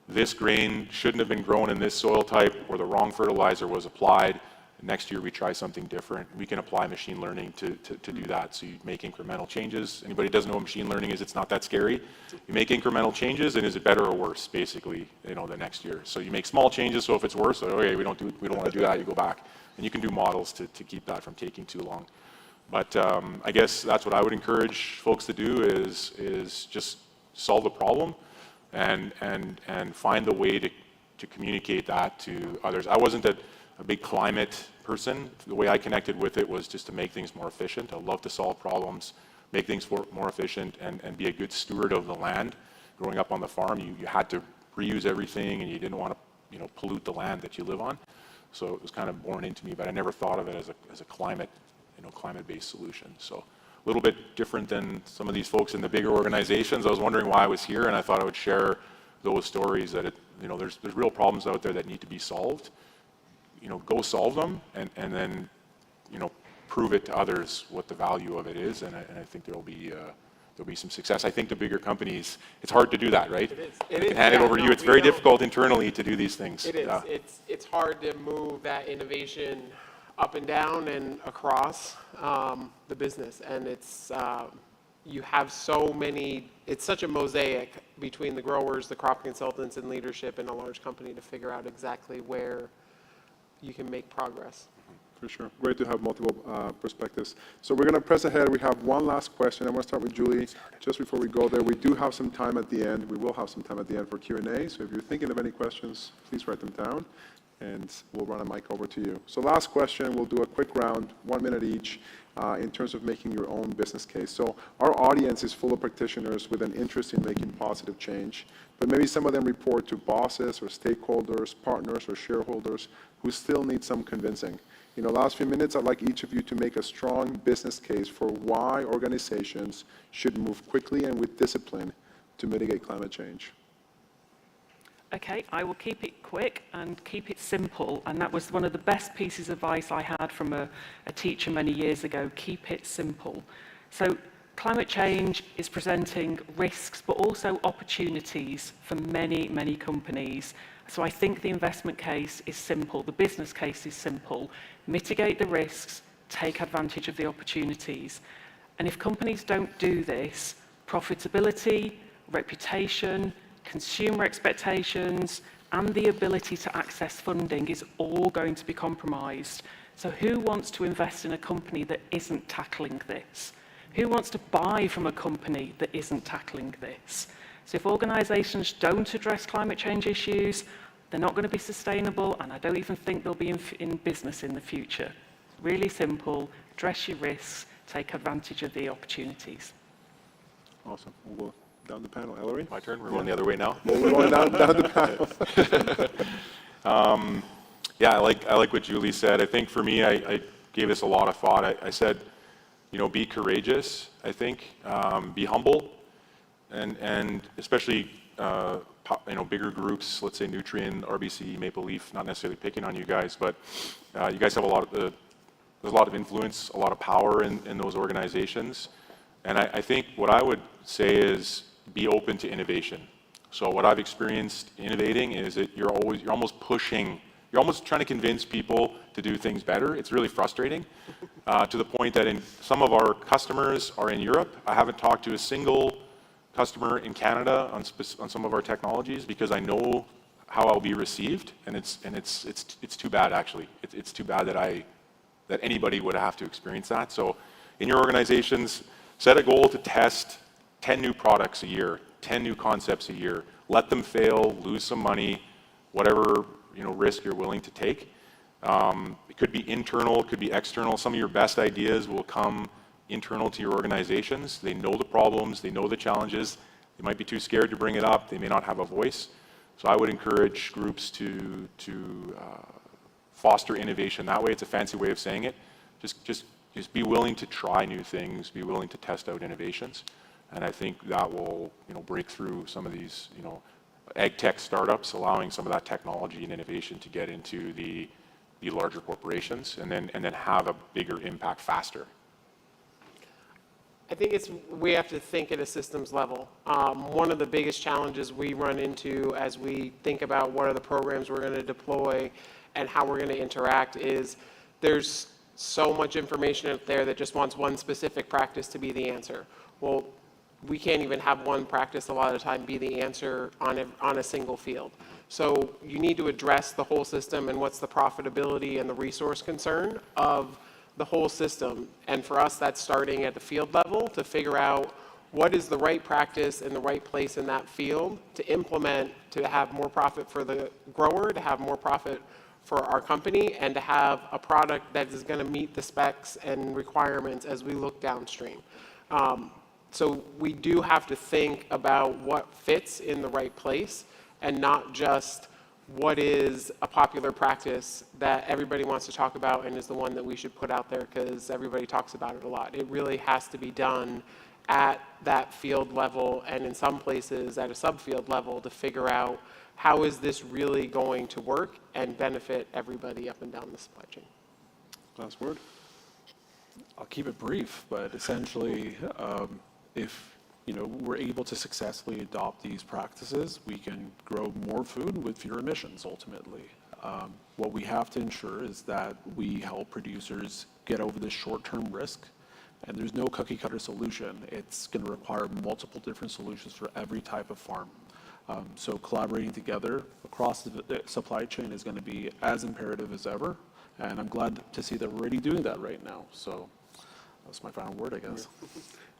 this grain shouldn't have been grown in this soil type, or the wrong fertilizer was applied. Next year we try something different. We can apply machine learning to do that. So you make incremental changes. Anybody who doesn't know what machine learning is, it's not that scary. You make incremental changes, and is it better or worse, basically, the next year. So you make small changes, so if it's worse, okay, we don't want to do that, you go back. And you can do models to keep that from taking too long. But I guess that's what I would encourage folks to do is just solve the problem and find the way to communicate that to others. I wasn't a big climate person. The way I connected with it was just to make things more efficient. I love to solve problems, make things more efficient, and be a good steward of the land. Growing up on the farm, you had to reuse everything, and you didn't want to pollute the land that you live on. So it was kind of born into me, but I never thought of it as a climate-based solution. So a little bit different than some of these folks in the bigger organizations. I was wondering why I was here, and I thought I would share those stories that there's real problems out there that need to be solved. Go solve them, and then prove it to others what the value of it is, and I think there'll be some success. I think the bigger companies, it's hard to do that, right? It is. They can hand it over to you. It's very difficult internally to do these things. It is. Yeah. It's hard to move that innovation up and down and across the business, and it's you have so many. It's such a mosaic between the growers, the crop consultants, and leadership in a large company to figure out exactly where you can make progress. For sure. Great to have multiple perspectives. So we're going to press ahead. We have one last question. I'm going to start with Julie. Just before we go there, we do have some time at the end. We will have some time at the end for Q&A. So if you're thinking of any questions, please write them down, and we'll run a mic over to you. So last question, we'll do a quick round, 1 minute each, in terms of making your own business case. So our audience is full of practitioners with an interest in making positive change, but maybe some of them report to bosses or stakeholders, partners or shareholders who still need some convincing. In the last few minutes, I'd like each of you to make a strong business case for why organizations should move quickly and with discipline to mitigate climate change. Okay, I will keep it quick and keep it simple, and that was one of the best pieces of advice I had from a teacher many years ago. Keep it simple. So climate change is presenting risks but also opportunities for many, many companies. So I think the investment case is simple, the business case is simple. Mitigate the risks, take advantage of the opportunities. And if companies don't do this, profitability, reputation, consumer expectations, and the ability to access funding is all going to be compromised. So who wants to invest in a company that isn't tackling this? Who wants to buy from a company that isn't tackling this? So if organizations don't address climate change issues, they're not going to be sustainable, and I don't even think they'll be in business in the future. Really simple, address your risks, take advantage of the opportunities. Awesome. We'll go down the panel. Ellery? My turn? We're going the other way now? Well, we're going down the panel. Yeah, I like what Julie said. I think for me, I gave this a lot of thought. I said, be courageous, I think, be humble, and especially, bigger groups, let's say Nutrien, RBC, Maple Leaf, not necessarily picking on you guys, but you guys have there's a lot of influence, a lot of power in those organizations. And I think what I would say is be open to innovation. So what I've experienced innovating is that you're almost pushing you're almost trying to convince people to do things better. It's really frustrating to the point that some of our customers are in Europe. I haven't talked to a single customer in Canada on some of our technologies because I know how I'll be received, and it's too bad actually. It's too bad that anybody would have to experience that. So in your organizations, set a goal to test 10 new products a year, 10 new concepts a year. Let them fail, lose some money, whatever risk you're willing to take. It could be internal, it could be external. Some of your best ideas will come internal to your organizations. They know the problems, they know the challenges. They might be too scared to bring it up. They may not have a voice. So I would encourage groups to foster innovation that way. It's a fancy way of saying it. Just be willing to try new things, be willing to test out innovations. And I think that will break through some of these ag tech startups, allowing some of that technology and innovation to get into the larger corporations and then have a bigger impact faster. I think we have to think at a systems level. One of the biggest challenges we run into as we think about what are the programs we're going to deploy and how we're going to interact is there's so much information out there that just wants one specific practice to be the answer. Well, we can't even have one practice a lot of the time be the answer on a single field. So you need to address the whole system and what's the profitability and the resource concern of the whole system. And for us, that's starting at the field level to figure out what is the right practice in the right place in that field to implement to have more profit for the grower, to have more profit for our company, and to have a product that is going to meet the specs and requirements as we look downstream. So we do have to think about what fits in the right place and not just what is a popular practice that everybody wants to talk about and is the one that we should put out there because everybody talks about it a lot. It really has to be done at that field level and in some places at a subfield level to figure out how is this really going to work and benefit everybody up and down the supply chain. Last word. I'll keep it brief, but essentially, if we're able to successfully adopt these practices, we can grow more food with fewer emissions ultimately. What we have to ensure is that we help producers get over this short-term risk, and there's no cookie-cutter solution. It's going to require multiple different solutions for every type of farm. So collaborating together across the supply chain is going to be as imperative as ever, and I'm glad to see that we're already doing that right now. So that's my final word, I guess.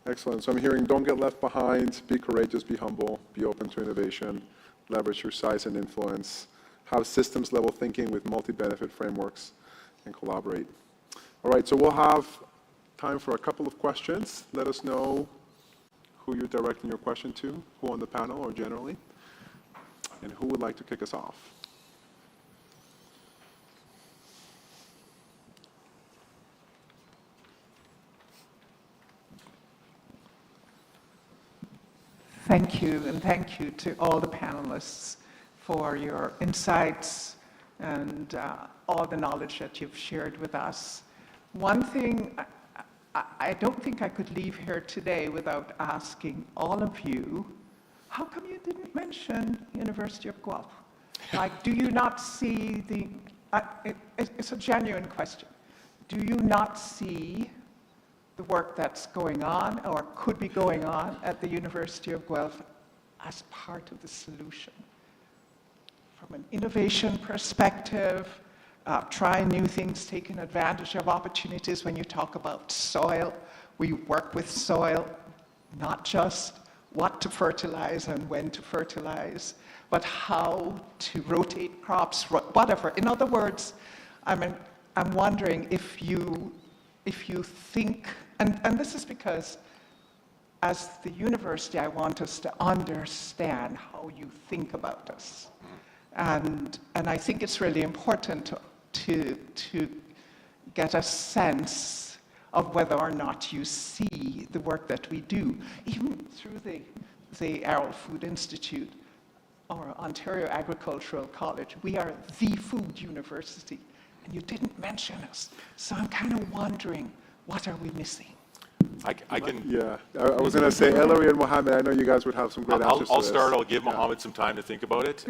Excellent. So I'm hearing don't get left behind, be courageous, be humble, be open to innovation, leverage your size and influence, have systems level thinking with multi-benefit frameworks, and collaborate. All right, so we'll have time for a couple of questions. Let us know who you're directing your question to, who on the panel or generally, and who would like to kick us off. Thank you, and thank you to all the panelists for your insights and all the knowledge that you've shared with us. One thing, I don't think I could leave here today without asking all of you, how come you didn't mention University of Guelph? Like, do you not see it's a genuine question. Do you not see the work that's going on or could be going on at the University of Guelph as part of the solution? From an innovation perspective, trying new things, taking advantage of opportunities. When you talk about soil, we work with soil, not just what to fertilize and when to fertilize, but how to rotate crops, whatever. In other words, I'm wondering if you think, and this is because as the university, I want us to understand how you think about us. And I think it's really important to get a sense of whether or not you see the work that we do, even through the Arrell Food Institute or Ontario Agricultural College. We are the food university, and you didn't mention us. So I'm kind of wondering, what are we missing? I can. Yeah, I was going to say, Ellery and Mohammed, I know you guys would have some great answers to I'll this. start. I'll give Mohammed some time to think about it.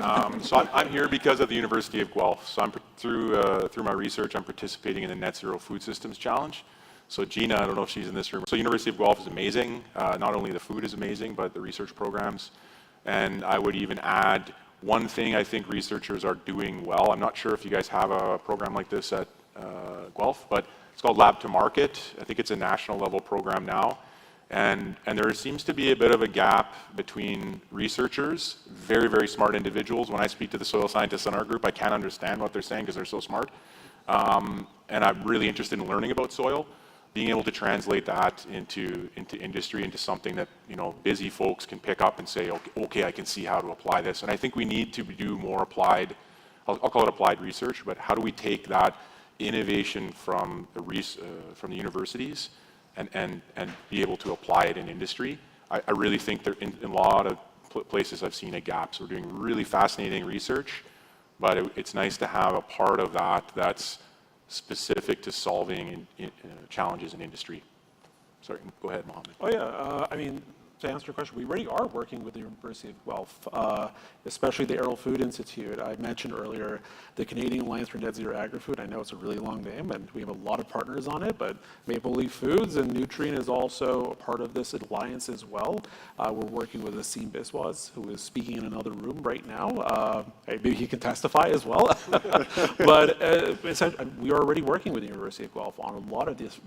So I'm here because of the University of Guelph. So I'm through my research, I'm participating in the Net Zero Food Systems Challenge. So Gina, I don't know if she's in this room. So University of Guelph is amazing. Not only the food is amazing, but the research programs. And I would even add one thing I think researchers are doing well. I'm not sure if you guys have a program like this at Guelph, but it's called Lab to Market. I think it's a national level program now. And there seems to be a bit of a gap between researchers, very, very smart individuals. When I speak to the soil scientists in our group, I can't understand what they're saying because they're so smart. And I'm really interested in learning about soil, being able to translate that into industry, into something that, you know, busy folks can pick up and say, okay, I can see how to apply this. And I think we need to do more applied, I'll call it applied research, but how do we take that innovation from the universities and be able to apply it in industry? I really think that in a lot of places I've seen a gap. So we're doing really fascinating research, but it's nice to have a part of that that's specific to solving challenges in industry. Sorry, go ahead, Mohammed. Oh yeah, I mean, to answer your question, we already are working with the University of Guelph, especially the Arrell Food Institute. I mentioned earlier the Canadian Alliance for Net Zero Agri-Food. I know it's a really long name, and we have a lot of partners on it, but Maple Leaf Foods and Nutrien is also a part of this alliance as well. We're working with Asim Biswas, who is speaking in another room right now. Maybe he can testify as well. But essentially, we are already working with the University of Guelph on a lot of these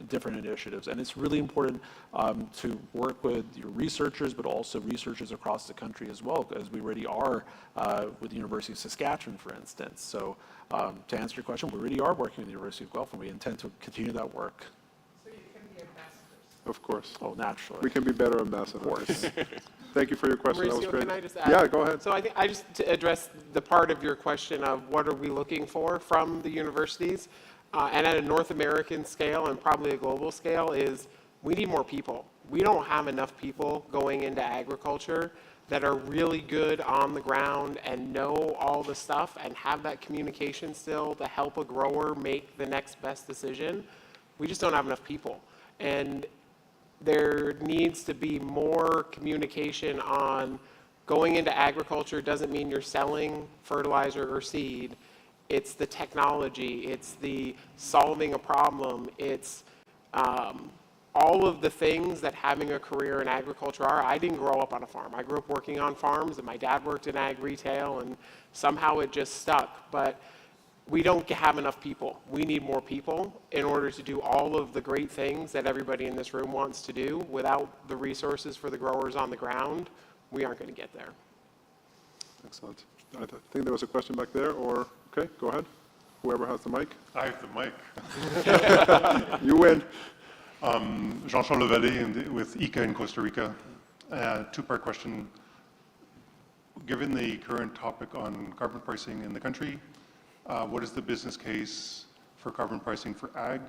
different initiatives, and it's really important to work with your researchers, but also researchers across the country as well, as we already are with the University of Saskatchewan, for instance. So to answer your question, we already are working with the University of Guelph, and we intend to continue that work. So you can be ambassadors. Of course. Oh, naturally. We can be better ambassadors. Thank you for your question. That was Mauricio, great. can I just add? Yeah, go ahead. So I think I just to address the part of your question of what are we looking for from the universities, and at a North American scale and probably a global scale, is we need more people. We don't have enough people going into agriculture that are really good on the ground and know all the stuff and have that communication still to help a grower make the next best decision. We just don't have enough people. And there needs to be more communication on going into agriculture doesn't mean you're selling fertilizer or seed. It's the technology, it's the solving a problem, it's all of the things that having a career in agriculture are. I didn't grow up on a farm. I grew up working on farms, and my dad worked in ag retail, and somehow it just stuck. But we don't have enough people. We need more people in order to do all of the great things that everybody in this room wants to do. Without the resources for the growers on the ground, we aren't going to get there. Excellent. I think there was a question back there, or, okay, go ahead. Whoever has the mic. I have the mic. You win. Jean-Charles Levalet with ICA in Costa Rica. Two-part question. Given the current topic on carbon pricing in the country, what is the business case for carbon pricing for ag?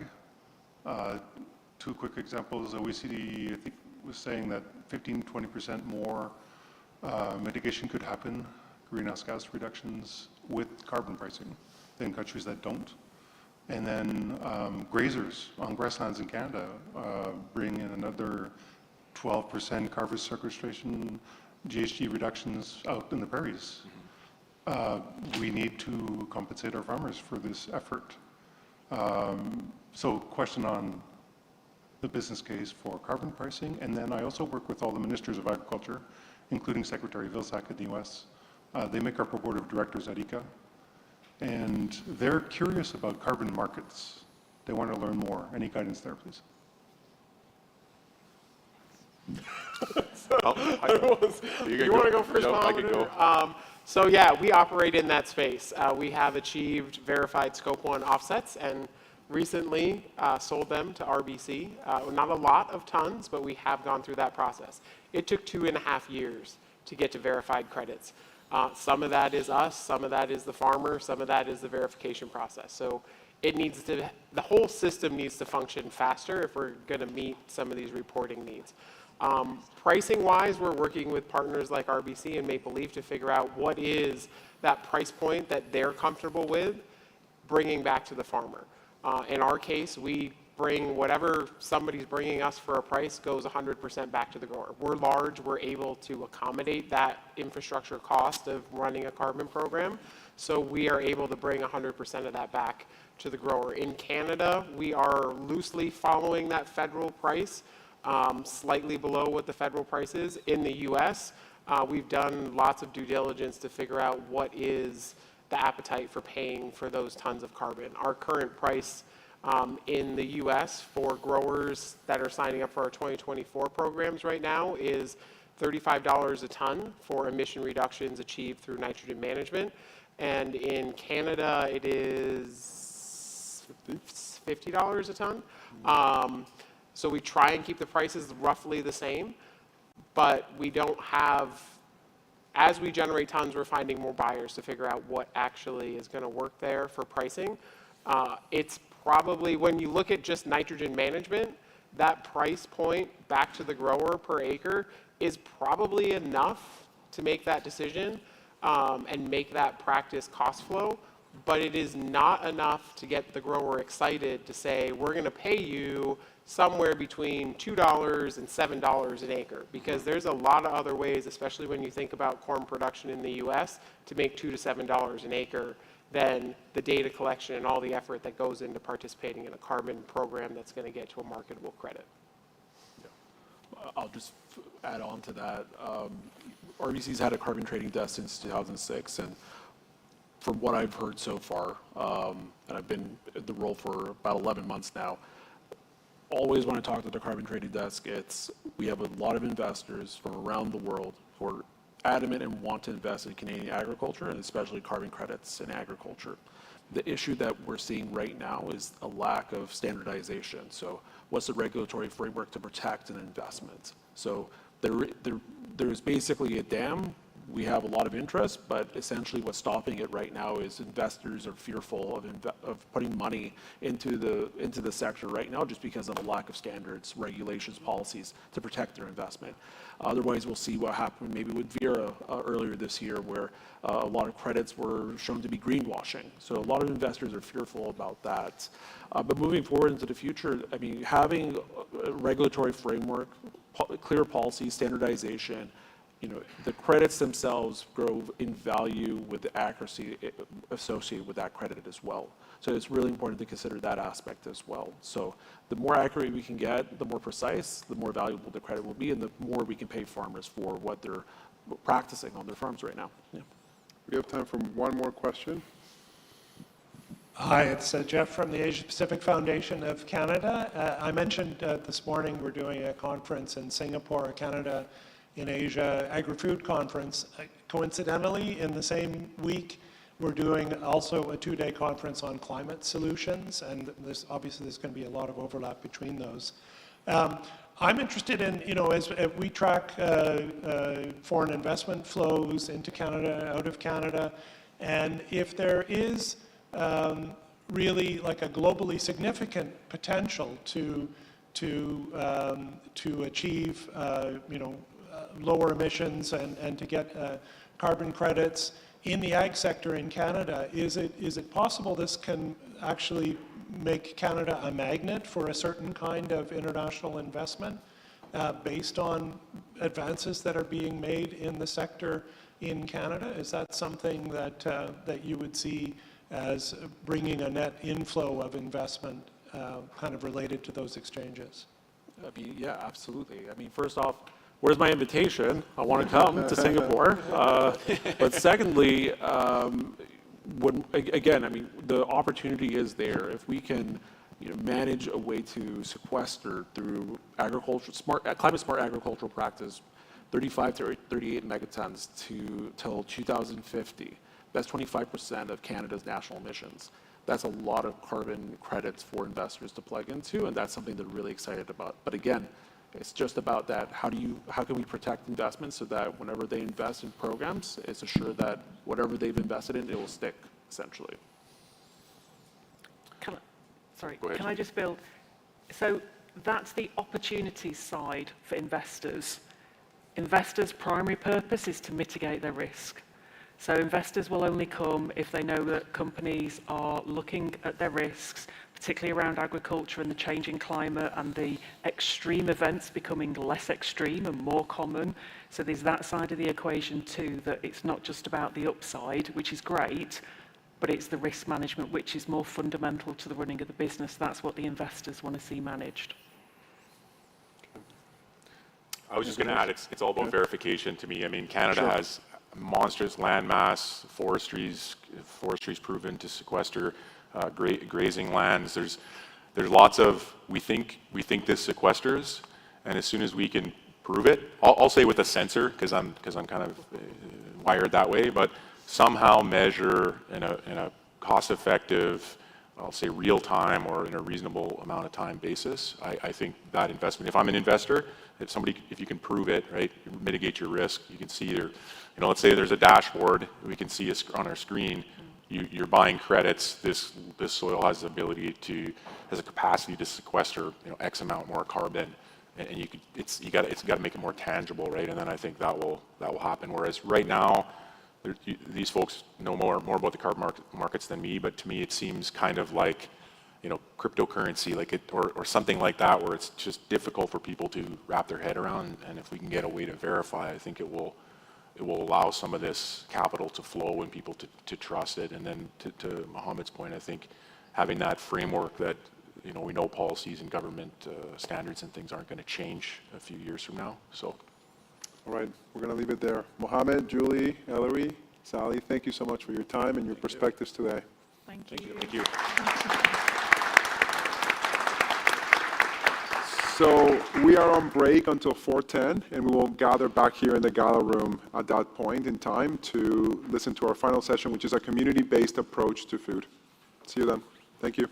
Two quick examples. OECD, I think, was saying that 15-20% more mitigation could happen, greenhouse gas reductions, with carbon pricing than countries that don't. And then grazers on grasslands in Canada bring in another 12% carbon sequestration, GHG reductions out in the prairies. We need to compensate our farmers for this effort. So question on the business case for carbon pricing. And then I also work with all the ministers of agriculture, including Secretary Vilsack in the US. They make up our board of directors at ICA. And they're curious about carbon markets. They want to learn more. Any guidance there, please? You want to go first, No, I can go. So yeah, we operate in that space. We have achieved verified Scope 1 offsets and recently sold them to RBC. Not a lot of tons, but we have gone through that process. It took 2.5 years to get to verified credits. Some of that is us, some of that is the farmer, some of that is the verification process. So it needs to, the whole system needs to function faster if we're going to meet some of these reporting needs. Pricing wise, we're working with partners like RBC and Maple Leaf to figure out what is that price point that they're comfortable with bringing back to the farmer. In our case, we bring whatever somebody's bringing us for a price goes 100% back to the grower. We're large, we're able to accommodate that infrastructure cost of running a carbon program. So we are able to bring 100% of that back to the grower. In Canada, we are loosely following that federal price, slightly below what the federal price is. In the US, we've done lots of due diligence to figure out what is the appetite for paying for those tons of carbon. Our current price in the US for growers that are signing up for our 2024 programs right now is $35 a ton for emission reductions achieved through nitrogen management. And in Canada, it is $50 a ton. So we try and keep the prices roughly the same, but we don't have, as we generate tons, we're finding more buyers to figure out what actually is going to work there for pricing. It's probably, when you look at just nitrogen management, that price point back to the grower per acre is probably enough to make that decision and make that practice cost flow, but it is not enough to get the grower excited to say, we're going to pay you somewhere between $2 and $7 an acre, because there's a lot of other ways, especially when you think about corn production in the US, to make $2 to $7 an acre than the data collection and all the effort that goes into participating in a carbon program that's going to get to a marketable credit. I'll just add on to that. RBC's had a carbon trading desk since 2006, and from what I've heard so far, and I've been in the role for about 11 months now, always when I talk to the carbon trading desk, we have a lot of investors from around the world who are adamant and want to invest in Canadian agriculture, and especially carbon credits in agriculture. The issue that we're seeing right now is a lack of standardization. So what's the regulatory framework to protect an investment? So there's basically a dam. We have a lot of interest, but essentially what's stopping it right now is investors are fearful of putting money into the sector right now just because of a lack of standards, regulations, policies to protect their investment. Otherwise, we'll see what happened maybe with Vera earlier this year, where a lot of credits were shown to be greenwashing. So a lot of investors are fearful about that. But moving forward into the future, I mean, having a regulatory framework, clear policy, standardization, the credits themselves grow in value with the accuracy associated with that credit as well. So it's really important to consider that aspect as well. So the more accurate we can get, the more precise, the more valuable the credit will be, and the more we can pay farmers for what they're practicing on their farms right now. Yeah. We have time for one more question. Hi, it's Jeff from the Asia Pacific Foundation of Canada. I mentioned this morning we're doing a conference in Singapore, Canada in Asia Agri-Food Conference. Coincidentally, in the same week, we're doing also a 2-day conference on climate solutions, and there's going to be a lot of overlap between those. I'm interested in, as we track foreign investment flows into Canada, out of Canada, and if there is really like a globally significant potential to achieve, lower emissions and to get carbon credits in the ag sector in Canada, is it possible this can actually make Canada a magnet for a certain kind of international investment based on advances that are being made in the sector in Canada? Is that something that you would see as bringing a net inflow of investment kind of related to those exchanges? I mean, yeah, absolutely. I mean, first off, where's my invitation? I want to come to Singapore. But secondly, again, I mean, the opportunity is there. If we can manage a way to sequester through climate smart agricultural practice, 35 to 38 megatons till 2050. That's 25% of Canada's national emissions. That's a lot of carbon credits for investors to plug into, and that's something they're really excited about. But again, it's just about that. How can we protect investments so that whenever they invest in programs, it's assured that whatever they've invested in, it will stick, essentially. Can I just build? So that's the opportunity side for investors. Investors' primary purpose is to mitigate their risk. So investors will only come if they know that companies are looking at their risks, particularly around agriculture and the changing climate and the extreme events becoming less extreme and more common. So there's that side of the equation too, that it's not just about the upside, which is great, but it's the risk management, which is more fundamental to the running of the business. That's what the investors want to see managed. I was just going to add, it's all about verification to me. I mean, Canada has monstrous land mass, forestry's proven to sequester grazing lands. There's lots of, we think this sequesters, and as soon as we can prove it, I'll say with a sensor, because I'm kind of wired that way, but somehow measure in a cost-effective, I'll say real time or in a reasonable amount of time basis, I think that investment, if I'm an investor, if you can prove it, right, mitigate your risk, you can see your, let's say there's a dashboard, we can see on our screen, you're buying credits, this soil has the ability has a capacity to sequester, X amount more carbon, and it's got to make it more tangible, right, and then I think that will happen, whereas right now, these folks know more about the carbon markets than me, but to me it seems kind of like, cryptocurrency, or something like that, where it's just difficult for people to wrap their head around. And if we can get a way to verify, I think it will allow some of this capital to flow and people to trust it. And then to Mohammed's point, I think having that framework that we know policies and government standards and things aren't going to change a few years from now. So. All right, we're going to leave it there. Mohammed, Julie, Ellery, Sally, thank you so much for your time and your perspectives today. Thank you. Thank you. So we are on break until 4:10, and we will gather back here in the gala room at that point in time to listen to our final session, which is a community-based approach to food. See you then. Thank you.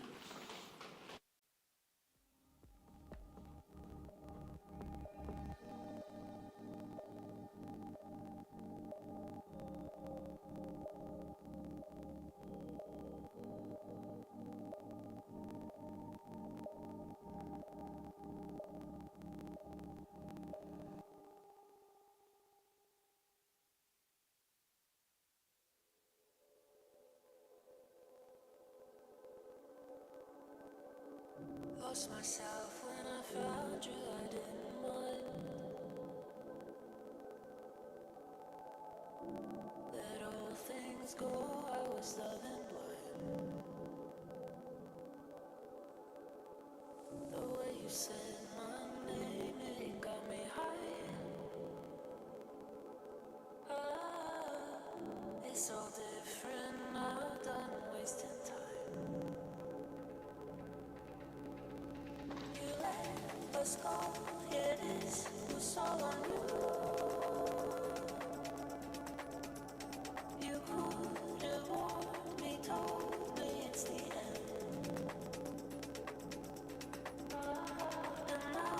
Lost myself when I found you, I didn't mind. Let all things go, I was loving blind. The way you said my name, it got me high. It's all different now, done wasting time. You let us go, yeah, this was all on you. You could have warned me, told me it's the end. And now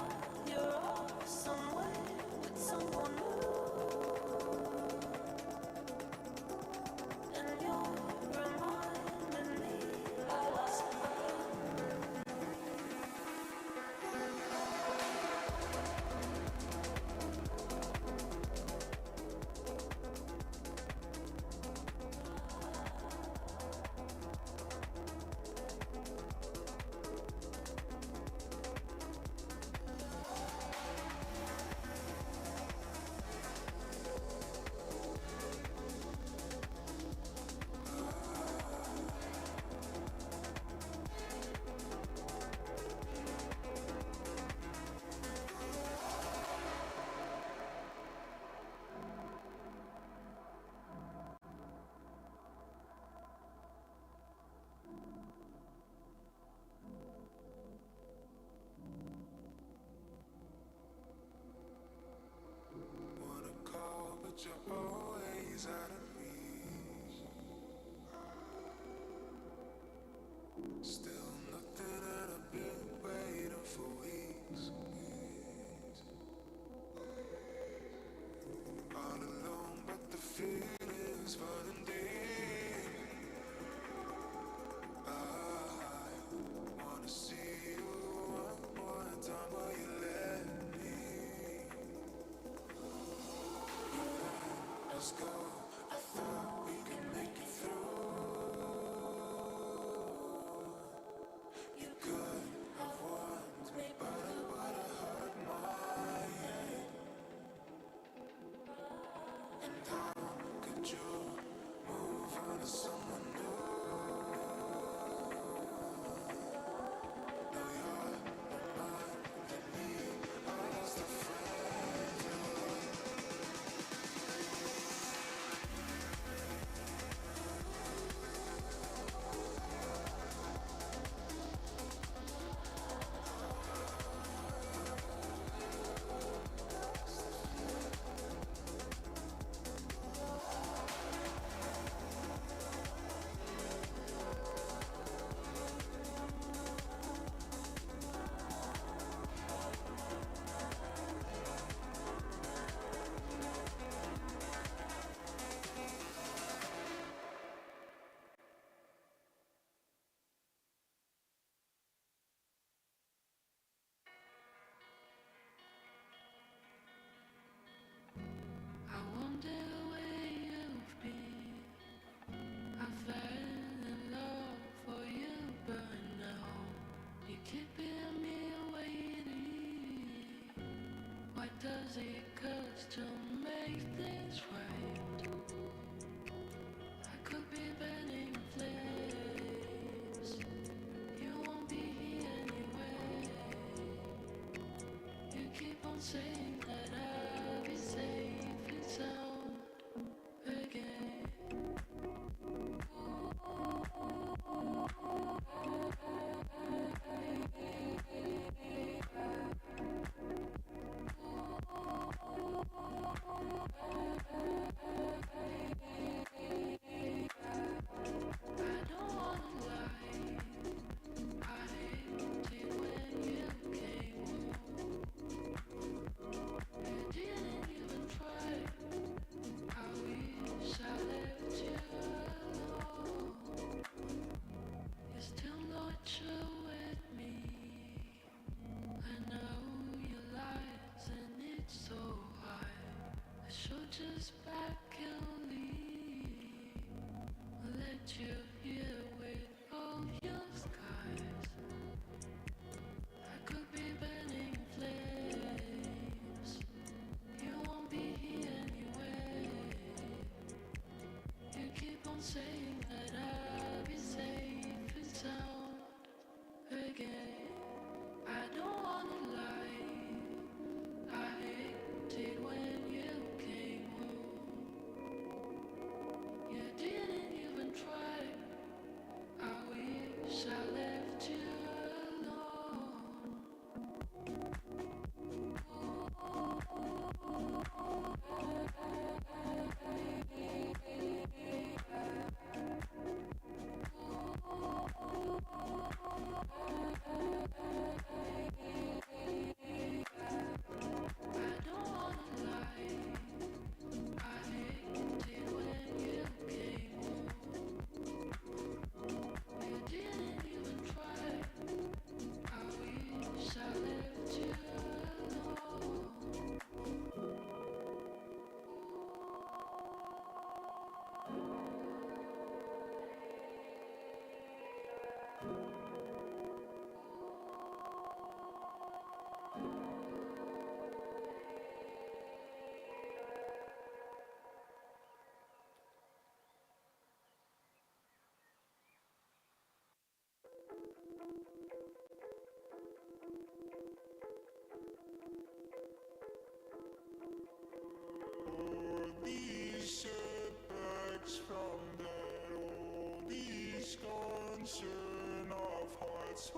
you're off somewhere with someone new. And you're reminding me I lost my but you're always out of reach. Still nothing, and I've been waiting for weeks. All alone, but the feeling's running deep. I wanna see you one more time, will you let me? Let's go. I thought saying that I'll be safe and sound again. Just back and leave. Let you here with all your skies. I could be burning flames. You won't be here anyway. You keep on saying that I'll be safe and sound again. I don't wanna lie. I hate it when you came home. You didn't even try. I wish I left you alone. These setbacks from that old concern of hearts.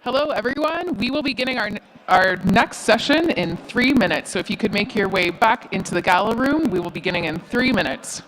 Hello, everyone. We will be beginning our next session in 3 minutes. So if you could make your way back into the gala room, we will be beginning in 3 minutes.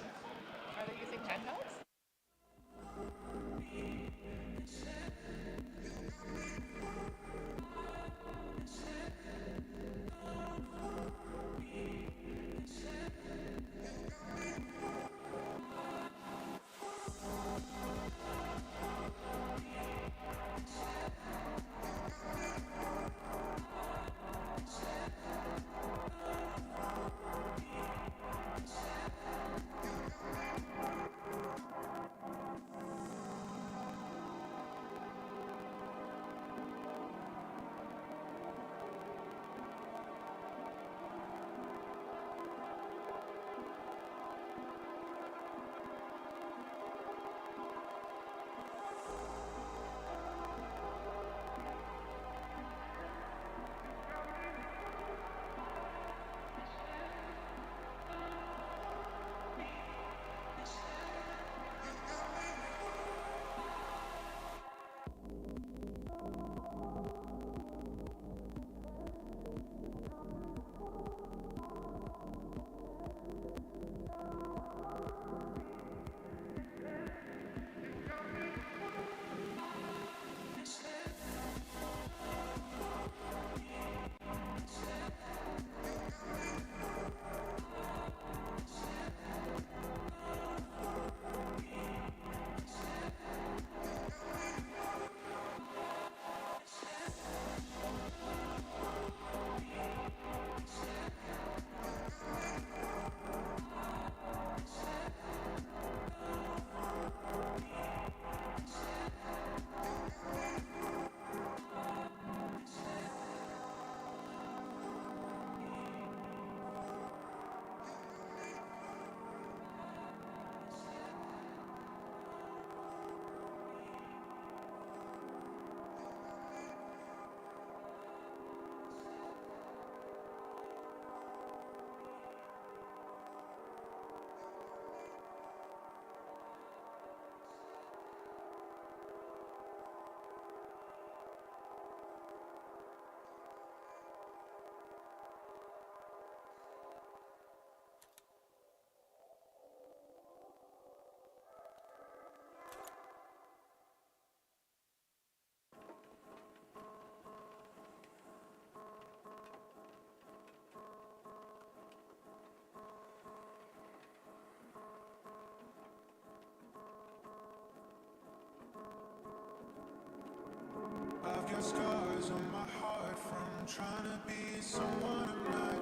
I've got scars on my heart from trying to be someone I'm not.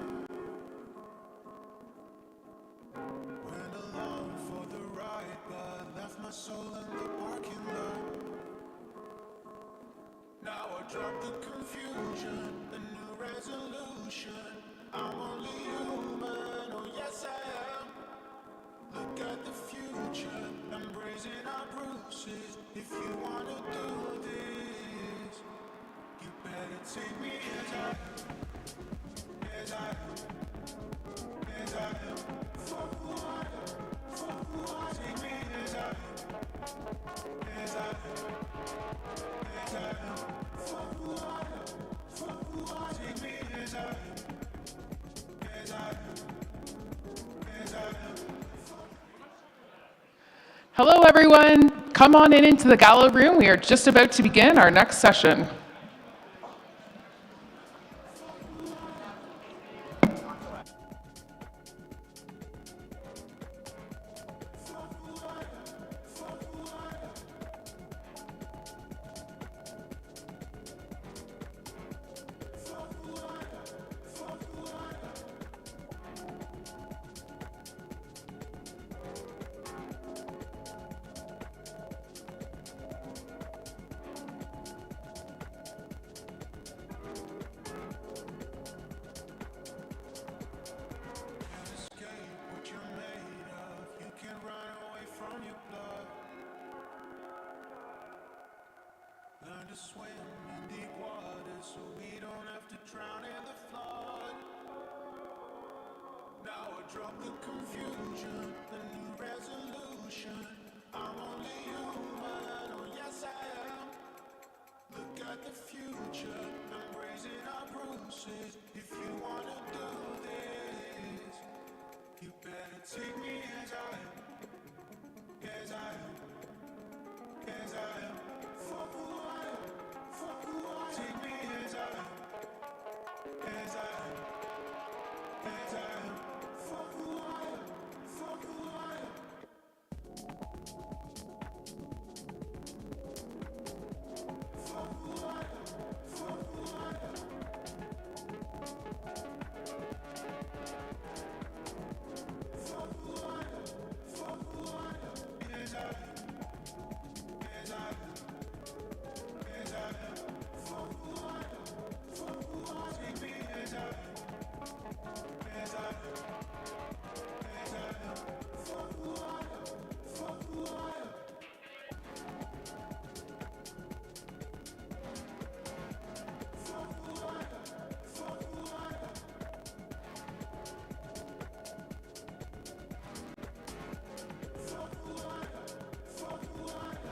Went along for the ride, but left my soul in the parking lot. Now I drop the confusion, a new resolution. I'm only human, oh yes I am. Look at the future, embracing our bruises. If you wanna do this, you better take me as I am, as I am, as I am. For who I am, for who I am. Take me as I am, as I am, as I am. For who I am, for who I am. Take me as I am, as I am, as I am. Hello, everyone. Come on in into the gala room. We are just about to begin our next session. Learn to swim in deep water so we don't have to drown in the flood. Now I drop the confusion, the new resolution. I'm only human, oh yes I am. Look got the future, embracing our bruises. If you wanna do this, you better take me as I am, as I am, as I am. Fuck who I am, fuck who I am. Take me as I am, as I am, as I am. Fuck who I am, fuck who I am. Fuck who I am, fuck who I am. Fuck who I am, fuck who I am. As I am, as I am, as I am. Fuck who I am, fuck who I am. Take me as I am, as I am, as I am. Fuck who I am, fuck who I am. Fuck who I am, fuck who I am. Fuck who I am, fuck who I am.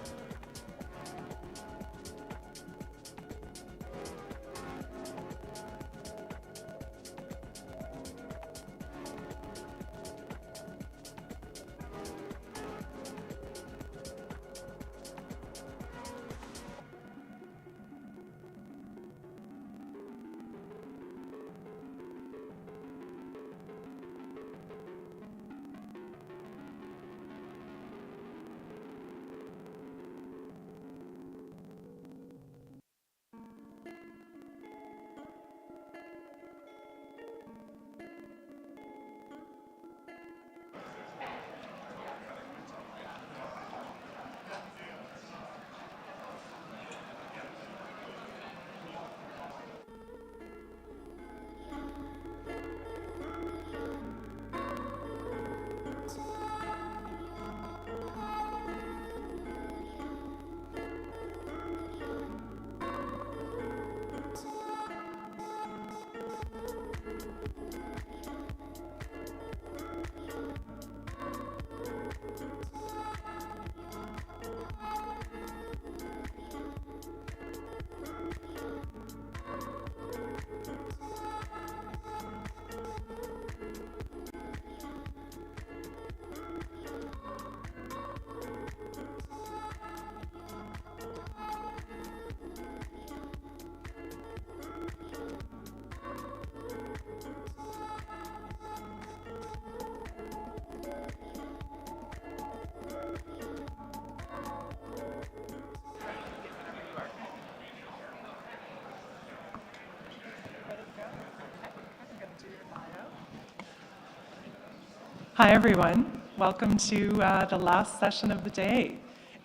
Hi, everyone. Welcome to the last session of the day.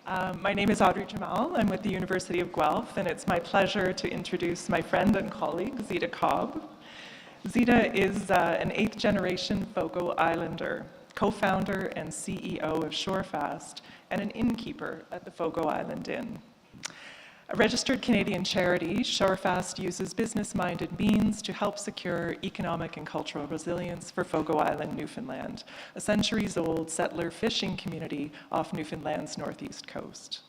My name is Audrey Jamal. I'm with the University of Guelph, and it's my pleasure to introduce my friend and colleague, Zita Cobb. Zita is an eighth-generation Fogo Islander, co-founder and CEO of Shorefast, and an innkeeper at the Fogo Island Inn. A registered Canadian charity, Shorefast uses business-minded means to help secure economic and cultural resilience for Fogo Island, Newfoundland, a centuries-old settler fishing community off Newfoundland's northeast coast.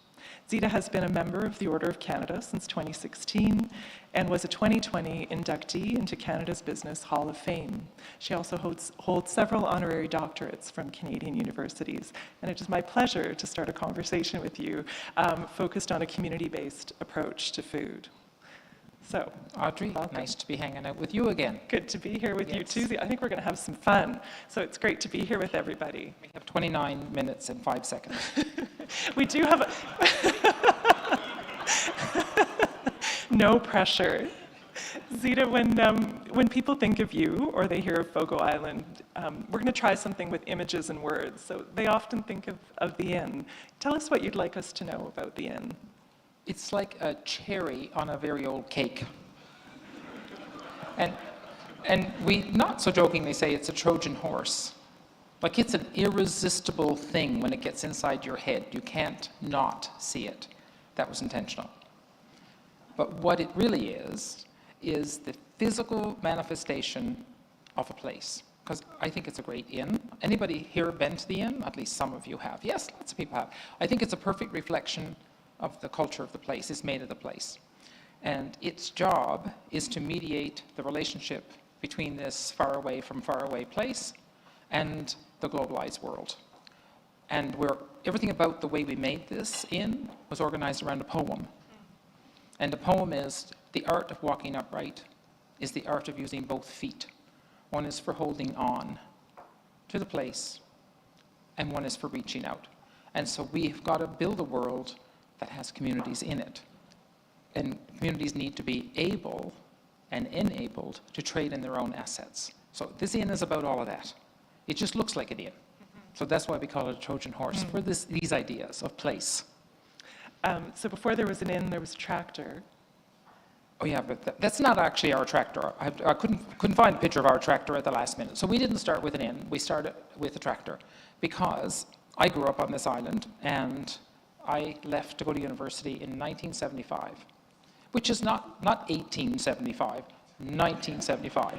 Zita has been a member of the Order of Canada since 2016 and was a 2020 inductee into Canada's Business Hall of Fame. She also holds several honorary doctorates from Canadian universities, and it is my pleasure to start a conversation with you focused on a community-based approach to food. So, Audrey, welcome. nice to be hanging out with you again. Good to be here with you too. I think we're going to have some fun, so it's great to be here with everybody. We have 29 minutes and 5 seconds. We do have no pressure. Zita, when people think of you or they hear of Fogo Island, we're going to try something with images and words. So they often think of the inn. Tell us what you'd like us to know about the inn. It's like a cherry on a very old cake. And we not so jokingly say it's a Trojan horse. Like, it's an irresistible thing when it gets inside your head. You can't not see it. That was intentional. But what it really is the physical manifestation of a place. Because I think it's a great inn. Anybody here been to the inn? At least some of you have. Yes, lots of people have. I think it's a perfect reflection of the culture of the place. It's made of the place. And its job is to mediate the relationship between this faraway from faraway place and the globalized world. And everything about the way we made this inn was organized around a poem. And the poem is, the art of walking upright is the art of using both feet. One is for holding on to the place, and one is for reaching out. And so we've got to build a world that has communities in it. And communities need to be able and enabled to trade in their own assets. So this inn is about all of that. It just looks like an inn. So that's why we call it a Trojan horse, for these ideas of place. So before there was an inn, there was a tractor. Oh yeah, but that's not actually our tractor. I couldn't find a picture of our tractor at the last minute. So we didn't start with an inn, we started with a tractor, because I grew up on this island and I left to go to university in 1975, which is not 1875, 1975.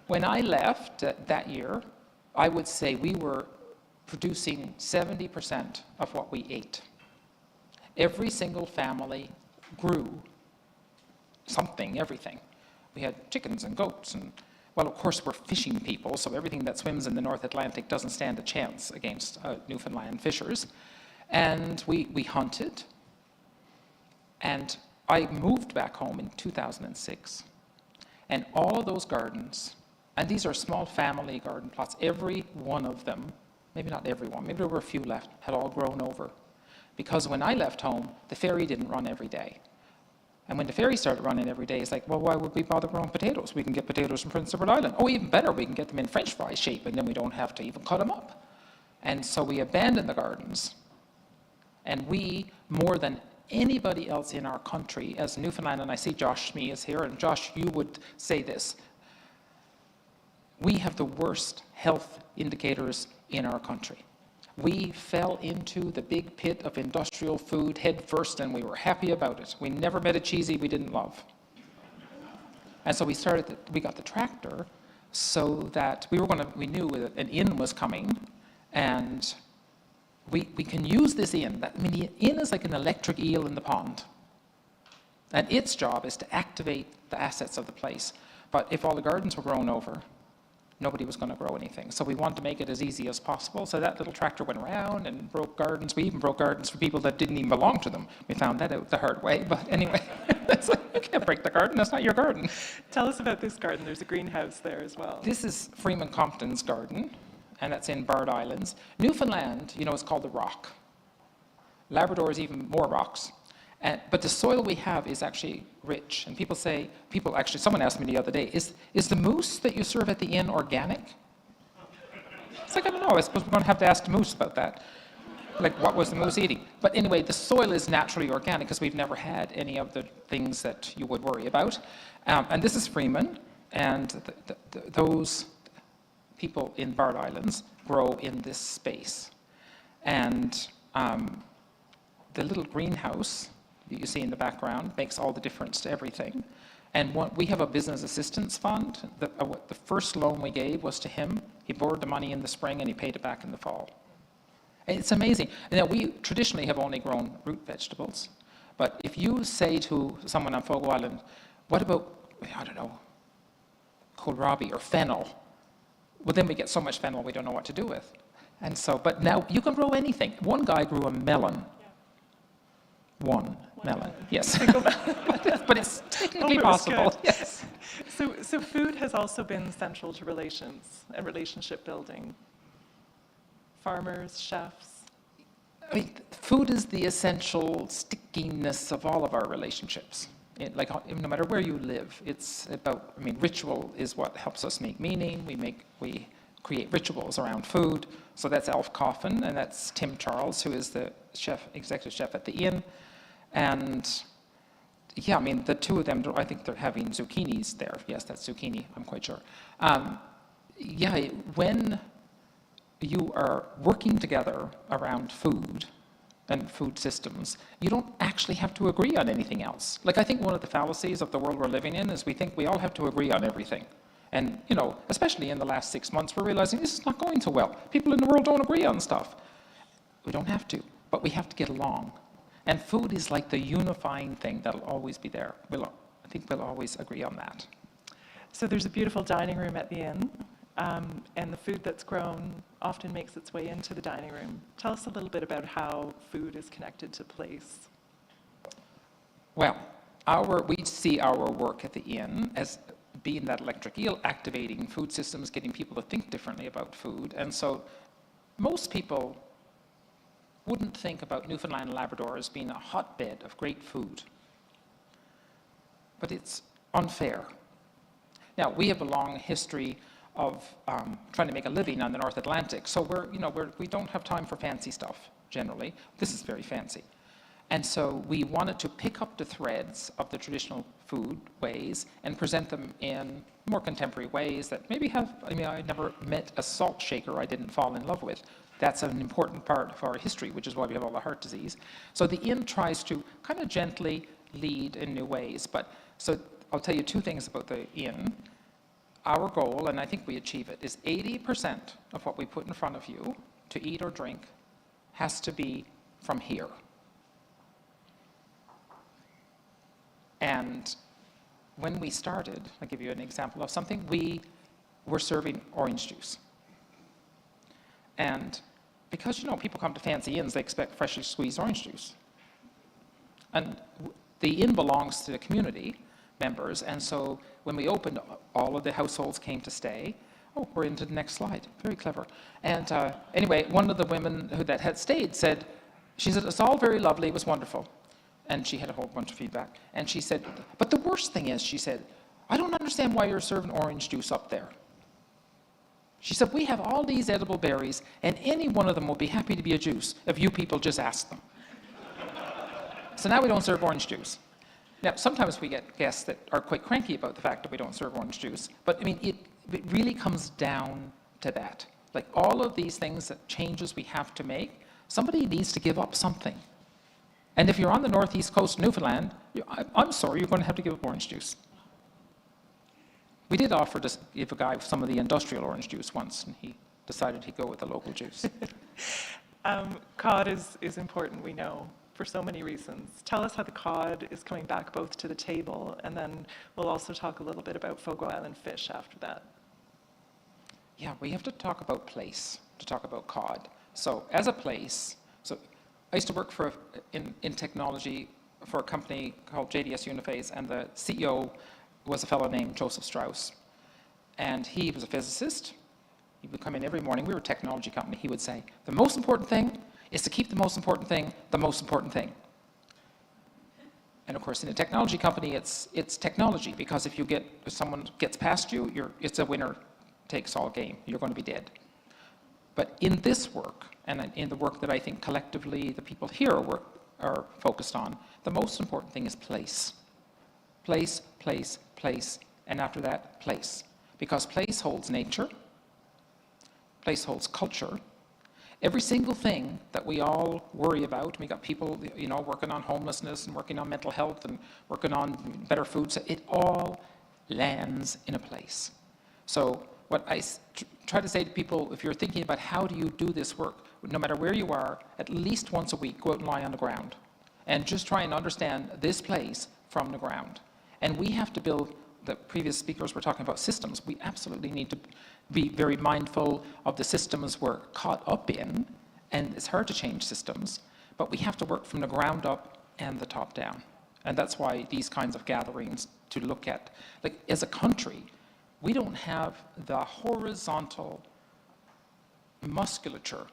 When I left that year, I would say we were producing 70% of what we ate. Every single family grew something, everything. We had chickens and goats, and, well, of course, we're fishing people, so everything that swims in the North Atlantic doesn't stand a chance against Newfoundland fishers. And we hunted, and I moved back home in 2006, and all of those gardens, and these are small family garden plots, every one of them, maybe not every one, maybe there were a few left, had all grown over. Because when I left home, the ferry didn't run every day. And when the ferry started running every day, it's like, well, why would we bother growing potatoes? We can get potatoes from Prince Edward Island. Oh, even better, we can get them in French fry shape, and then we don't have to even cut them up. And so we abandoned the gardens. And we, more than anybody else in our country, as Newfoundland, and I see Josh Smee is here, and Josh, you would say this, we have the worst health indicators in our country. We fell into the big pit of industrial food head first, and we were happy about it. We never met a cheesy we didn't love. And so we got the tractor so that we knew that an inn was coming, and we can use this inn. The inn is like an electric eel in the pond. And its job is to activate the assets of the place. But if all the gardens were grown over, nobody was going to grow anything. So we wanted to make it as easy as possible. So that little tractor went around and broke gardens. We even broke gardens for people that didn't even belong to them. We found that out the hard way. But anyway, it's like, you can't break the garden. That's not your garden. Tell us about this garden. There's a greenhouse there as well. This is Freeman Compton's garden, and that's in Bard Islands. Newfoundland, is called the rock. Labrador is even more rocks. But the soil we have is actually rich. And someone asked me the other day, is the moose that you serve at the inn organic? It's like, I don't know, I suppose we're going to have to ask the moose about that. Like, what was the moose eating? But anyway, the soil is naturally organic because we've never had any of the things that you would worry about. And this is Freeman, and those people in Bard Islands grow in this space. And the little greenhouse that you see in the background makes all the difference to everything. And we have a business assistance fund. The first loan we gave was to him. He borrowed the money in the spring and he paid it back in the fall. And it's amazing. We traditionally have only grown root vegetables. But if you say to someone on Fogo Island, what about, I don't know, kohlrabi or fennel? Well, then we get so much fennel we don't know what to do with. And so, but now you can grow anything. One guy grew a melon. One melon, yes. But it's technically possible, yes. So food has also been central to relations and relationship building. Farmers, chefs. Food is the essential stickiness of all of our relationships. No matter where you live, it's about, ritual is what helps us make meaning. We create rituals around food. So that's Alf Coffin, and that's Tim Charles, who is the executive chef at the inn. And yeah, the two of them, I think they're having zucchinis there. Yes, that's zucchini, I'm quite sure. When you are working together around food and food systems, you don't actually have to agree on anything else. I think one of the fallacies of the world we're living in is we think we all have to agree on everything. And, especially in the last 6 months, we're realizing this is not going so well. People in the world don't agree on stuff. We don't have to, but we have to get along. And food is like the unifying thing that'll always be there. I think we'll always agree on that. So there's a beautiful dining room at the inn, and the food that's grown often makes its way into the dining room. Tell us a little bit about how food is connected to place. Well, we see our work at the inn as being that electric eel, activating food systems, getting people to think differently about food. And so most people wouldn't think about Newfoundland and Labrador as being a hotbed of great food. But it's unfair. Now, we have a long history of trying to make a living on the North Atlantic, so we don't have time for fancy stuff, generally. This is very fancy. And so we wanted to pick up the threads of the traditional food ways and present them in more contemporary ways that maybe I never met a salt shaker I didn't fall in love with. That's an important part of our history, which is why we have all the heart disease. So the inn tries to kind of gently lead in new ways. So I'll tell you two things about the inn. Our goal, and I think we achieve it, is 80% of what we put in front of you to eat or drink has to be from here. And when we started, I'll give you an example of something, we were serving orange juice. And because, people come to fancy inns, they expect freshly squeezed orange juice. And the inn belongs to the community members, and so when we opened, all of the households came to stay. Oh, we're into the next slide. Very clever. And anyway, one of the women that had stayed said, it's all very lovely, it was wonderful. And she had a whole bunch of feedback. And she said, but the worst thing is, she said, I don't understand why you're serving orange juice up there. She said, we have all these edible berries, and any one of them will be happy to be a juice if you people just ask them. So now we don't serve orange juice. Now, sometimes we get guests that are quite cranky about the fact that we don't serve orange juice, but it really comes down to that. Like all of these things, that changes we have to make, somebody needs to give up something. And if you're on the northeast coast of Newfoundland, I'm sorry, you're going to have to give up orange juice. We did offer to give a guy some of the industrial orange juice once, and he decided he'd go with the local juice. Cod is important, we know, for so many reasons. Tell us how the cod is coming back both to the table, and then we'll also talk a little bit about Fogo Island fish after that. Yeah, we have to talk about place to talk about cod. So as a place, I used to work in technology for a company called JDS Uniphase, and the CEO was a fellow named Joseph Strauss. And he was a physicist. He would come in every morning. We were a technology company. He would say, the most important thing is to keep the most important thing the most important thing. And of course, in a technology company, it's technology, because if someone gets past you, it's a winner takes all game. You're going to be dead. But in this work, and in the work that I think collectively the people here are focused on, the most important thing is place. Place, place, place, and after that, place. Because place holds nature, place holds culture. Every single thing that we all worry about, we got people, working on homelessness and working on mental health and working on better food, so it all lands in a place. So what I try to say to people, if you're thinking about how do you do this work, no matter where you are, at least once a week, go out and lie on the ground and just try and understand this place from the ground. And we have to build, the previous speakers were talking about systems. We absolutely need to be very mindful of the systems we're caught up in, and it's hard to change systems, but we have to work from the ground up and the top down. And that's why these kinds of gatherings to look at, like as a country, we don't have the horizontal musculature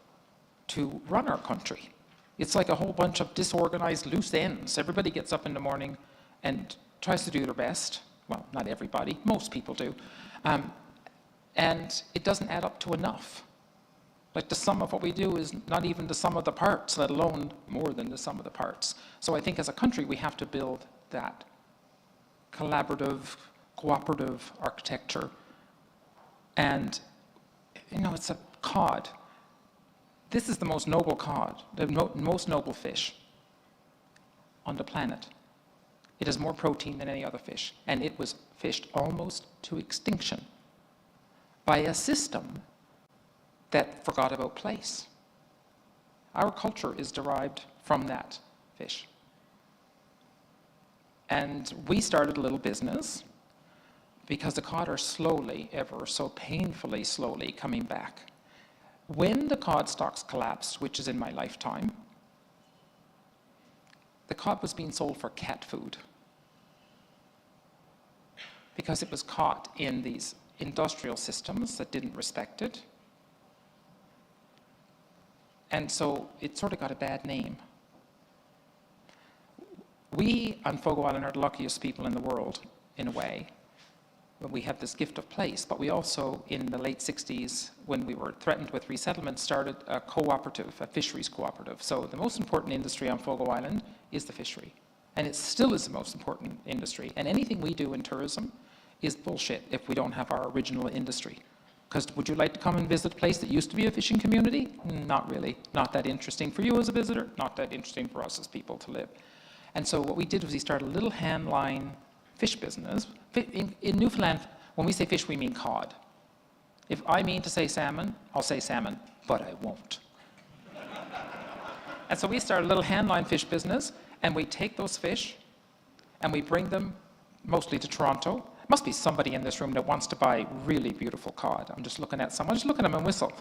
to run our country. It's like a whole bunch of disorganized loose ends. Everybody gets up in the morning and tries to do their best. Well, not everybody, most people do. And it doesn't add up to enough. Like the sum of what we do is not even the sum of the parts, let alone more than the sum of the parts. So I think as a country, we have to build that collaborative, cooperative architecture. And, it's a cod. This is the most noble cod, the most noble fish on the planet. It has more protein than any other fish, and it was fished almost to extinction by a system that forgot about place. Our culture is derived from that fish. And we started a little business because the cod are slowly, ever so painfully slowly coming back. When the cod stocks collapsed, which is in my lifetime, the cod was being sold for cat food because it was caught in these industrial systems that didn't respect it. And so it sort of got a bad name. We on Fogo Island are the luckiest people in the world, in a way. We have this gift of place, but we also, in the late 60s, when we were threatened with resettlement, started a cooperative, a fisheries cooperative. So the most important industry on Fogo Island is the fishery. And it still is the most important industry. And anything we do in tourism is bullshit if we don't have our original industry. Because would you like to come and visit a place that used to be a fishing community? Not really. Not that interesting for you as a visitor, not that interesting for us as people to live. And so what we did was we started a little hand line fish business. In Newfoundland, when we say fish, we mean cod. If I mean to say salmon, I'll say salmon, but I won't. And so we started a little hand line fish business, and we take those fish and we bring them mostly to Toronto. Must be somebody in this room that wants to buy really beautiful cod. I'm just looking at someone, just look at them and whistle.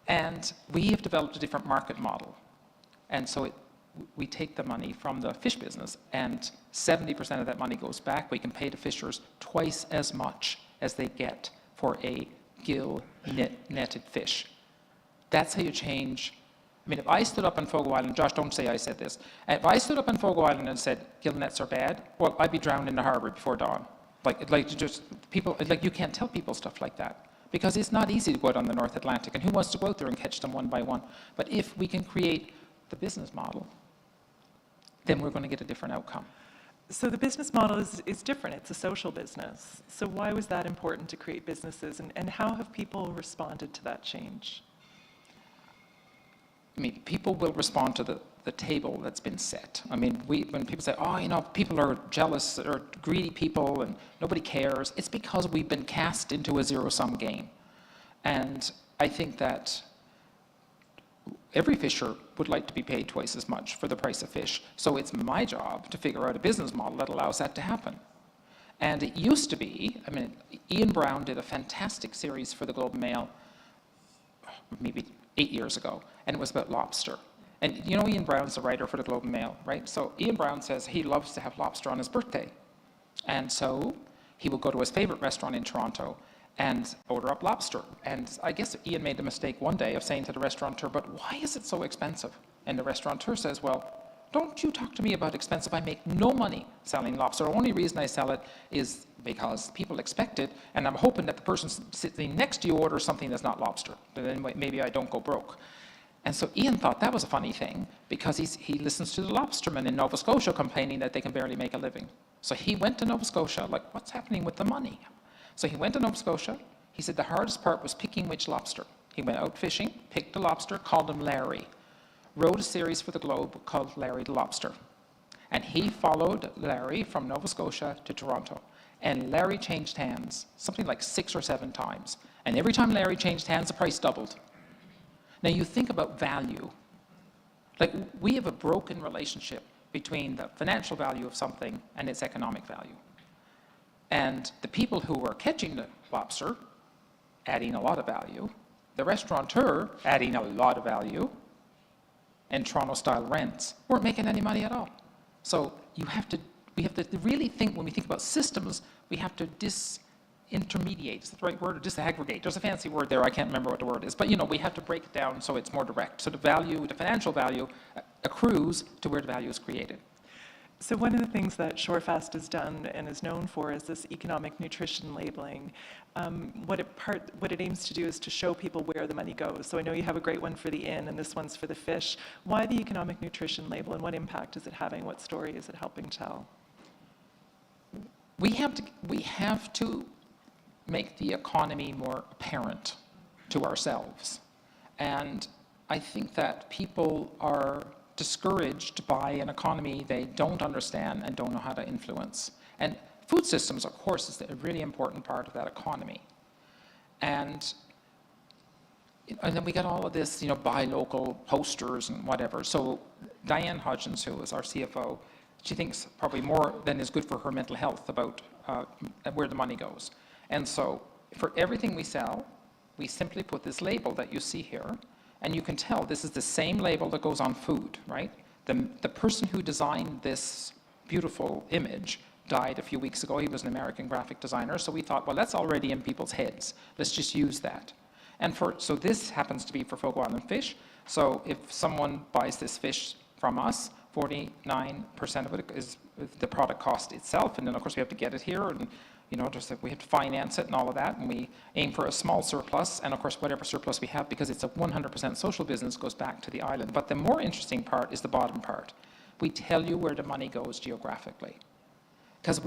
And we have developed a different market model. And so we take the money from the fish business, and 70% of that money goes back. We can pay the fishers twice as much as they get for a gill netted fish. That's how you change. I mean, if I stood up on Fogo Island, Josh, don't say I said this. If I stood up on Fogo Island and said gill nets are bad, well, I'd be drowned in the harbour before dawn. Like you can't tell people stuff like that because it's not easy to go out on the North Atlantic, and who wants to go out there and catch them one by one? But if we can create the business model, then we're going to get a different outcome. So the business model is different. It's a social business. So why was that important to create businesses, and how have people responded to that change? I mean, people will respond to the table that's been set. I mean, when people say, oh, you know, people are jealous or greedy people and nobody cares, it's because we've been cast into a zero-sum game. And I think that every fisher would like to be paid twice as much for the price of fish. So it's my job to figure out a business model that allows that to happen. And it used to be, I mean, Ian Brown did a fantastic series for the Globe and Mail maybe 8 years ago, and it was about lobster. And you know Ian Brown's the writer for the Globe and Mail, right? So Ian Brown says he loves to have lobster on his birthday. And so he will go to his favorite restaurant in Toronto and order up lobster. And I guess Ian made the mistake one day of saying to the restaurateur, but why is it so expensive? And the restaurateur says, well, don't you talk to me about expensive. I make no money selling lobster. The only reason I sell it is because people expect it, and I'm hoping that the person sitting next to you orders something that's not lobster. Then maybe I don't go broke. And so Ian thought that was a funny thing because he listens to the lobstermen in Nova Scotia complaining that they can barely make a living. So he went to Nova Scotia, like, what's happening with the money? So he went to Nova Scotia. He said the hardest part was picking which lobster. He went out fishing, picked a lobster, called him Larry, wrote a series for the Globe called Larry the Lobster. And he followed Larry from Nova Scotia to Toronto. And Larry changed hands, something like 6 or 7 times. And every time Larry changed hands, the price doubled. Now you think about value. Like, we have a broken relationship between the financial value of something and its economic value. And the people who were catching the lobster, adding a lot of value, the restaurateur, adding a lot of value, and Toronto-style rents, weren't making any money at all. So we have to really think, when we think about systems, we have to disintermediate, is that the right word, or disaggregate? There's a fancy word there, I can't remember what the word is, but we have to break it down so it's more direct. So the financial value accrues to where the value is created. So one of the things that Shorefast has done and is known for is this economic nutrition labeling. What it aims to do is to show people where the money goes. So I know you have a great one for the inn and this one's for the fish. Why the economic nutrition label, and what impact is it having? What story is it helping tell? We have to make the economy more apparent to ourselves. And I think that people are discouraged by an economy they don't understand and don't know how to influence. And food systems, of course, is a really important part of that economy. And And then we got all of this, buy local posters and whatever. So Diane Hodgins, who is our CFO, she thinks probably more than is good for her mental health about where the money goes. And so for everything we sell, we simply put this label that you see here, and you can tell this is the same label that goes on food, right? The person who designed this beautiful image died a few weeks ago. He was an American graphic designer, so we thought, well, that's already in people's heads. Let's just use that. And so this happens to be for Fogo Island fish. So if someone buys this fish from us, 49% of it is the product cost itself, and then of course we have to get it here, and just that we have to finance it and all of that, and we aim for a small surplus, and of course whatever surplus we have, because it's a 100% social business, goes back to the island. But the more interesting part is the bottom part. We tell you where the money goes geographically. Because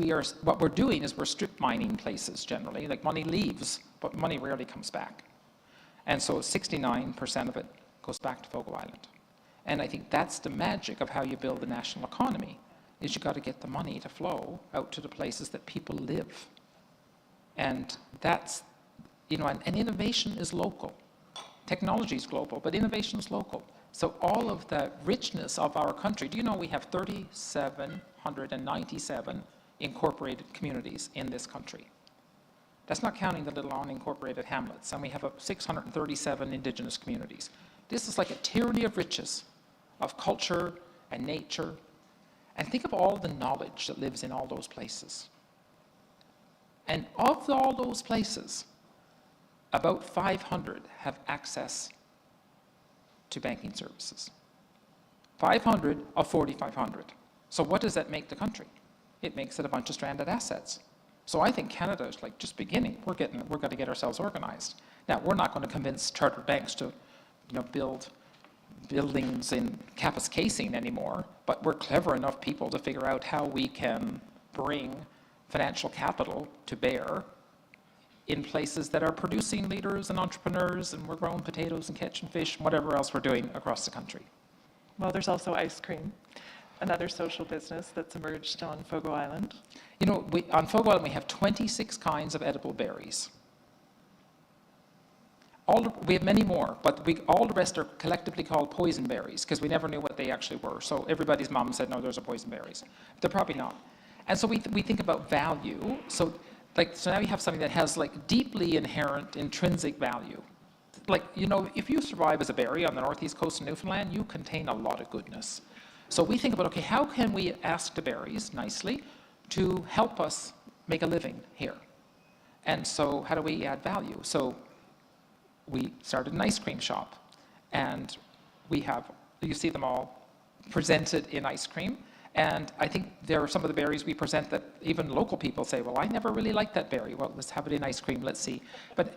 what we're doing is we're strip mining places generally, like money leaves, but money rarely comes back. And so 69% of it goes back to Fogo Island. And I think that's the magic of how you build the national economy, is you got to get the money to flow out to the places that people live. And that's, and innovation is local. Technology is global, but innovation is local. So all of the richness of our country, do you know we have 3,797 incorporated communities in this country? That's not counting the little unincorporated hamlets, and we have 637 indigenous communities. This is like a tyranny of riches, of culture and nature. And think of all the knowledge that lives in all those places. And of all those places, about 500 have access to banking services. 500 of 4,500. So what does that make the country? It makes it a bunch of stranded assets. So I think Canada is like just beginning. We're going to get ourselves organized. Now, we're not going to convince chartered banks to build buildings in Kapuskasing anymore, but we're clever enough people to figure out how we can bring financial capital to bear in places that are producing leaders and entrepreneurs, and we're growing potatoes and catching fish and whatever else we're doing across the country. Well, there's also ice cream, another social business that's emerged on Fogo Island. On Fogo Island we have 26 kinds of edible berries. We have many more, but all the rest are collectively called poison berries because we never knew what they actually were. So everybody's mom said, no, those are poison berries. They're probably not. And so we think about value. So now you have something that has deeply inherent intrinsic value. If you survive as a berry on the northeast coast of Newfoundland, you contain a lot of goodness. So we think about, okay, how can we ask the berries nicely to help us make a living here? And so how do we add value? So we started an ice cream shop, and you see them all presented in ice cream. And I think there are some of the berries we present that even local people say, well, I never really liked that berry. Well, let's have it in ice cream, let's see. But,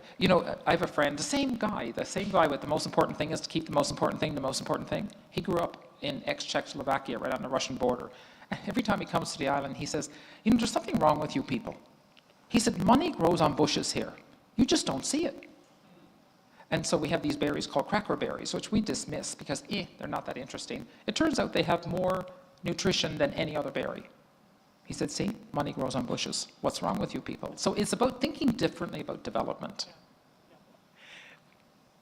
I have a friend, the same guy with the most important thing is to keep the most important thing the most important thing. He grew up in ex-Czechoslovakia, right on the Russian border. And every time he comes to the island, he says, there's something wrong with you people. He said, money grows on bushes here. You just don't see it. And so we have these berries called cracker berries, which we dismiss because they're not that interesting. It turns out they have more nutrition than any other berry. He said, see, money grows on bushes. What's wrong with you people? So it's about thinking differently about development.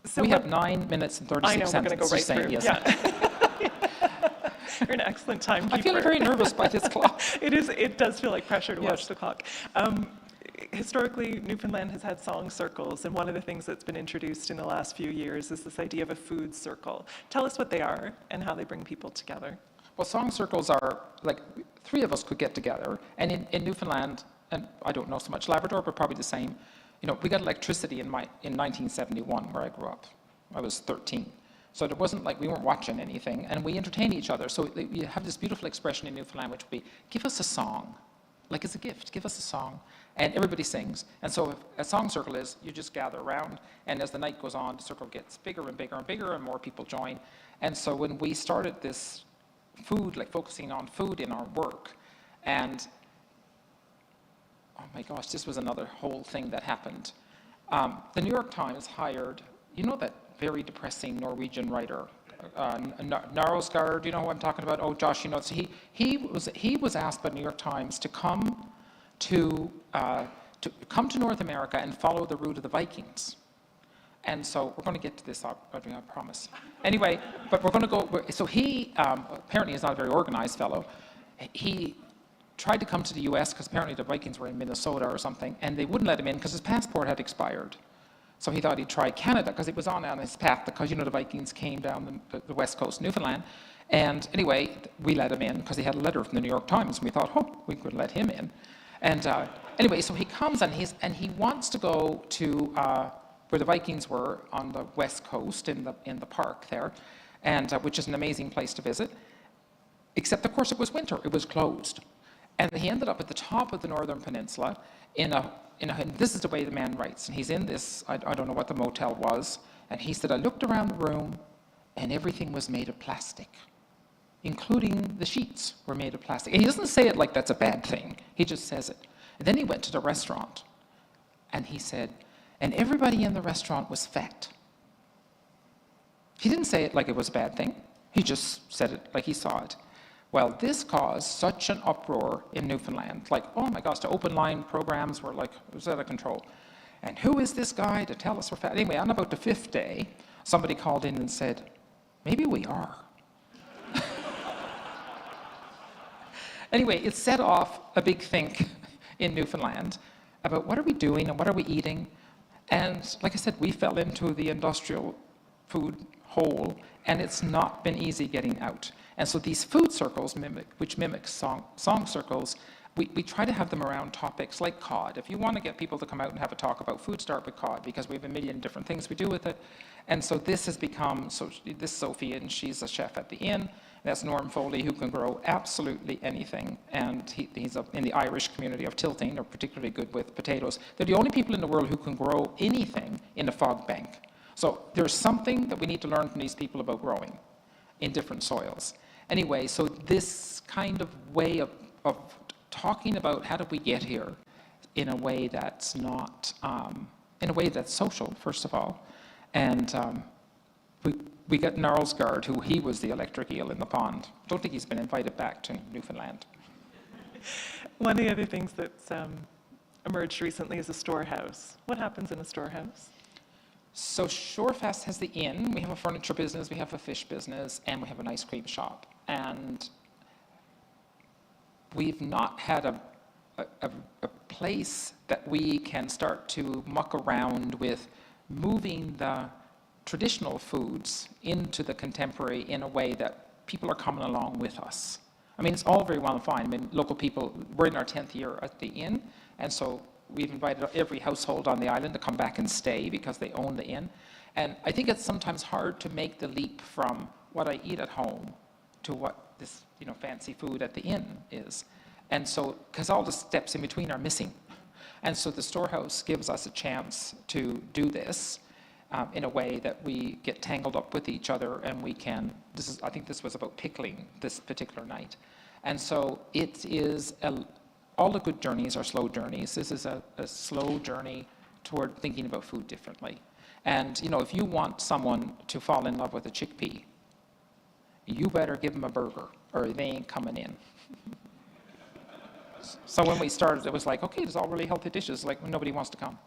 So we have 9 minutes and 36 seconds. I know, we're going to go right through. Yes. Yeah. You're an excellent timekeeper. I feel very nervous by this clock. It does feel like pressure to watch the clock. Historically, Newfoundland has had song circles, and one of the things that's been introduced in the last few years is this idea of a food circle. Tell us what they are and how they bring people together. Well, song circles are three of us could get together, and in Newfoundland, and I don't know so much Labrador, but probably the same. We got electricity in 1971 where I grew up. I was 13. So it wasn't like we weren't watching anything, and we entertained each other. So you have this beautiful expression in Newfoundland, which would be, give us a song. Like as a gift, give us a song. And everybody sings. And so a song circle is, you just gather around, and as the night goes on, the circle gets bigger and bigger and bigger, and more people join. And so when we started this food, focusing on food in our work, and oh my gosh, this was another whole thing that happened. The New York Times hired, that very depressing Norwegian writer, Narosgaard, do you know who I'm talking about? Oh, Josh, so he was asked by the New York Times to come to North America and follow the route of the Vikings. And so we're going to get to this, Audrey, I promise. Anyway, but we're going to go, so he apparently is not a very organized fellow. He tried to come to the US because apparently the Vikings were in Minnesota or something, and they wouldn't let him in because his passport had expired. So he thought he'd try Canada because it was on his path, because the Vikings came down the west coast of Newfoundland. And anyway, we let him in because he had a letter from the New York Times, and we thought, oh, we could let him in. And anyway, so he comes and he wants to go to where the Vikings were on the west coast in the park there, and which is an amazing place to visit. Except, of course, it was winter; it was closed. And he ended up at the top of the northern peninsula and this is the way the man writes. And he's in this, I don't know what the motel was, and he said, I looked around the room and everything was made of plastic, including the sheets were made of plastic. And he doesn't say it like that's a bad thing. He just says it. And then he went to the restaurant and he said, and everybody in the restaurant was fat. He didn't say it like it was a bad thing. He just said it like he saw it. Well, this caused such an uproar in Newfoundland. Like, oh my gosh, the open line programs were like, it was out of control. And who is this guy to tell us we're fat? Anyway, on about the 5th day, somebody called in and said, maybe we are. Anyway, it set off a big think in Newfoundland about what are we doing and what are we eating. And like I said, we fell into the industrial food hole, and it's not been easy getting out. And so these food circles, which mimic song circles, we try to have them around topics like cod. If you want to get people to come out and have a talk about food, start with cod, because we have a million different things we do with it. And so this has become, this Sophie, and she's a chef at the inn. That's Norm Foley, who can grow absolutely anything. And he's up in the Irish community of Tilting. They're particularly good with potatoes. They're the only people in the world who can grow anything in a fog bank. So there's something that we need to learn from these people about growing in different soils. Anyway, so this kind of way of talking about how did we get here in a way that's not, in a way that's social, first of all. And we got Gnarlsgaard, who he was the electric eel in the pond. Don't think he's been invited back to Newfoundland. One of the other things that's emerged recently is a storehouse. What happens in a storehouse? So Shorefest has the inn, we have a furniture business, we have a fish business, and we have an ice cream shop. And we've not had a place that we can start to muck around with moving the traditional foods into the contemporary in a way that people are coming along with us. I mean, it's all very well and fine. I mean, local people, we're in our 10th year at the inn, and so we've invited every household on the island to come back and stay because they own the inn. And I think it's sometimes hard to make the leap from what I eat at home to what this, fancy food at the inn is. And so, because all the steps in between are missing. And so the storehouse gives us a chance to do this in a way that we get tangled up with each other, and we can, I think this was about pickling this particular night. And so it is all the good journeys are slow journeys. This is a slow journey toward thinking about food differently. And, if you want someone to fall in love with a chickpea, you better give them a burger or they ain't coming in. So when we started, it was like, okay, there's all really healthy dishes, like nobody wants to come.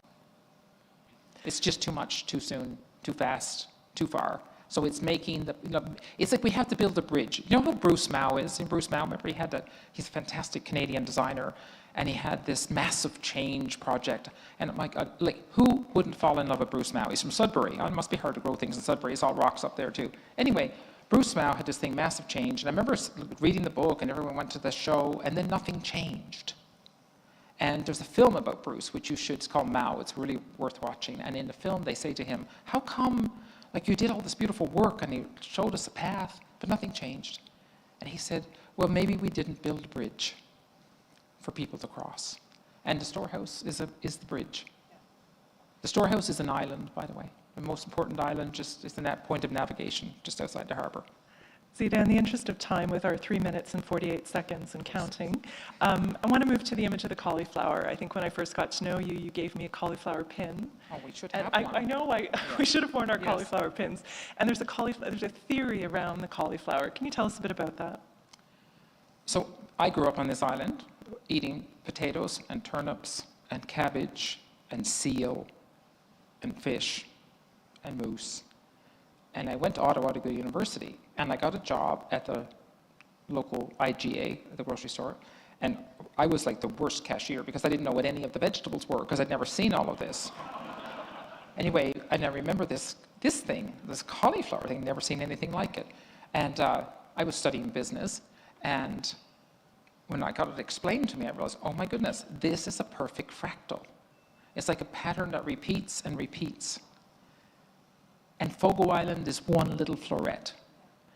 It's just too much, too soon, too fast, too far. So it's making it's like we have to build a bridge. You know who Bruce Mao is? And Bruce Mao, remember, he's a fantastic Canadian designer, and he had this massive change project. And my God, who wouldn't fall in love with Bruce Mao? He's from Sudbury. It must be hard to grow things in Sudbury. It's all rocks up there too. Anyway, Bruce Mao had this thing, massive change. And I remember reading the book, and everyone went to the show, and then nothing changed. And there's a film about Bruce, which you should, it's called Mao. It's really worth watching. And in the film, they say to him, how come, you did all this beautiful work, and he showed us a path, but nothing changed? And he said, well, maybe we didn't build a bridge for people to cross. And the storehouse is the bridge. The storehouse is an island, by the way. The most important island just is the point of navigation, just outside the harbor. Zita, in the interest of time, with our 3 minutes and 48 seconds and counting, I want to move to the image of the cauliflower. I think when I first got to know you, you gave me a cauliflower pin. Oh, we should and have one. I know, we should have worn our cauliflower pins. And there's a theory around the cauliflower. Can you tell us a bit about that? So I grew up on this island, eating potatoes and turnips and cabbage and seal and fish and moose. And I went to Ottawa to go to university, and I got a job at the local IGA, the grocery store, and I was like the worst cashier because I didn't know what any of the vegetables were because I'd never seen all of this. Anyway, and I remember this cauliflower thing, never seen anything like it. And I was studying business, and when I got it explained to me, I realized, oh my goodness, this is a perfect fractal. It's like a pattern that repeats and repeats. And Fogo Island is one little floret,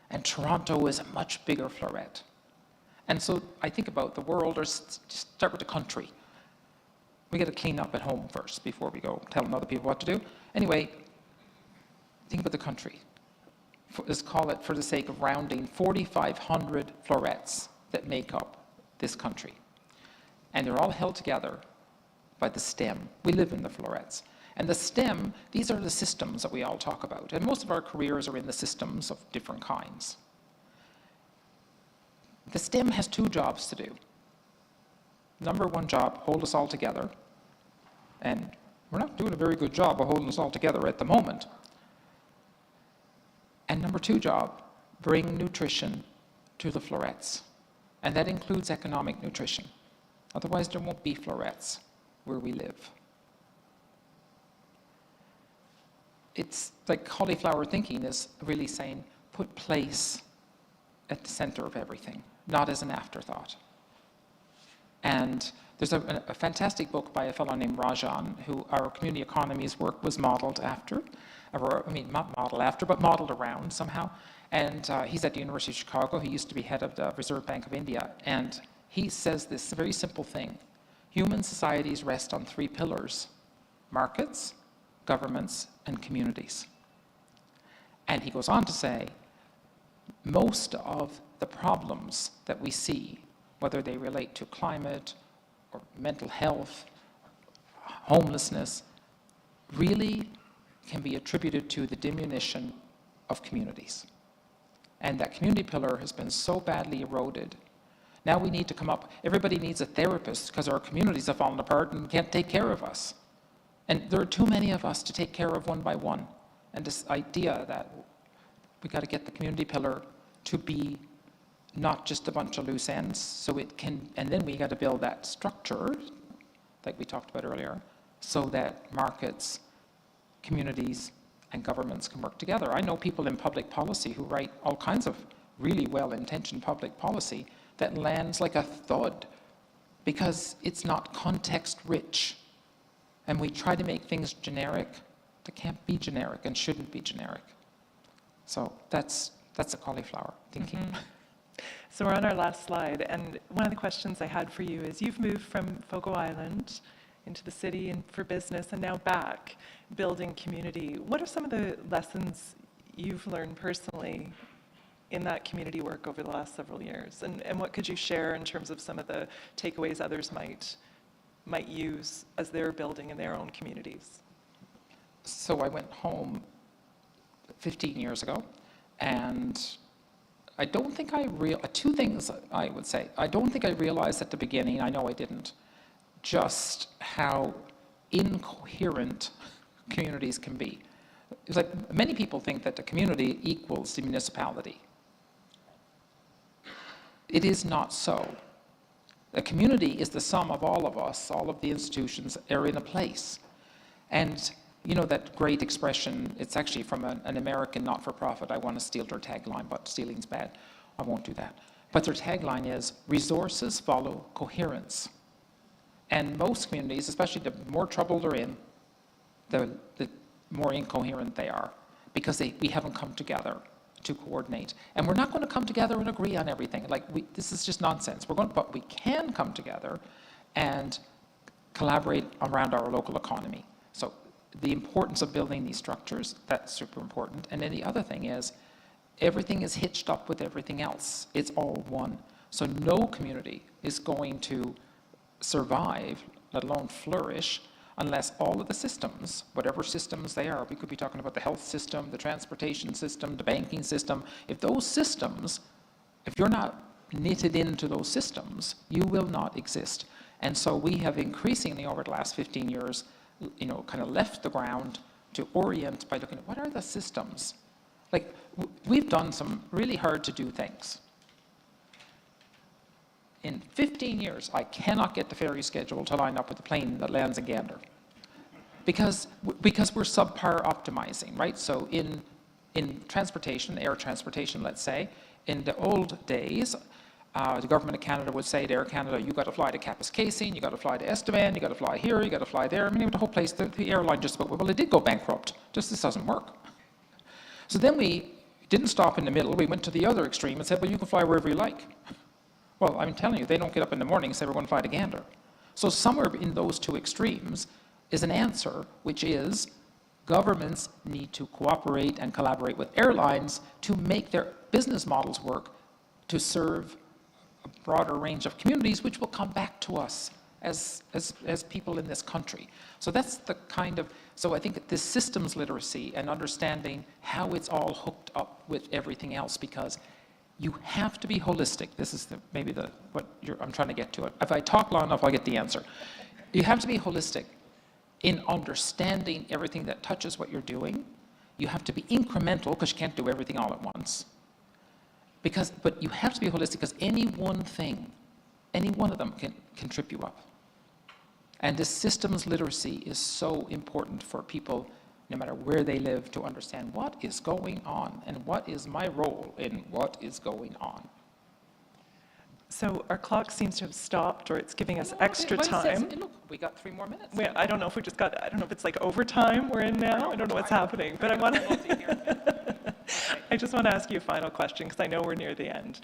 and Toronto is a much bigger floret. And so I think about the world, or start with the country. We got to clean up at home first before we go telling other people what to do. Anyway, think about the country. Let's call it, for the sake of rounding, 4,500 florets that make up this country. And they're all held together by the stem. We live in the florets. And the stem, these are the systems that we all talk about. And most of our careers are in the systems of different kinds. The stem has two jobs to do. Number one job, hold us all together. And we're not doing a very good job of holding us all together at the moment. And number two job, bring nutrition to the florets. And that includes economic nutrition. Otherwise, there won't be florets where we live. It's like cauliflower thinking is really saying, put place at the center of everything, not as an afterthought. And there's a fantastic book by a fellow named Rajan, who our community economies work was modeled after, or, I mean, not modeled after, but modeled around somehow. And he's at the University of Chicago. He used to be head of the Reserve Bank of India. And he says this very simple thing. Human societies rest on three pillars: markets, governments, and communities. And he goes on to say, most of the problems that we see, whether they relate to climate or mental health, homelessness, really can be attributed to the diminution of communities. And that community pillar has been so badly eroded. Now we need to come up, everybody needs a therapist because our communities have fallen apart and can't take care of us. And there are too many of us to take care of one by one. And this idea that we got to get the community pillar to be not just a bunch of loose ends, so it can, and then we got to build that structure, like we talked about earlier, so that markets, communities, and governments can work together. I know people in public policy who write all kinds of really well-intentioned public policy that lands like a thud because it's not context-rich. And we try to make things generic that can't be generic and shouldn't be generic. So that's a cauliflower thinking. Mm-hmm. So we're on our last slide, and one of the questions I had for you is, you've moved from Fogo Island into the city and for business, and now back, building community. What are some of the lessons you've learned personally in that community work over the last several years? And what could you share in terms of some of the takeaways others might use as they're building in their own communities? So I went home 15 years ago, and I don't think two things I would say. I don't think I realized at the beginning, I know I didn't, just how incoherent communities can be. It's like many people think that the community equals the municipality. It is not so. The community is the sum of all of us, all of the institutions are in a place. And you know that great expression, it's actually from an American not-for-profit. I want to steal their tagline, but stealing's bad. I won't do that. But their tagline is, resources follow coherence. And most communities, especially the more trouble they're in, the more incoherent they are, because we haven't come together to coordinate. And we're not going to come together and agree on everything. This is just nonsense. But we can come together and collaborate around our local economy. So the importance of building these structures, that's super important. And then the other thing is, everything is hitched up with everything else. It's all one. So no community is going to survive, let alone flourish, unless all of the systems, whatever systems they are, we could be talking about the health system, the transportation system, the banking system, if those systems, if you're not knitted into those systems, you will not exist. And so we have increasingly over the last 15 years, kind of left the ground to orient by looking at what are the systems. Like, we've done some really hard to do things. In 15 years, I cannot get the ferry schedule to line up with the plane that lands in Gander. Because we're subpar optimizing, right? So in transportation, air transportation, let's say, in the old days, the government of Canada would say to Air Canada, you got to fly to Kapuskasing, you got to fly to Estevan, you got to fly here, you got to fly there. I mean, the whole place, the airline just about, well, it did go bankrupt. Just this doesn't work. So then we didn't stop in the middle. We went to the other extreme and said, well, you can fly wherever you like. Well, I'm telling you, they don't get up in the morning and say, we're going to fly to Gander. So somewhere in those two extremes is an answer, which is governments need to cooperate and collaborate with airlines to make their business models work to serve a broader range of communities, which will come back to us as people in this country. So that's the kind of, so I think this systems literacy and understanding how it's all hooked up with everything else, because you have to be holistic. This is I'm trying to get to it. If I talk long enough, I'll get the answer. You have to be holistic in understanding everything that touches what you're doing. You have to be incremental, because you can't do everything all at once. But you have to be holistic, because any one thing, any one of them can trip you up. And this systems literacy is so important for people, no matter where they live, to understand what is going on and what is my role in what is going on. So our clock seems to have stopped, or it's giving us extra time. Look, we got 3 more minutes. I don't know if I don't know if it's like overtime we're in now. I don't know what's happening, but I just want to ask you a final question, because I know we're near the end.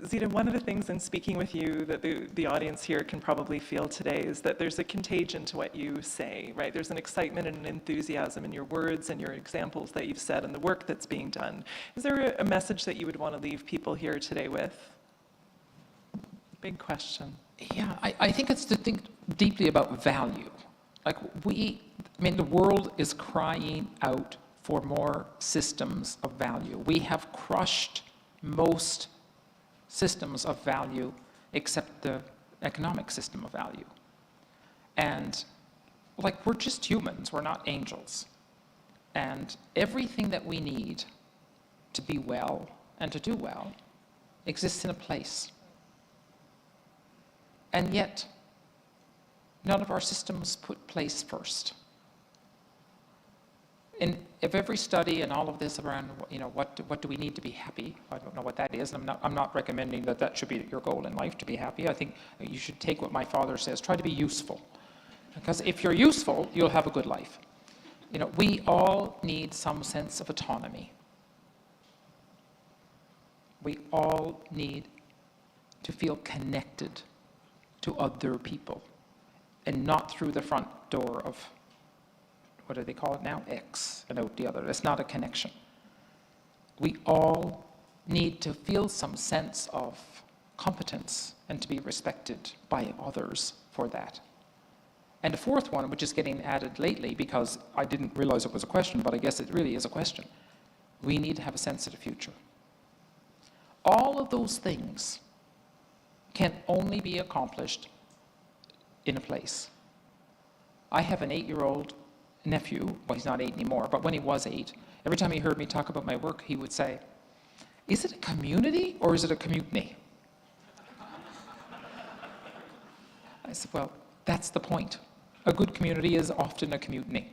Zita, one of the things in speaking with you that the audience here can probably feel today is that there's a contagion to what you say, right? There's an excitement and an enthusiasm in your words and your examples that you've said and the work that's being done. Is there a message that you would want to leave people here today with? Big question. Yeah, I think it's to think deeply about value. Like the world is crying out for more systems of value. We have crushed most systems of value except the economic system of value. And we're just humans, we're not angels. And everything that we need to be well and to do well exists in a place. And yet, none of our systems put place first. And if every study and all of this around, what do we need to be happy? I don't know what that is. I'm not recommending that should be your goal in life, to be happy. I think you should take what my father says, try to be useful. Because if you're useful, you'll have a good life. We all need some sense of autonomy. We all need to feel connected to other people, and not through the front door of, what do they call it now? X, and out the other. It's not a connection. We all need to feel some sense of competence and to be respected by others for that. And the fourth one, which is getting added lately, because I didn't realize it was a question, but I guess it really is a question. We need to have a sense of the future. All of those things can only be accomplished in a place. I have an 8-year-old nephew. Well, he's not 8 anymore, but when he was 8, every time he heard me talk about my work, he would say, is it a community or is it a commutiny? I said, well, that's the point. A good community is often a commutiny,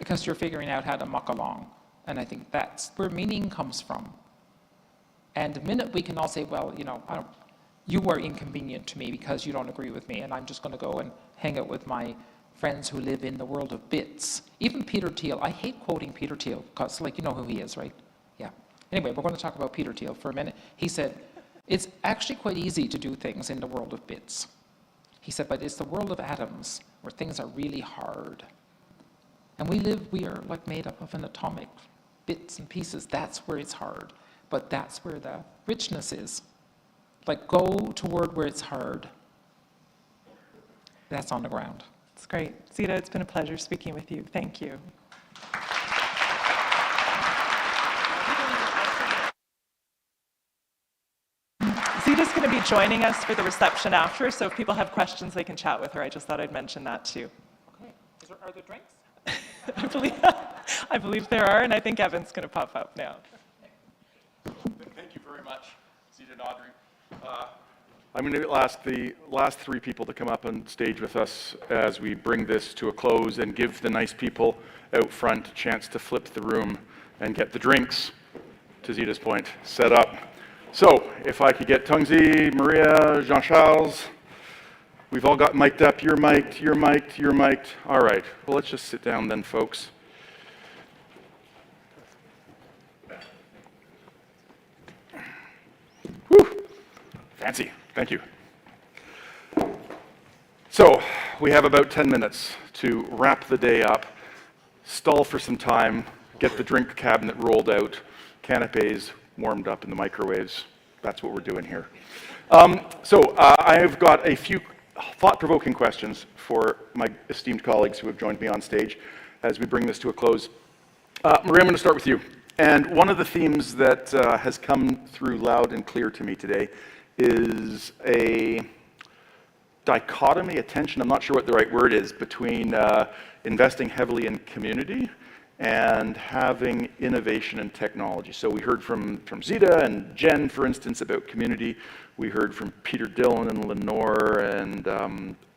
because you're figuring out how to muck along. And I think that's where meaning comes from. And the minute we can all say, well, you are inconvenient to me because you don't agree with me, and I'm just going to go and hang out with my friends who live in the world of bits. Even Peter Thiel, I hate quoting Peter Thiel, because you know who he is, right? Yeah. Anyway, we're going to talk about Peter Thiel for a minute. He said, it's actually quite easy to do things in the world of bits. He said, but it's the world of atoms where things are really hard. And we are made up of an atomic bits and pieces. That's where it's hard. But that's where the richness is. Go toward where it's hard. That's on the ground. It's great. Zita, it's been a pleasure speaking with you. Thank you. Zita's going to be joining us for the reception after, so if people have questions, they can chat with her. I just thought I'd mention that too. Okay. Are there drinks? I believe there are, and I think Evan's going to pop up now. Thank you very much, Zita and Audrey. I'm going to ask the last three people to come up on stage with us as we bring this to a close and give the nice people out front a chance to flip the room and get the drinks, to Zita's point, set up. So if I could get Tungzi, Maria, Jean-Charles, we've all got mic'd up. You're mic'd, you're mic'd, you're mic'd. All right, well, let's just sit down then, folks. Whew. Fancy, thank you. So we have about 10 minutes to wrap the day up, stall for some time, get the drink cabinet rolled out, canapes warmed up in the microwaves. That's what we're doing here. I've got a few thought-provoking questions for my esteemed colleagues who have joined me on stage as we bring this to a close. Maria, I'm going to start with you. And one of the themes that has come through loud and clear to me today is a dichotomy, a tension, I'm not sure what the right word is, between investing heavily in community and having innovation and technology. So we heard from Zita and Jen, for instance, about community. We heard from Peter Dillon and Lenore and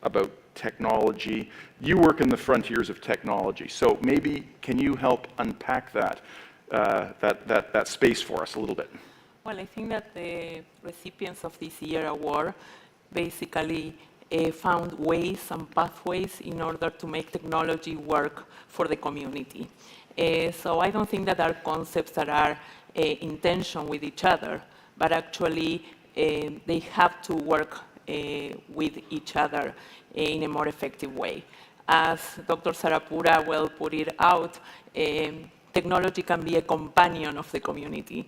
about technology. You work in the frontiers of technology, so maybe can you help unpack that space for us a little bit? Well, I think that the recipients of this year award basically found ways and pathways in order to make technology work for the community. So I don't think that our concepts that are in tension with each other, but actually they have to work with each other in a more effective way. As Dr. Sarapura well put it out, technology can be a companion of the community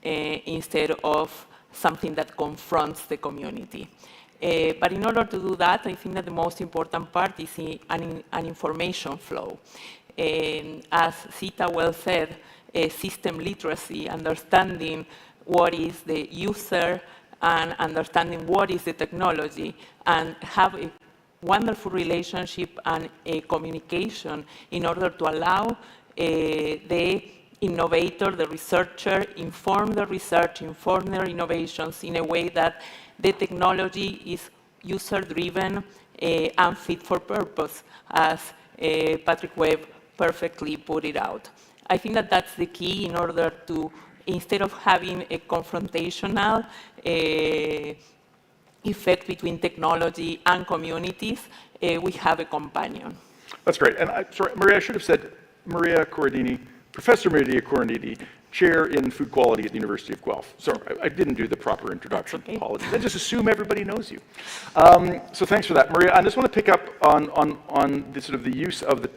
instead of something that confronts the community. But in order to do that, I think that the most important part is an information flow. As Zita well said, system literacy, understanding what is the user and understanding what is the technology, and have a wonderful relationship and a communication in order to allow the innovator, the researcher, inform the research, inform their innovations in a way that the technology is user-driven and fit for purpose, as Patrick Webb perfectly put it out. I think that that's the key in order to, instead of having a confrontational effect between technology and communities, we have a companion. That's great. And sorry, Maria, I should have said Maria Corradini, Professor Maria Corradini, Chair in Food Quality at the University of Guelph. Sorry, I didn't do the proper introduction. Okay. Apologies. I just assume everybody knows you. So thanks for that. Maria, I just want to pick up on the sort of the use of the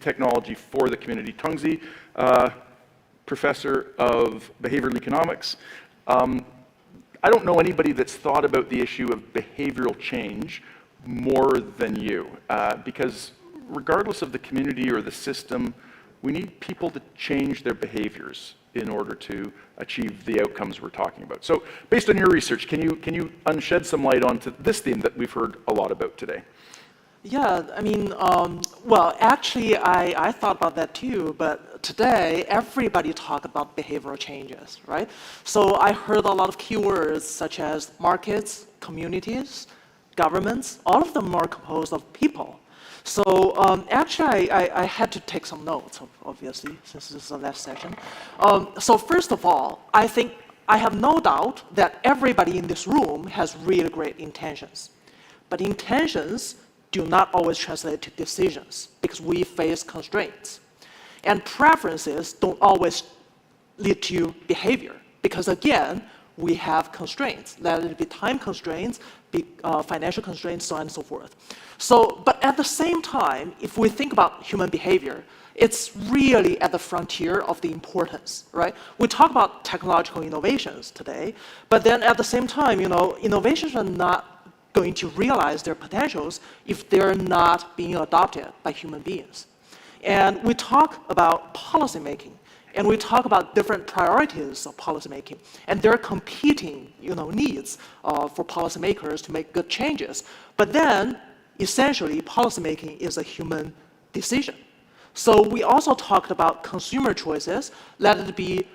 technology for the community. Tungzi, Professor of Behavioral Economics. I don't know anybody that's thought about the issue of behavioral change more than you, because regardless of the community or the system, we need people to change their behaviors in order to achieve the outcomes we're talking about. So based on your research, can you shed some light onto this theme that we've heard a lot about today? Yeah, I mean, well, actually, I thought about that too, but today, everybody talk about behavioral changes, right? So I heard a lot of keywords such as markets, communities, governments, all of them are composed of people. So actually, I had to take some notes, obviously, since this is the last session. So first of all, I think I have no doubt that everybody in this room has really great intentions. But intentions do not always translate to decisions because we face constraints. And preferences don't always lead to behavior because, again, we have constraints. Let it be time constraints, be financial constraints, so on and so forth. So, but at the same time, if we think about human behavior, it's really at the frontier of the importance, right? We talk about technological innovations today, but then at the same time, you know, innovations are not going to realize their potentials if they're not being adopted by human beings. And we talk about policymaking, and we talk about different priorities of policymaking, and there are competing, you know, needs for policymakers to make good changes. But then, essentially, policymaking is a human decision. So we also talked about consumer choices. Let it be,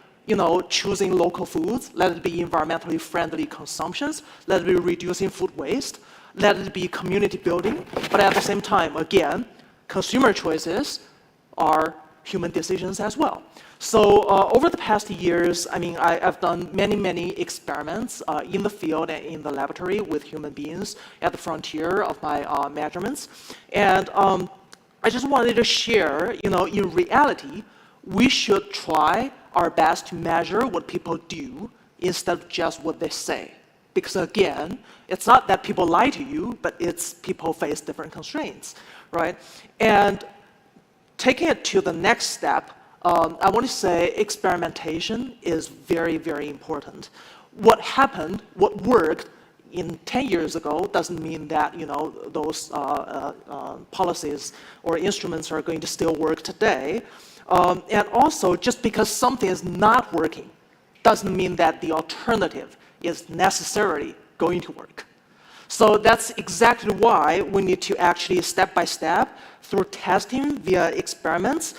choosing local foods. Let it be environmentally friendly consumptions. Let it be reducing food waste. Let it be community building. But at the same time, again, consumer choices are human decisions as well. So over the past years, I've done many experiments in the field and in the laboratory with human beings at the frontier of my measurements. And I just wanted to share, in reality, we should try our best to measure what people do instead of just what they say. Because again, it's not that people lie to you, but it's people face different constraints, right? And taking it to the next step, I want to say experimentation is very important. What happened, what worked in 10 years ago doesn't mean that those policies or instruments are going to still work today. And also, just because something is not working doesn't mean that the alternative is necessarily going to work. So that's exactly why we need to actually step by step through testing via experiments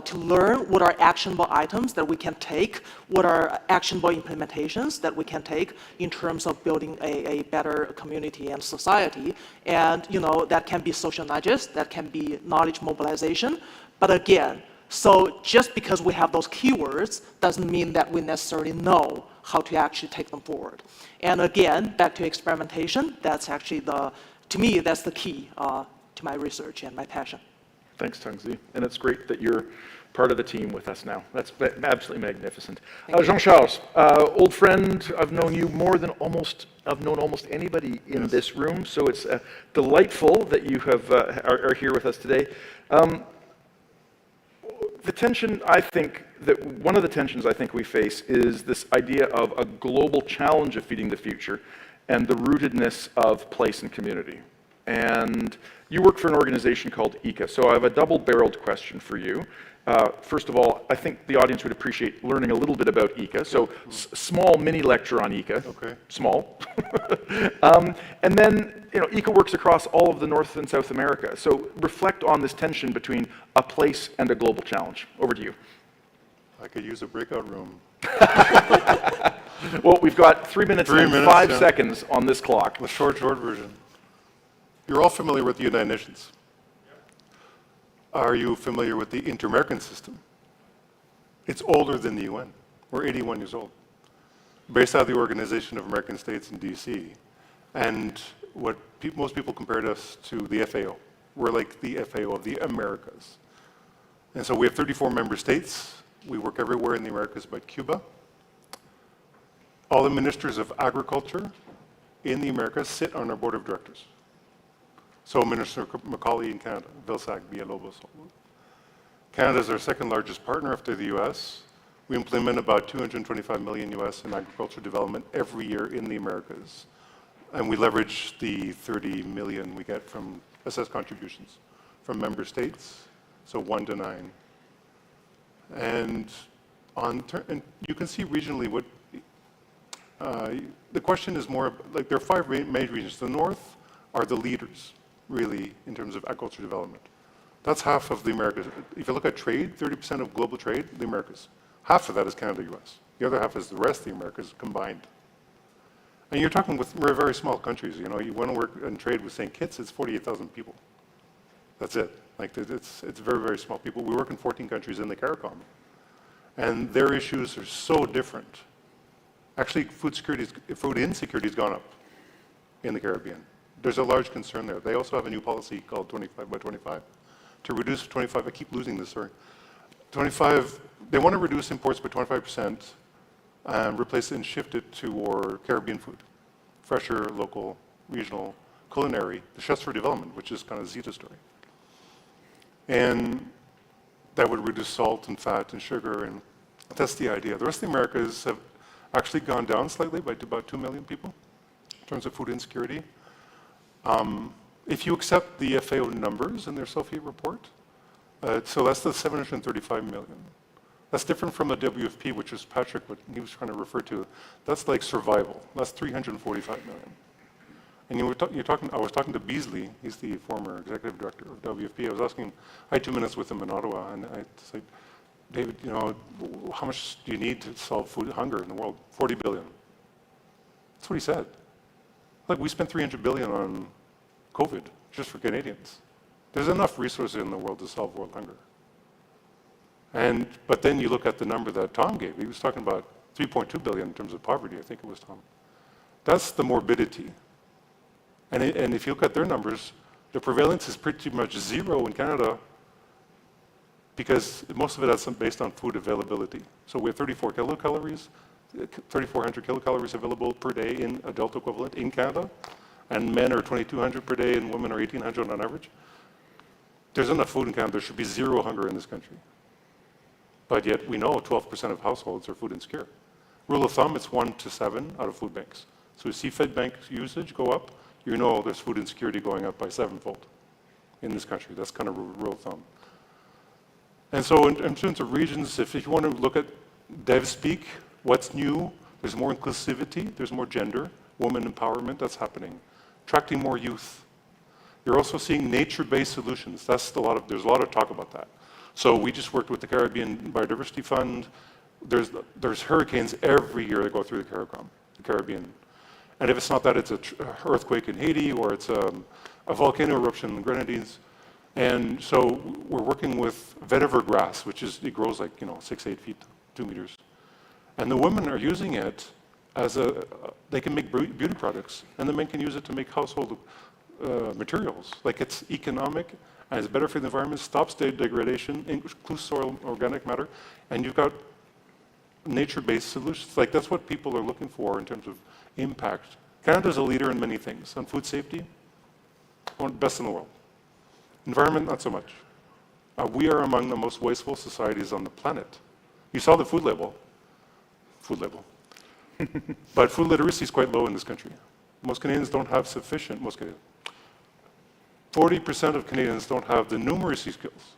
to learn what are actionable items that we can take, what are actionable implementations that we can take in terms of building a better community and society. And that can be social nudges, that can be knowledge mobilization. But again, so just because we have those keywords doesn't mean that we necessarily know how to actually take them forward. And again, back to experimentation, that's actually to me, that's the key to my research and my passion. Thanks, Tungzi. And it's great that you're part of the team with us now. That's absolutely magnificent. Jean-Charles, old friend, I've known you more than I've known almost anybody in this room, so it's delightful that you are here with us today. The tension, one of the tensions I think we face is this idea of a global challenge of feeding the future and the rootedness of place and community. And you work for an organization called ICA, so I have a double-barreled question for you. First of all, I think the audience would appreciate learning a little bit about ICA, so small mini lecture on ICA, small. And then, ICA works across all of the North and South America, so reflect on this tension between a place and a global challenge. Over to you. I could use a breakout room. Well, we've got 3 minutes and 5 seconds on this clock. The short version. You're all familiar with the United Nations. Are you familiar with the Inter-American system? It's older than the UN. We're 81 years old. Based out of the Organization of American States in DC. And what most people compared us to the FAO. We're like the FAO of the Americas. And so we have 34 member states. We work everywhere in the Americas but Cuba. All the ministers of agriculture in the Americas sit on our board of directors. So Minister Macaulay in Canada, Vilsack, Villalobos. Canada is our second largest partner after the US. We implement about $225 million US in agriculture development every year in the Americas. And we leverage the 30 million we get from assessed contributions from member states, so 1 to 9. And and you can see regionally what, the question is more, like there are 5 major regions. The North are the leaders, really, in terms of agriculture development. That's half of the Americas. If you look at trade, 30% of global trade, the Americas. Half of that is Canada, US. The other half is the rest of the Americas combined. And you're talking with very small countries. You want to work and trade with St. Kitts, it's 48,000 people. That's it. Like it's very small people. We work in 14 countries in the CARICOM. And their issues are so different. Actually, food insecurity has gone up in the Caribbean. There's a large concern there. They also have a new policy called 25 by 25 to reduce 25, I keep losing this, sorry. 25, they want to reduce imports by 25% and replace it and shift it to Caribbean food. Fresher, local, regional, culinary, the chefs for development, which is kind of Zita's story. And that would reduce salt and fat and sugar, and that's the idea. The rest of the Americas have actually gone down slightly by about 2 million people in terms of food insecurity. If you accept the FAO numbers in their self-heat report, so that's the 735 million. That's different from the WFP, which is Patrick, what he was trying to refer to. That's like survival. That's 345 million. And I was talking to Beasley, he's the former executive director of WFP. I was asking him, I had 2 minutes with him in Ottawa, and I said, David, how much do you need to solve food hunger in the world? 40 billion. That's what he said. Like, we spent 300 billion on COVID, just for Canadians. There's enough resources in the world to solve world hunger. But then you look at the number that Tom gave. He was talking about 3.2 billion in terms of poverty, I think it was Tom. That's the morbidity. And if you look at their numbers, the prevalence is pretty much zero in Canada because most of it is based on food availability. So we have 3,400 kilocalories available per day in adult equivalent in Canada, and men are 2,200 per day and women are 1,800 on average. There's enough food in Canada. There should be zero hunger in this country. But yet we know 12% of households are food insecure. Rule of thumb, it's 1 to 7 out of food banks. So you see food bank usage go up, you know there's food insecurity going up by 7-fold in this country. That's kind of a rule of thumb. And so in terms of regions, if you want to look at dev speak, what's new? There's more inclusivity, there's more gender, woman empowerment, that's happening. Attracting more youth. You're also seeing nature-based solutions. There's a lot of talk about that. So we just worked with the Caribbean Biodiversity Fund. There's hurricanes every year that go through the Caribbean. And if it's not that, it's an earthquake in Haiti, or it's a volcano eruption in the Grenadines. And so we're working with vetiver grass, it grows like 6-8 feet, 2 meters. And the women are using it as they can make beauty products, and the men can use it to make household materials. Like, it's economic, and it's better for the environment, stops degradation, includes soil organic matter, and you've got nature-based solutions. Like, that's what people are looking for in terms of impact. Canada's a leader in many things. On food safety, one of the best in the world. Environment, not so much. We are among the most wasteful societies on the planet. You saw the food label. But food literacy is quite low in this country. Most Canadians don't have sufficient, 40% of Canadians don't have the numeracy skills,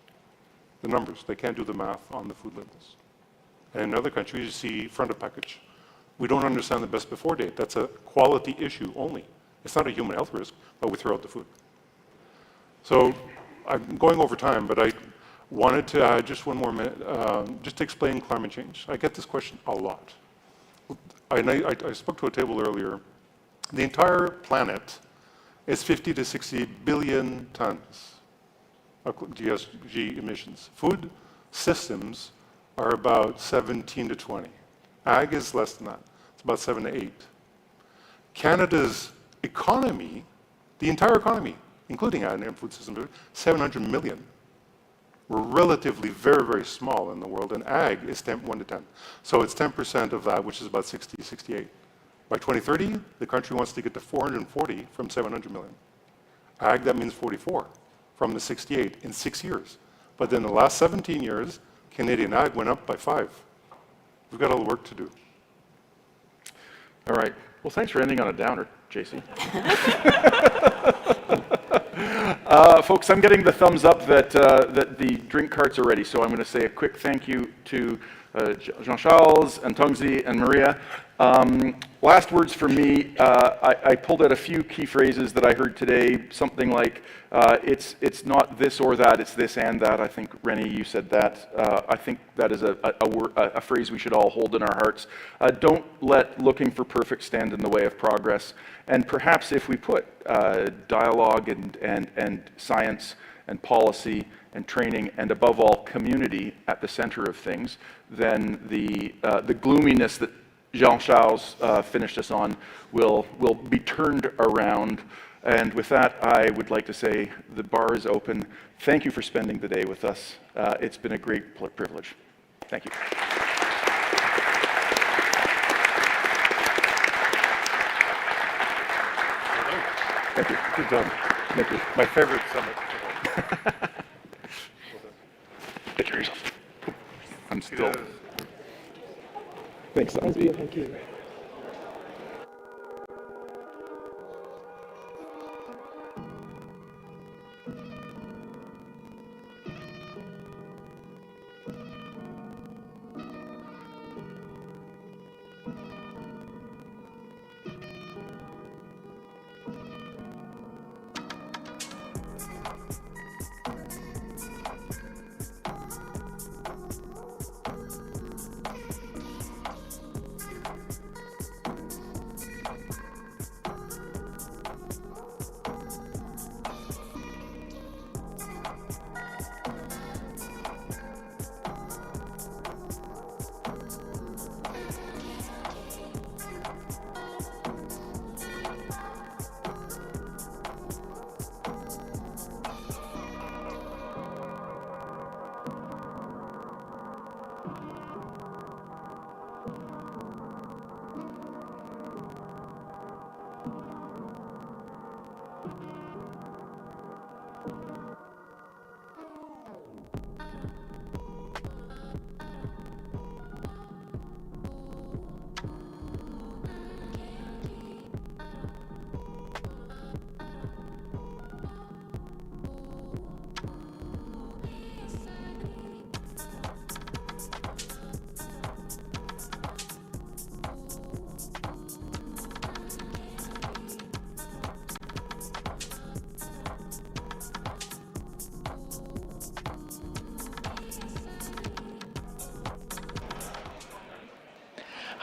the numbers. They can't do the math on the food labels. And in other countries, you see front of package. We don't understand the best before date. That's a quality issue only. It's not a human health risk, but we throw out the food. So I'm going over time, but I wanted to add just one more minute, just to explain climate change. I get this question a lot. I spoke to a table earlier. The entire planet is 50 to 60 billion tons of GHG emissions. Food systems are about 17 to 20. Ag is less than that. It's about 7 to 8. Canada's economy, the entire economy, including ag and food systems, 700 million. We're relatively very, very small in the world, and ag is 1 to 10. So it's 10% of that, which is about 60, 68. By 2030, the country wants to get to 440 from 700 million. Ag, that means 44 from the 68 in 6 years. But then the last 17 years, Canadian ag went up by 5. We've got a little work to do. All right. Well, thanks for ending on a downer, JC. Folks, I'm getting the thumbs up that the drink carts are ready, so I'm going to say a quick thank you to Jean-Charles and Tongzi and Maria. Last words for me, I pulled out a few key phrases that I heard today, something like, it's not this or that, it's this and that. I think, Rennie, you said that. I think that is a phrase we should all hold in our hearts. Don't let looking for perfect stand in the way of progress. And perhaps if we put dialogue and science and policy and training, and above all, community at the center of things, then the gloominess that Jean-Charles finished us on will be turned around. And with that, I would like to say the bar is open. Thank you for spending the day with us. It's been a great privilege. Thank you. Thank you. Good job. Thank you. My favorite summit. Take care of yourself. I'm still. Thanks, Thank you.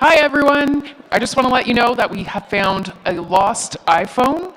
Hi, everyone. I just want to let you know that we have found a lost iPhone.